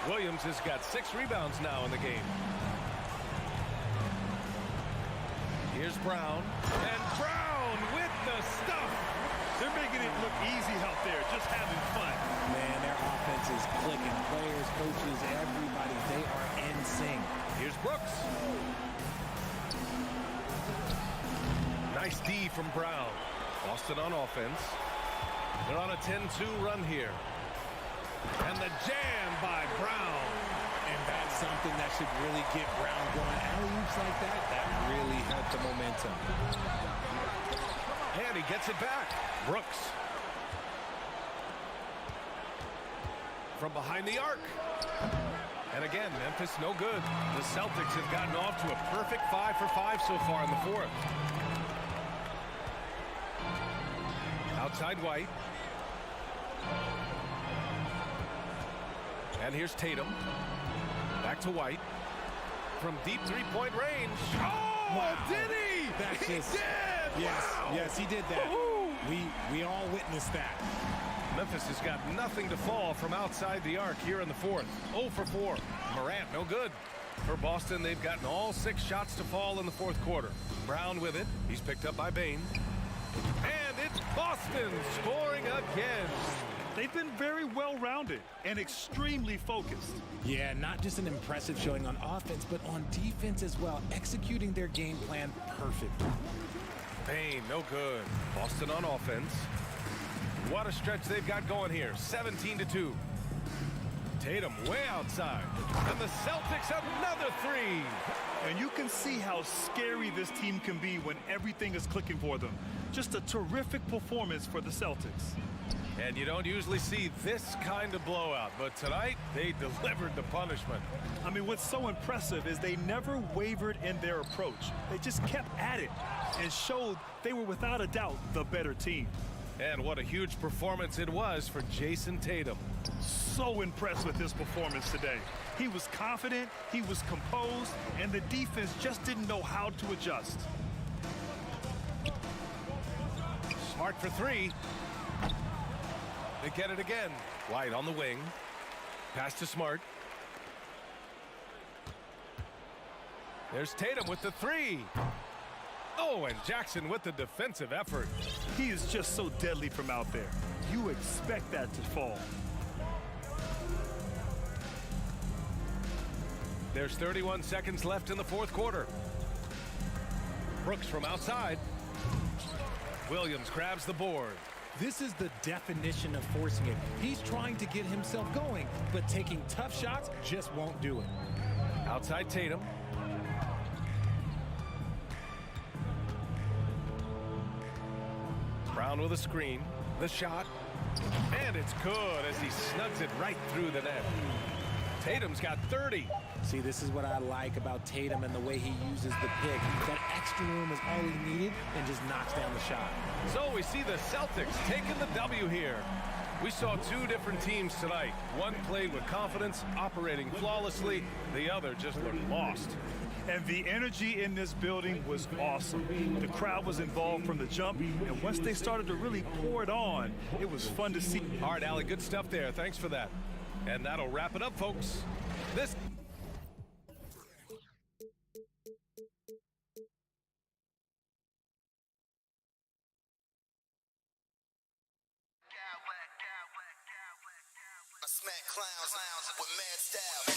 Williams has got 6 rebounds now in the game. Here's Brown. And Brown with the stuff. They're making it look easy out there, just having fun. Man, their offense is clicking. Players, coaches, everybody, they are in sync. Here's Brooks. Nice D from Brown. Boston on offense. They're on a 10-2 run here. And the jam by Brown. And that's something that should really get Brown going. Alley-oops like that, that really helped the momentum. And he gets it back. Brooks. From behind the arc. And again, Memphis no good. The Celtics have gotten off to a perfect 5 for 5 so far in the 4th. Outside White. And here's Tatum. Back to White. From deep three-point range. Oh, wow. Did he? That's he just, did! Yes, wow. yes, he did that. We all witnessed that. Memphis has got nothing to fall from outside the arc here in the 4th. 0 for 4. Morant, no good. For Boston, they've gotten all 6 shots to fall in the 4th quarter. Brown with it. He's picked up by Bane. And it's Boston scoring again. They've been very well-rounded and extremely focused. Yeah, not just an impressive showing on offense, but on defense as well, executing their game plan perfectly. Bane, no good. Boston on offense. What a stretch they've got going here. 17-2. Tatum way outside. And the Celtics another 3. And you can see how scary this team can be when everything is clicking for them. Just a terrific performance for the Celtics. And you don't usually see this kind of blowout, but tonight they delivered the punishment. I mean, what's so impressive is they never wavered in their approach. They just kept at it and showed they were without a doubt the better team. And what a huge performance it was for Jason Tatum. So impressed with his performance today. He was confident, he was composed, and the defense just didn't know how to adjust. Smart for 3. They get it again. White on the wing. Pass to Smart. There's Tatum with the 3. Oh, and Jackson with the defensive effort. He is just so deadly from out there. You expect that to fall. There's 31 seconds left in the 4th quarter. Brooks from outside. Williams grabs the board. This is the definition of forcing it. He's trying to get himself going, but taking tough shots just won't do it. Outside Tatum. Brown with a screen. The shot. And it's good as he snugs it right through the net. Tatum's got 30. See, this is what I like about Tatum and the way he uses the pick. That extra room is all he needed and just knocks down the shot. So we see the Celtics taking the W here. We saw 2 different teams tonight. One played with confidence, operating flawlessly. The other just looked lost. And the energy in this building was awesome. The crowd was involved from the jump, and once they started to really pour it on, it was fun to see. All right, Allie, good stuff there. Thanks for that. And that'll wrap it up, folks. This I smack clowns with mad style.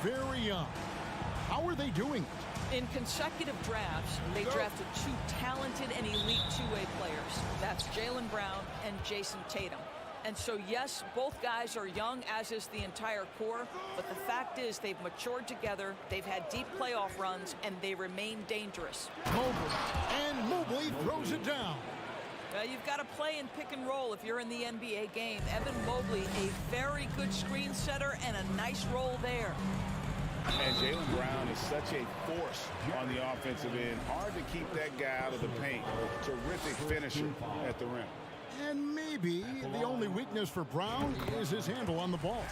very young. How are they doing it? In consecutive drafts, they drafted 2 talented and elite two-way players. That's Jaylen Brown and Jason Tatum. And so, yes, both guys are young, as is the entire core. But the fact is they've matured together, they've had deep playoff runs, and they remain dangerous. Mobley throws it down. You've got to play in pick and roll if you're in the NBA game. Evan Mobley, a very good screen setter and a nice roll there. And Jaylen Brown is such a force on the offensive end. Hard to keep that guy out of the paint. Terrific finisher at the rim. And maybe the only weakness for Brown is his handle on the ball.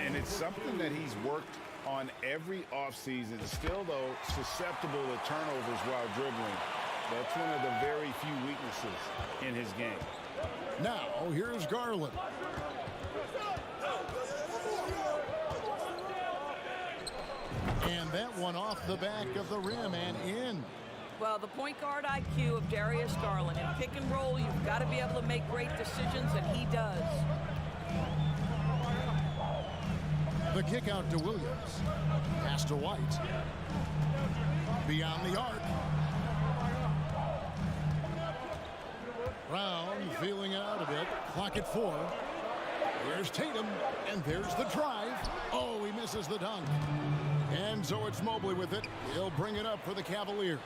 And it's something that he's worked on every offseason. Still, though, susceptible to turnovers while dribbling. That's one of the very few weaknesses in his game. Now, here's Garland. And that one off the back of the rim and in. Well, the point guard IQ of Darius Garland. In pick and roll, you've got to be able to make great decisions, and he does. The kick out to Williams. Pass to White. Beyond the arc. Brown feeling it out a bit. Clock at 4. There's Tatum, and there's the drive. Oh, he misses the dunk. And so it's Mobley with it. He'll bring it up for the Cavaliers.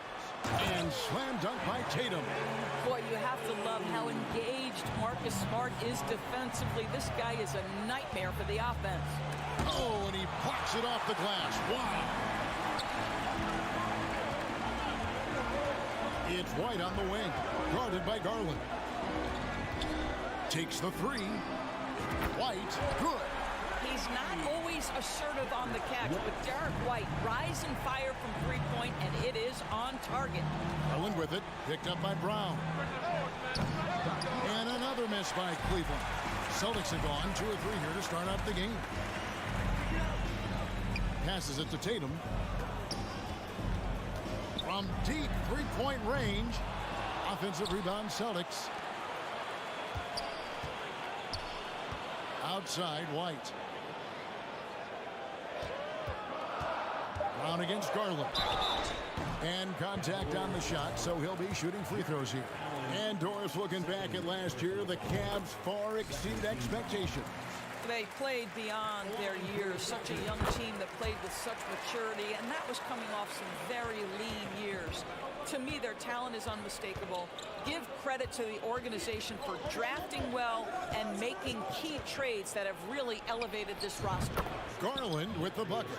And slam dunk by Tatum. Boy, you have to love how engaged Marcus Smart is defensively. This guy is a nightmare for the offense. Oh, and he blocks it off the glass. Wow. It's White on the wing, guarded by Garland. Takes the 3. White, good. He's not always assertive on the catch, but Derek White, rise and fire from three-point, and it is on target. Garland with it, picked up by Brown. And another miss by Cleveland. Celtics have gone 2 or 3 here to start out the game. Passes it to Tatum. From deep three-point range. Offensive rebound, Celtics. Outside, White. Brown against Garland. And contact on the shot, so he'll be shooting free throws here. And Doris looking back at last year, the Cavs far exceeded expectations. They played beyond their years. Such a young team that played with such maturity, and that was coming off some very lean years. To me, their talent is unmistakable. Give credit to the organization for drafting well and making key trades that have really elevated this roster. Garland with the bucket.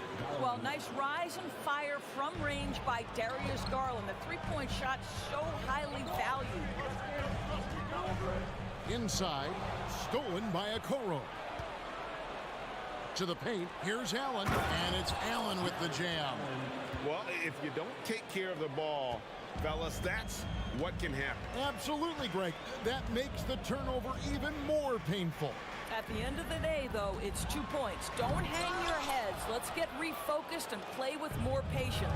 Well, nice rise and fire from range by Darius Garland. The three-point shot so highly valued. Inside, stolen by Okoro. To the paint, here's Allen, and it's Allen with the jam. Well, if you don't take care of the ball, fellas, that's what can happen. Absolutely, Greg. That makes the turnover even more painful. At the end of the day, though, it's 2 points. Don't hang your heads. Let's get refocused and play with more patience.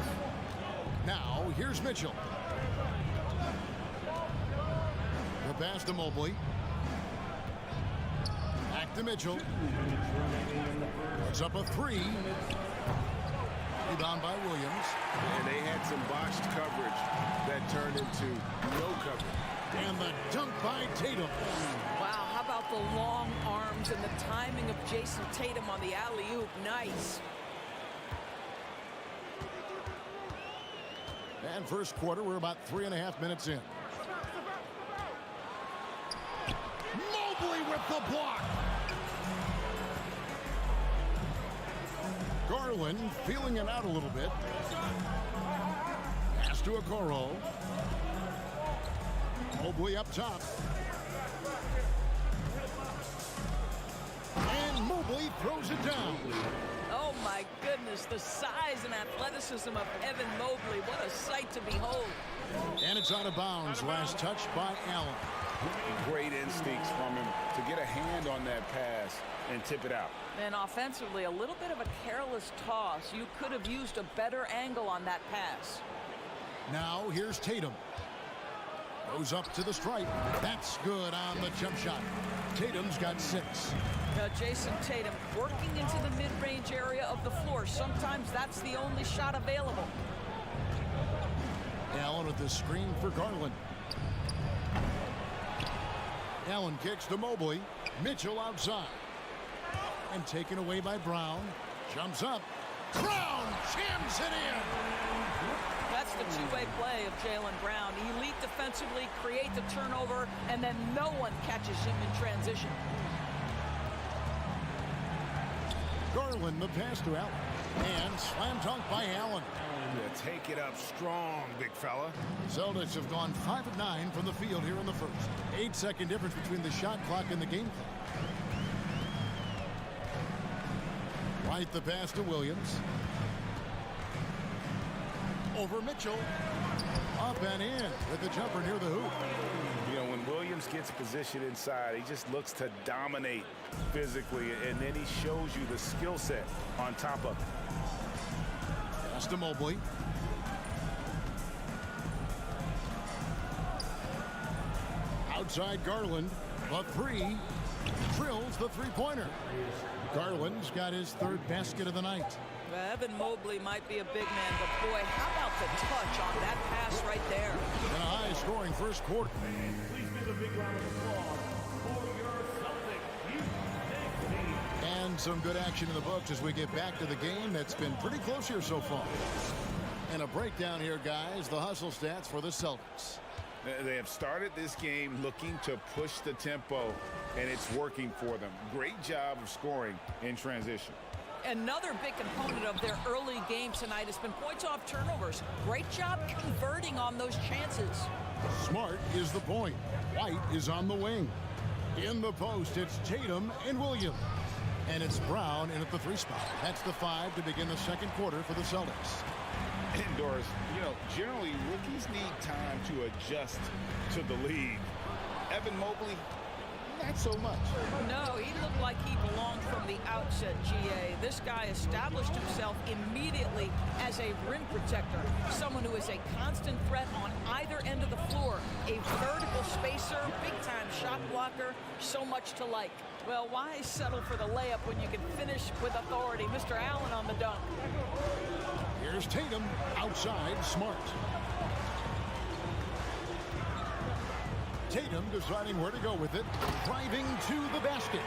Now, here's Mitchell. The pass to Mobley. Back to Mitchell. Puts up a 3. Rebound by Williams. And they had some botched coverage that turned into no coverage. And the dunk by Tatum. Wow, how about the long arms and the timing of Jason Tatum on the alley-oop? Nice. And first quarter, we're about 3.5 minutes in. Mobley with the block. Garland feeling it out a little bit. Pass to Okoro. Mobley up top. And Mobley throws it down. Oh, my goodness. The size and athleticism of Evan Mobley. What a sight to behold. And it's out of bounds. Last touch by Allen. Great instincts from him to get a hand on that pass and tip it out. And offensively, a little bit of a careless toss. You could have used a better angle on that pass. Now here's Tatum. Goes up to the stripe. That's good on the jump shot. Tatum's got 6. Jason Tatum working into the mid-range area of the floor. Sometimes that's the only shot available. Allen with the screen for Garland. Allen kicks to Mobley. Mitchell outside. And taken away by Brown. Jumps up. Brown jams it in. That's the two-way play of Jaylen Brown. Elite defensively, create the turnover, and then no one catches him in transition. Garland the pass to Allen. And slam dunk by Allen. Yeah, take it up strong, big fella. Celtics have gone 5 of 9 from the field here in the first. 8-second difference between the shot clock and the game clock. White the pass to Williams. Over Mitchell. Up and in with the jumper near the hoop. You know, when Williams gets positioned inside, he just looks to dominate physically, and then he shows you the skill set on top of it. Pass to Mobley. Outside Garland. The 3. Drills the three-pointer. Garland's got his 3rd basket of the night. Evan Mobley might be a big man, but boy, how about the touch on that pass right there? And a high-scoring first quarter. Please give a big round of applause for your Celtics. And some good action in the books as we get back to the game that's been pretty close here so far. And a breakdown here, guys. The hustle stats for the Celtics. They have started this game looking to push the tempo, and it's working for them. Great job of scoring in transition. Another big component of their early game tonight has been points off turnovers. Great job converting on those chances. Smart is the point. White is on the wing. In the post, it's Tatum and Williams. And it's Brown in at the 3 spot. That's the 5 to begin the second quarter for the Celtics. Indoors, you know, generally rookies need time to adjust to the league. Evan Mobley, not so much. No, he looked like he belonged from the outset, GA. This guy established himself immediately as a rim protector, someone who is a constant threat on either end of the floor, a vertical spacer, big-time shot blocker, so much to like. Well, why settle for the layup when you can finish with authority? Mr. Allen on the dunk. Here's Tatum outside. Smart. Tatum deciding where to go with it. Driving to the basket.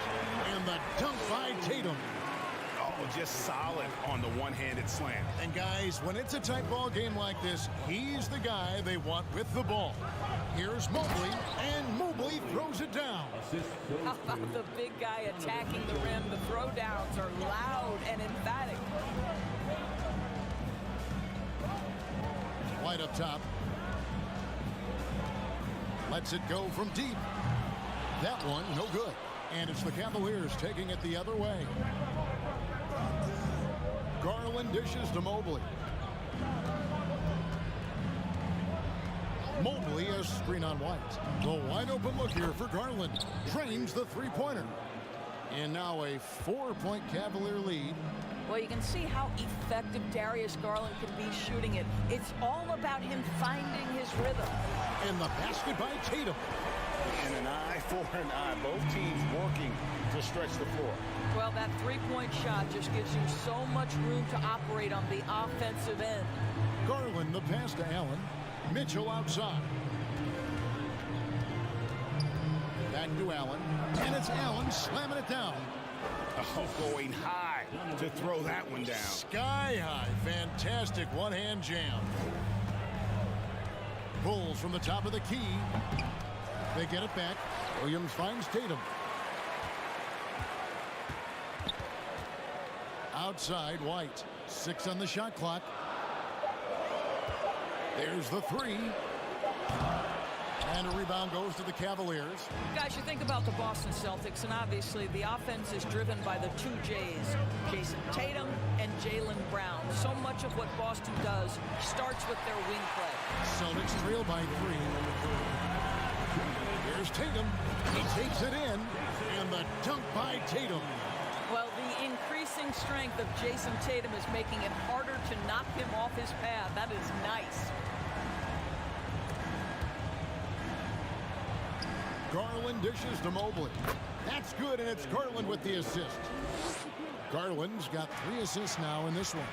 And the dunk by Tatum. Oh, just solid on the one-handed slam. And guys, when it's a tight ball game like this, he's the guy they want with the ball. Here's Mobley, and Mobley throws it down. How about the big guy attacking the rim? The throwdowns are loud and emphatic. White up top. Lets it go from deep. That one, no good. And it's the Cavaliers taking it the other way. Garland dishes to Mobley. Mobley a screen on White. The wide open look here for Garland. Drains the three-pointer. And now a 4-point Cavalier lead. Well, you can see how effective Darius Garland can be shooting it. It's all about him finding his rhythm. And the basket by Tatum. And an eye for an eye. Both teams working to stretch the floor. Well, that three-point shot just gives you so much room to operate on the offensive end. Garland the pass to Allen. Mitchell outside. Back to Allen. And it's Allen slamming it down. Oh, going high to throw that one down. Sky high. Fantastic one-hand jam. Bulls from the top of the key. They get it back. Williams finds Tatum. Outside, White. 6 on the shot clock. There's the 3. And a rebound goes to the Cavaliers. Guys, you think about the Boston Celtics, and obviously the offense is driven by the 2 J's, Jason Tatum and Jaylen Brown. So much of what Boston does starts with their wing play. Celtics trail by 3. Here's Tatum. He takes it in. And the dunk by Tatum. Well, the increasing strength of Jason Tatum is making it harder to knock him off his path. That is nice. Garland dishes to Mobley. That's good, and it's Garland with the assist. Garland's got 3 assists now in this one.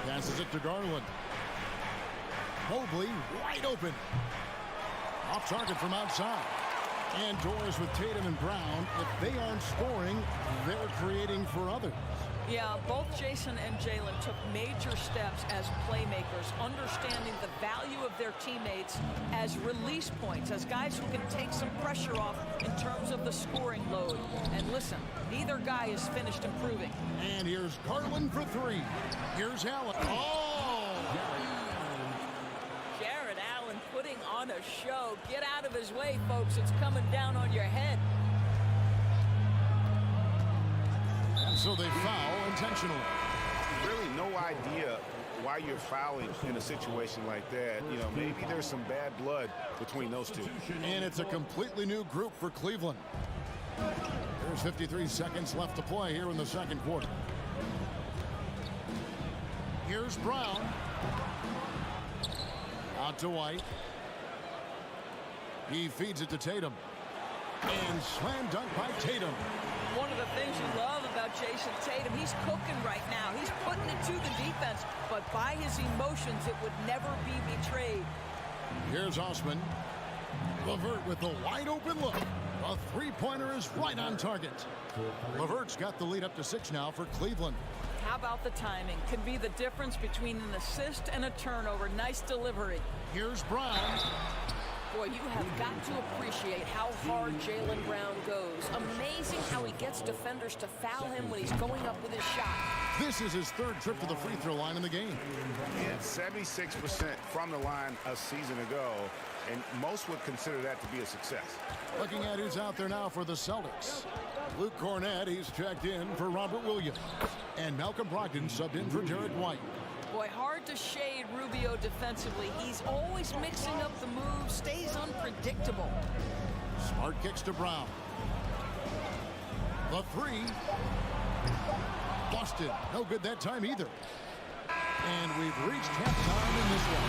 Passes it to Garland. Mobley wide open. Off target from outside. And doors with Tatum and Brown. If they aren't scoring, they're creating for others. Yeah, both Jason and Jalen took major steps as playmakers, understanding the value of their teammates as release points, as guys who can take some pressure off in terms of the scoring load. And listen, neither guy is finished improving. And here's Garland for 3. Here's Allen. Oh! Jared Allen putting on a show. Get out of his way, folks. It's coming down on your head. And so they foul intentionally. Really no idea why you're fouling in a situation like that. You know, maybe there's some bad blood between those two. And it's a completely new group for Cleveland. There's 53 seconds left to play here in the second quarter. Here's Brown. Out to White. He feeds it to Tatum. And slam dunk by Tatum. One of the things you love about Jason Tatum, he's cooking right now. He's putting it to the defense, but by his emotions, it would never be betrayed. Here's Osman. LeVert with the wide open look. A three-pointer is right on target. LeVert's got the lead up to 6 now for Cleveland. How about the timing? Can be the difference between an assist and a turnover. Nice delivery. Here's Brown. Boy, you have got to appreciate how hard Jaylen Brown goes. Amazing how he gets defenders to foul him when he's going up with his shot. This is his 3rd trip to the free throw line in the game. He had 76% from the line a season ago, and most would consider that to be a success. Looking at who's out there now for the Celtics. Luke Cornett, he's checked in for Robert Williams. And Malcolm Brogdon subbed in for Derek White. Boy, hard to shade Rubio defensively. He's always mixing up the moves, stays unpredictable. Smart kicks to Brown. The 3. Busted. No good that time either. And we've reached halftime in this one.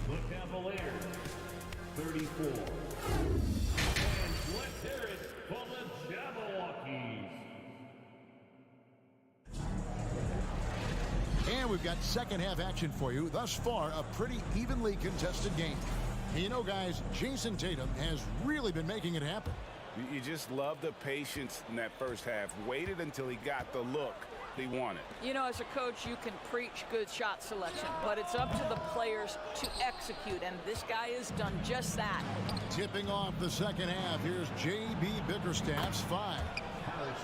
The Cavaliers, 34. And let's hear it for the Jabberwockies. And we've got second half action for you. Thus far, a pretty evenly contested game. And you know, guys, Jason Tatum has really been making it happen. You just love the patience in that first half. Waited until he got the look he wanted. You know, as a coach, you can preach good shot selection, but it's up to the players to execute, and this guy has done just that. Tipping off the second half, here's J.B. Bickerstaff's 5.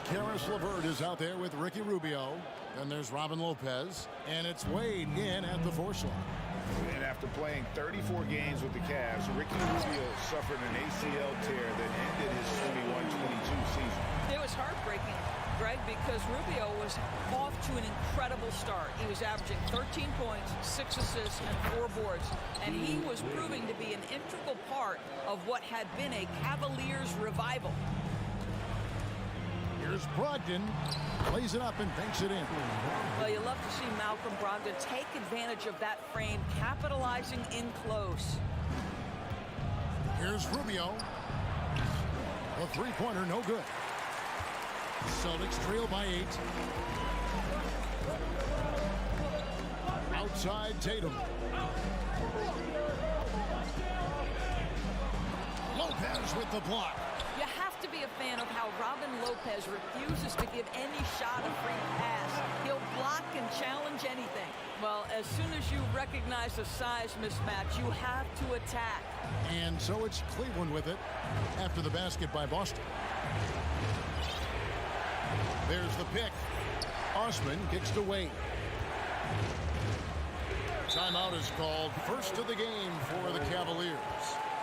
Karis LeVert is out there with Ricky Rubio. Then there's Robin Lopez, and it's Wade in at the 4 slot. And after playing 34 games with the Cavs, Ricky Rubio suffered an ACL tear that ended his 21-22 season. It was heartbreaking, Greg, because Rubio was off to an incredible start. He was averaging 13 points, 6 assists, and 4 boards. And he was proving to be an integral part of what had been a Cavaliers revival. Here's Brogdon. Plays it up and banks it in. Well, you love to see Malcolm Brogdon take advantage of that frame, capitalizing in close. Here's Rubio. A three-pointer, no good. Celtics trail by 8. Outside Tatum. Lopez with the block. You have to be a fan of how Robin Lopez refuses to give any shot a free pass. He'll block and challenge anything. Well, as soon as you recognize a size mismatch, you have to attack. And so it's Cleveland with it after the basket by Boston. There's the pick. Osman kicks to Wade. Timeout is called. First of the game for the Cavaliers.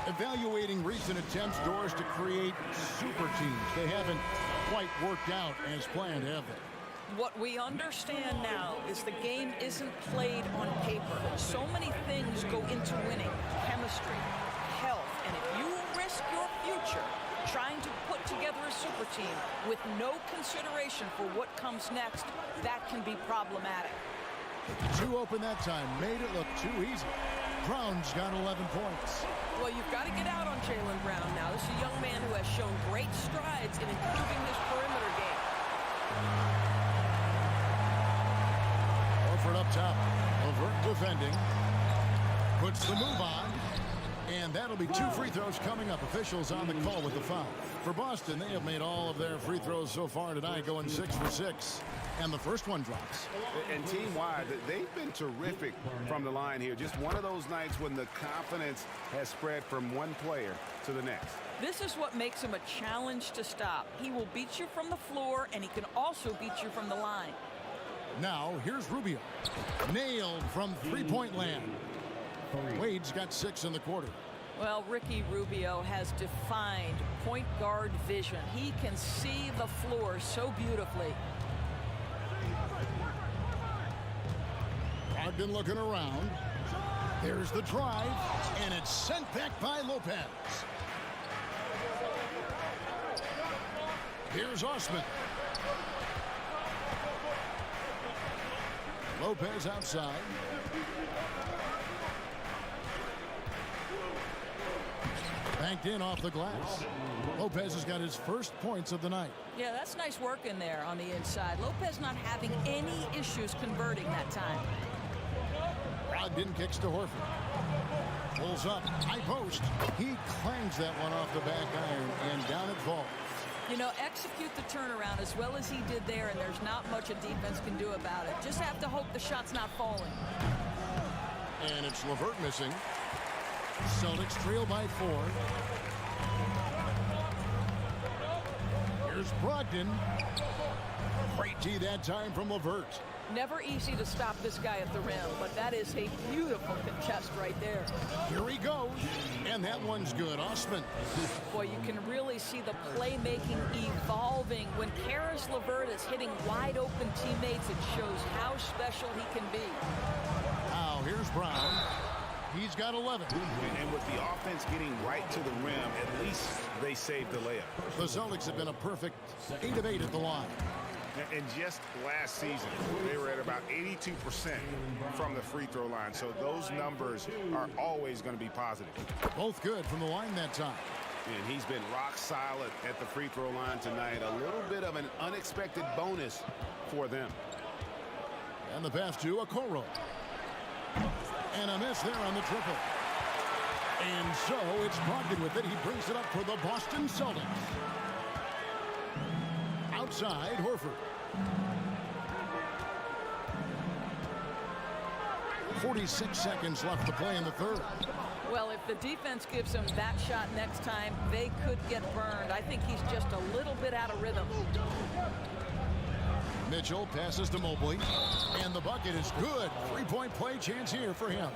Evaluating recent attempts, Doors, to create super teams. They haven't quite worked out as planned, have they? What we understand now is the game isn't played on paper. So many things go into winning. Chemistry, health, and if you risk your future trying to put together a super team with no consideration for what comes next, that can be problematic. Too open that time. Made it look too easy. Brown's got 11 points. Well, you've got to get out on Jaylen Brown now. This is a young man who has shown great strides in improving his perimeter game. Horford up top. Levert defending. Puts the move on. And that'll be 2 free throws coming up. Officials on the call with the foul. For Boston, they have made all of their free throws so far tonight, going 6 for 6. And the first one drops. And team-wide, they've been terrific from the line here. Just one of those nights when the confidence has spread from one player to the next. This is what makes him a challenge to stop. He will beat you from the floor, and he can also beat you from the line. Now, here's Rubio. Nailed from three-point land. Wade's got 6 in the quarter. Well, Ricky Rubio has defined point guard vision. He can see the floor so beautifully. Brogdon looking around. There's the drive, and it's sent back by Lopez. Here's Osman. Lopez outside. Banked in off the glass. Lopez has got his first points of the night. Yeah, that's nice work in there on the inside. Lopez not having any issues converting that time. Brogdon kicks to Horford. Pulls up, high post. He clangs that one off the back iron, and down it falls. You know, execute the turnaround as well as he did there, and there's not much a defense can do about it. Just have to hope the shot's not falling. And it's Levert missing. Celtics trail by 4. Here's Brogdon. Great tee that time from Levert. Never easy to stop this guy at the rim, but that is a beautiful contest right there. Here he goes, and that one's good. Osman. Boy, you can really see the playmaking evolving. When Karis LeVert is hitting wide open teammates, it shows how special he can be. Now, here's Brown. He's got 11. And with the offense getting right to the rim, at least they saved the layup. The Celtics have been a perfect 8 of 8 at the line. And just last season, they were at about 82% from the free throw line. So those numbers are always going to be positive. Both good from the line that time. And he's been rock solid at the free throw line tonight. A little bit of an unexpected bonus for them. And the pass to Okoro. And a miss there on the triple. And so it's Brogdon with it. He brings it up for the Boston Celtics. Outside, Horford. 46 seconds left to play in the third. Well, if the defense gives him that shot next time, they could get burned. I think he's just a little bit out of rhythm. Mitchell passes to Mobley, and the bucket is good. 3-point play chance here for him.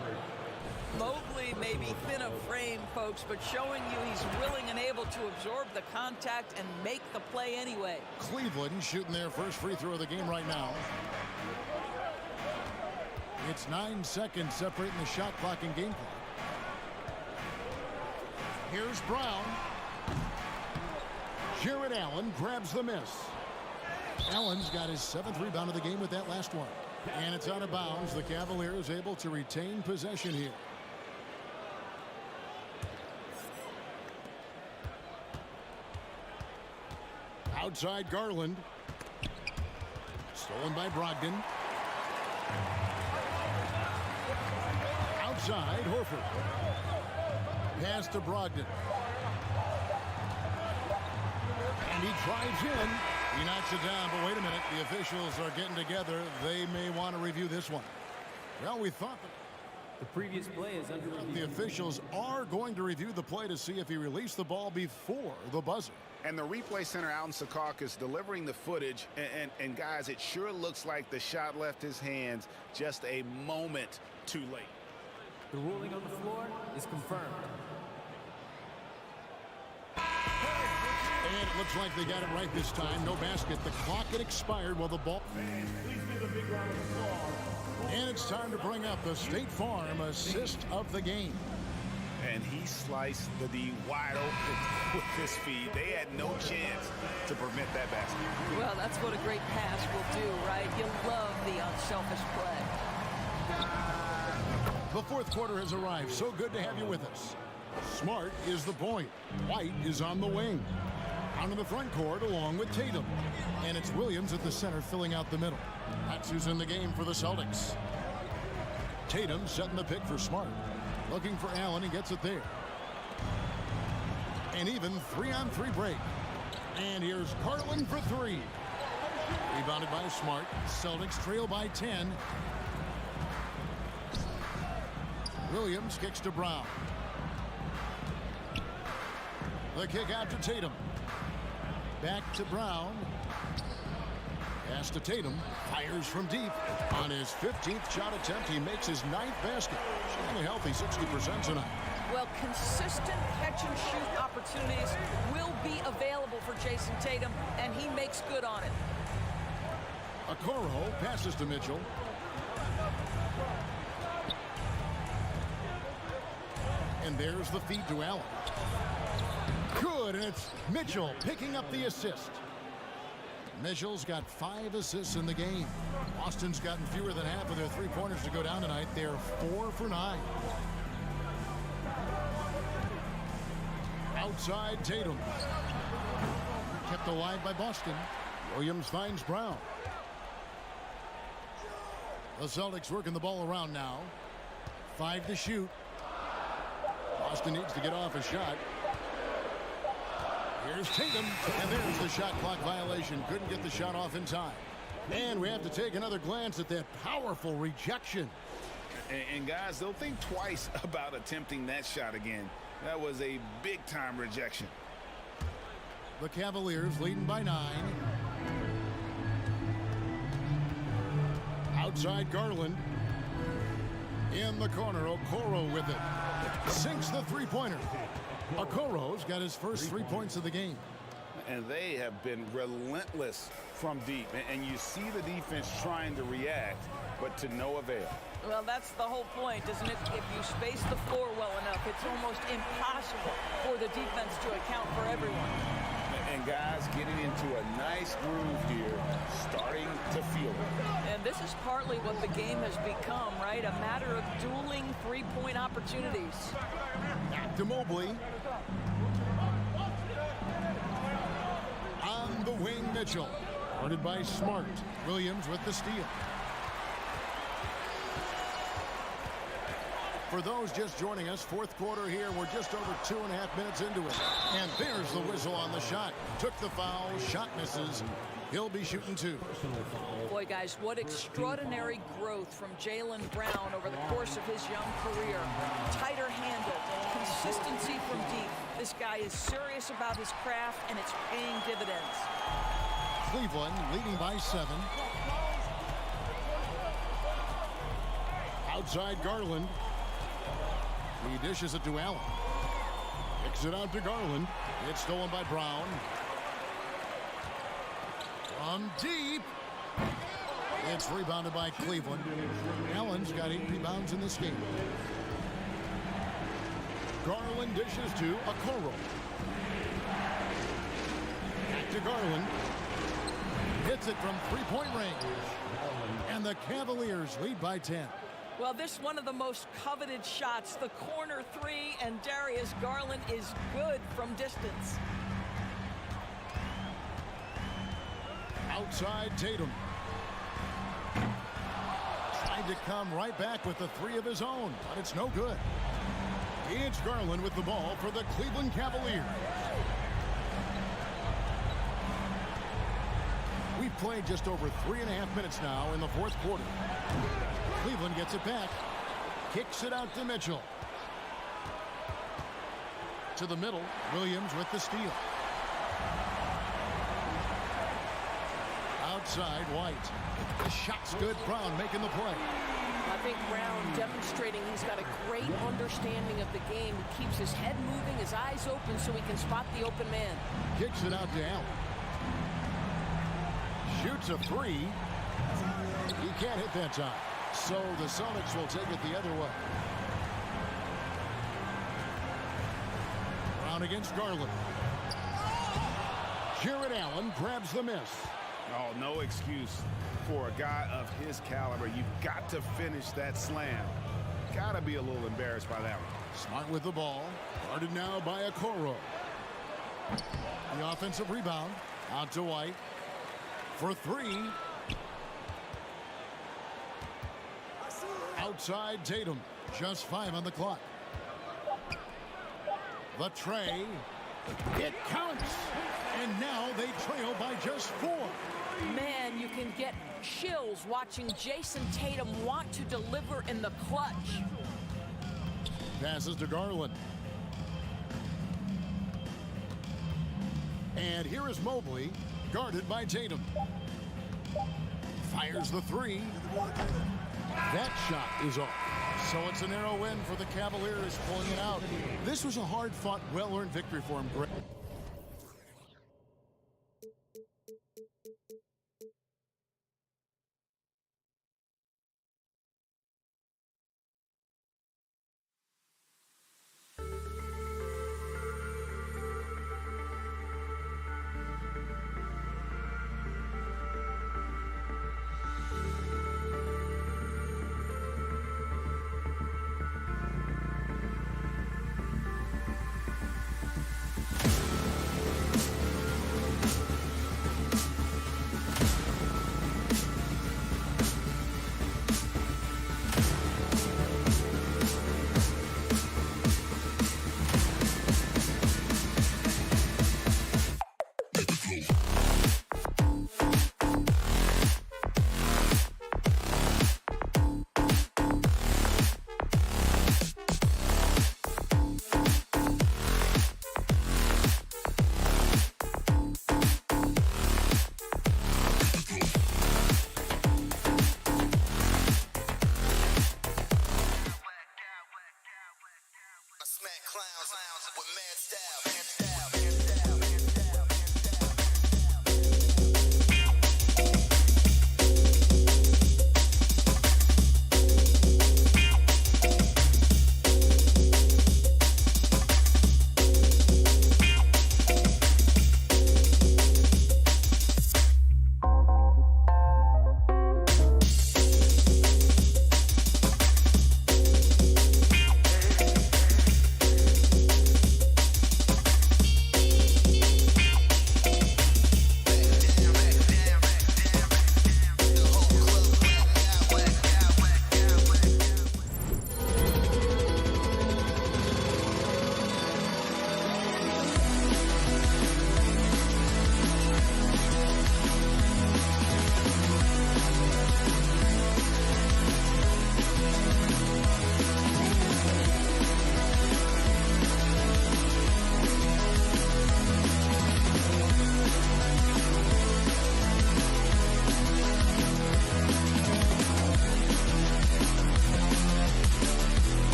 Mobley may be thin of frame, folks, but showing you he's willing and able to absorb the contact and make the play anyway. Cleveland shooting their first free throw of the game right now. It's 9 seconds separating the shot clock and game clock. Here's Brown. Jared Allen grabs the miss. Allen's got his 7th rebound of the game with that last one. And it's out of bounds. The Cavaliers able to retain possession here. Outside Garland. Stolen by Brogdon. Outside Horford. Pass to Brogdon. And he drives in. He knocks it down, but wait a minute. The officials are getting together. They may want to review this one. Well, we thought that the previous play is under review. The officials are going to review the play to see if he released the ball before the buzzer. And the replay center out in Secaucus delivering the footage. And guys, it sure looks like the shot left his hands just a moment too late. The ruling on the floor is confirmed. And it looks like they got it right this time. No basket. The clock had expired while the ball... And it's time to bring up the State Farm assist of the game. And he sliced the D wide open with his feet. They had no chance to permit that basket. Well, that's what a great pass will do, right? You love the unselfish play. The fourth quarter has arrived. So good to have you with us. Smart is the point. White is on the wing. Out in the front court along with Tatum. And it's Williams at the center filling out the middle. That's who's in the game for the Celtics. Tatum setting the pick for Smart. Looking for Allen. He gets it there. An even 3-on-3 break. And here's Garland for three. Rebounded by Smart. Celtics trail by 10. Williams kicks to Brown. The kick out to Tatum. Back to Brown. Pass to Tatum. Fires from deep. On his 15th shot attempt, he makes his 9th basket. Showing a healthy 60% tonight. Well, consistent catch-and-shoot opportunities will be available for Jason Tatum, and he makes good on it. Okoro passes to Mitchell. And there's the feed to Allen. Good, and it's Mitchell picking up the assist. Mitchell's got 5 assists in the game. Boston's gotten fewer than half of their three-pointers to go down tonight. They're 4 for 9. Outside Tatum. Kept alive by Boston. Williams finds Brown. The Celtics working the ball around now. 5 to shoot. Boston needs to get off a shot. Here's Tatum, and there's the shot clock violation. Couldn't get the shot off in time. And we have to take another glance at that powerful rejection. And guys, they'll think twice about attempting that shot again. That was a big-time rejection. The Cavaliers leading by 9. Outside Garland. In the corner, Okoro with it. Sinks the three-pointer. Okoro's got his first 3 points of the game. And they have been relentless from deep. And you see the defense trying to react, but to no avail. Well, that's the whole point, isn't it? If you space the floor well enough, it's almost impossible for the defense to account for everyone. And guys getting into a nice groove here, starting to feel it. And this is partly what the game has become, right? A matter of dueling three-point opportunities. Back to Mobley. On the wing, Mitchell. Guarded by Smart. Williams with the steal. For those just joining us, fourth quarter here. We're just over 2.5 minutes into it. And there's the whistle on the shot. Took the foul. Shot misses. He'll be shooting 2. Boy, guys, what extraordinary growth from Jaylen Brown over the course of his young career. Tighter handle, consistency from deep. This guy is serious about his craft, and it's paying dividends. Cleveland leading by 7. Outside Garland. He dishes it to Allen. Kicks it out to Garland. It's stolen by Brown. From deep. It's rebounded by Cleveland. Allen's got 8 rebounds in this game. Garland dishes to Okoro. Back to Garland. Hits it from three-point range. And the Cavaliers lead by 10. Well, this one of the most coveted shots, the corner 3, and Darius Garland is good from distance. Outside Tatum. Tried to come right back with the 3 of his own, but it's no good. It's Garland with the ball for the Cleveland Cavaliers. We've played just over 3.5 minutes now in the fourth quarter. Cleveland gets it back. Kicks it out to Mitchell. To the middle, Williams with the steal. Outside, White. The shot's good. Brown making the play. I think Brown demonstrating he's got a great understanding of the game. He keeps his head moving, his eyes open so he can spot the open man. Kicks it out to Allen. Shoots a 3. He can't hit that time. So the Celtics will take it the other way. Brown against Garland. Jared Allen grabs the miss. Oh, no excuse for a guy of his caliber. You've got to finish that slam. Got to be a little embarrassed by that one. Smart with the ball. Guarded now by Okoro. The offensive rebound. Out to White. For three. Outside Tatum. Just 5 on the clock. The tray. It counts. And now they trail by just 4. Man, you can get chills watching Jason Tatum want to deliver in the clutch. Passes to Garland. And here is Mobley, guarded by Tatum. Fires the three. That shot is off. So it's a narrow win for the Cavaliers, pulling it out. This was a hard-fought, well-earned victory for him, Greg.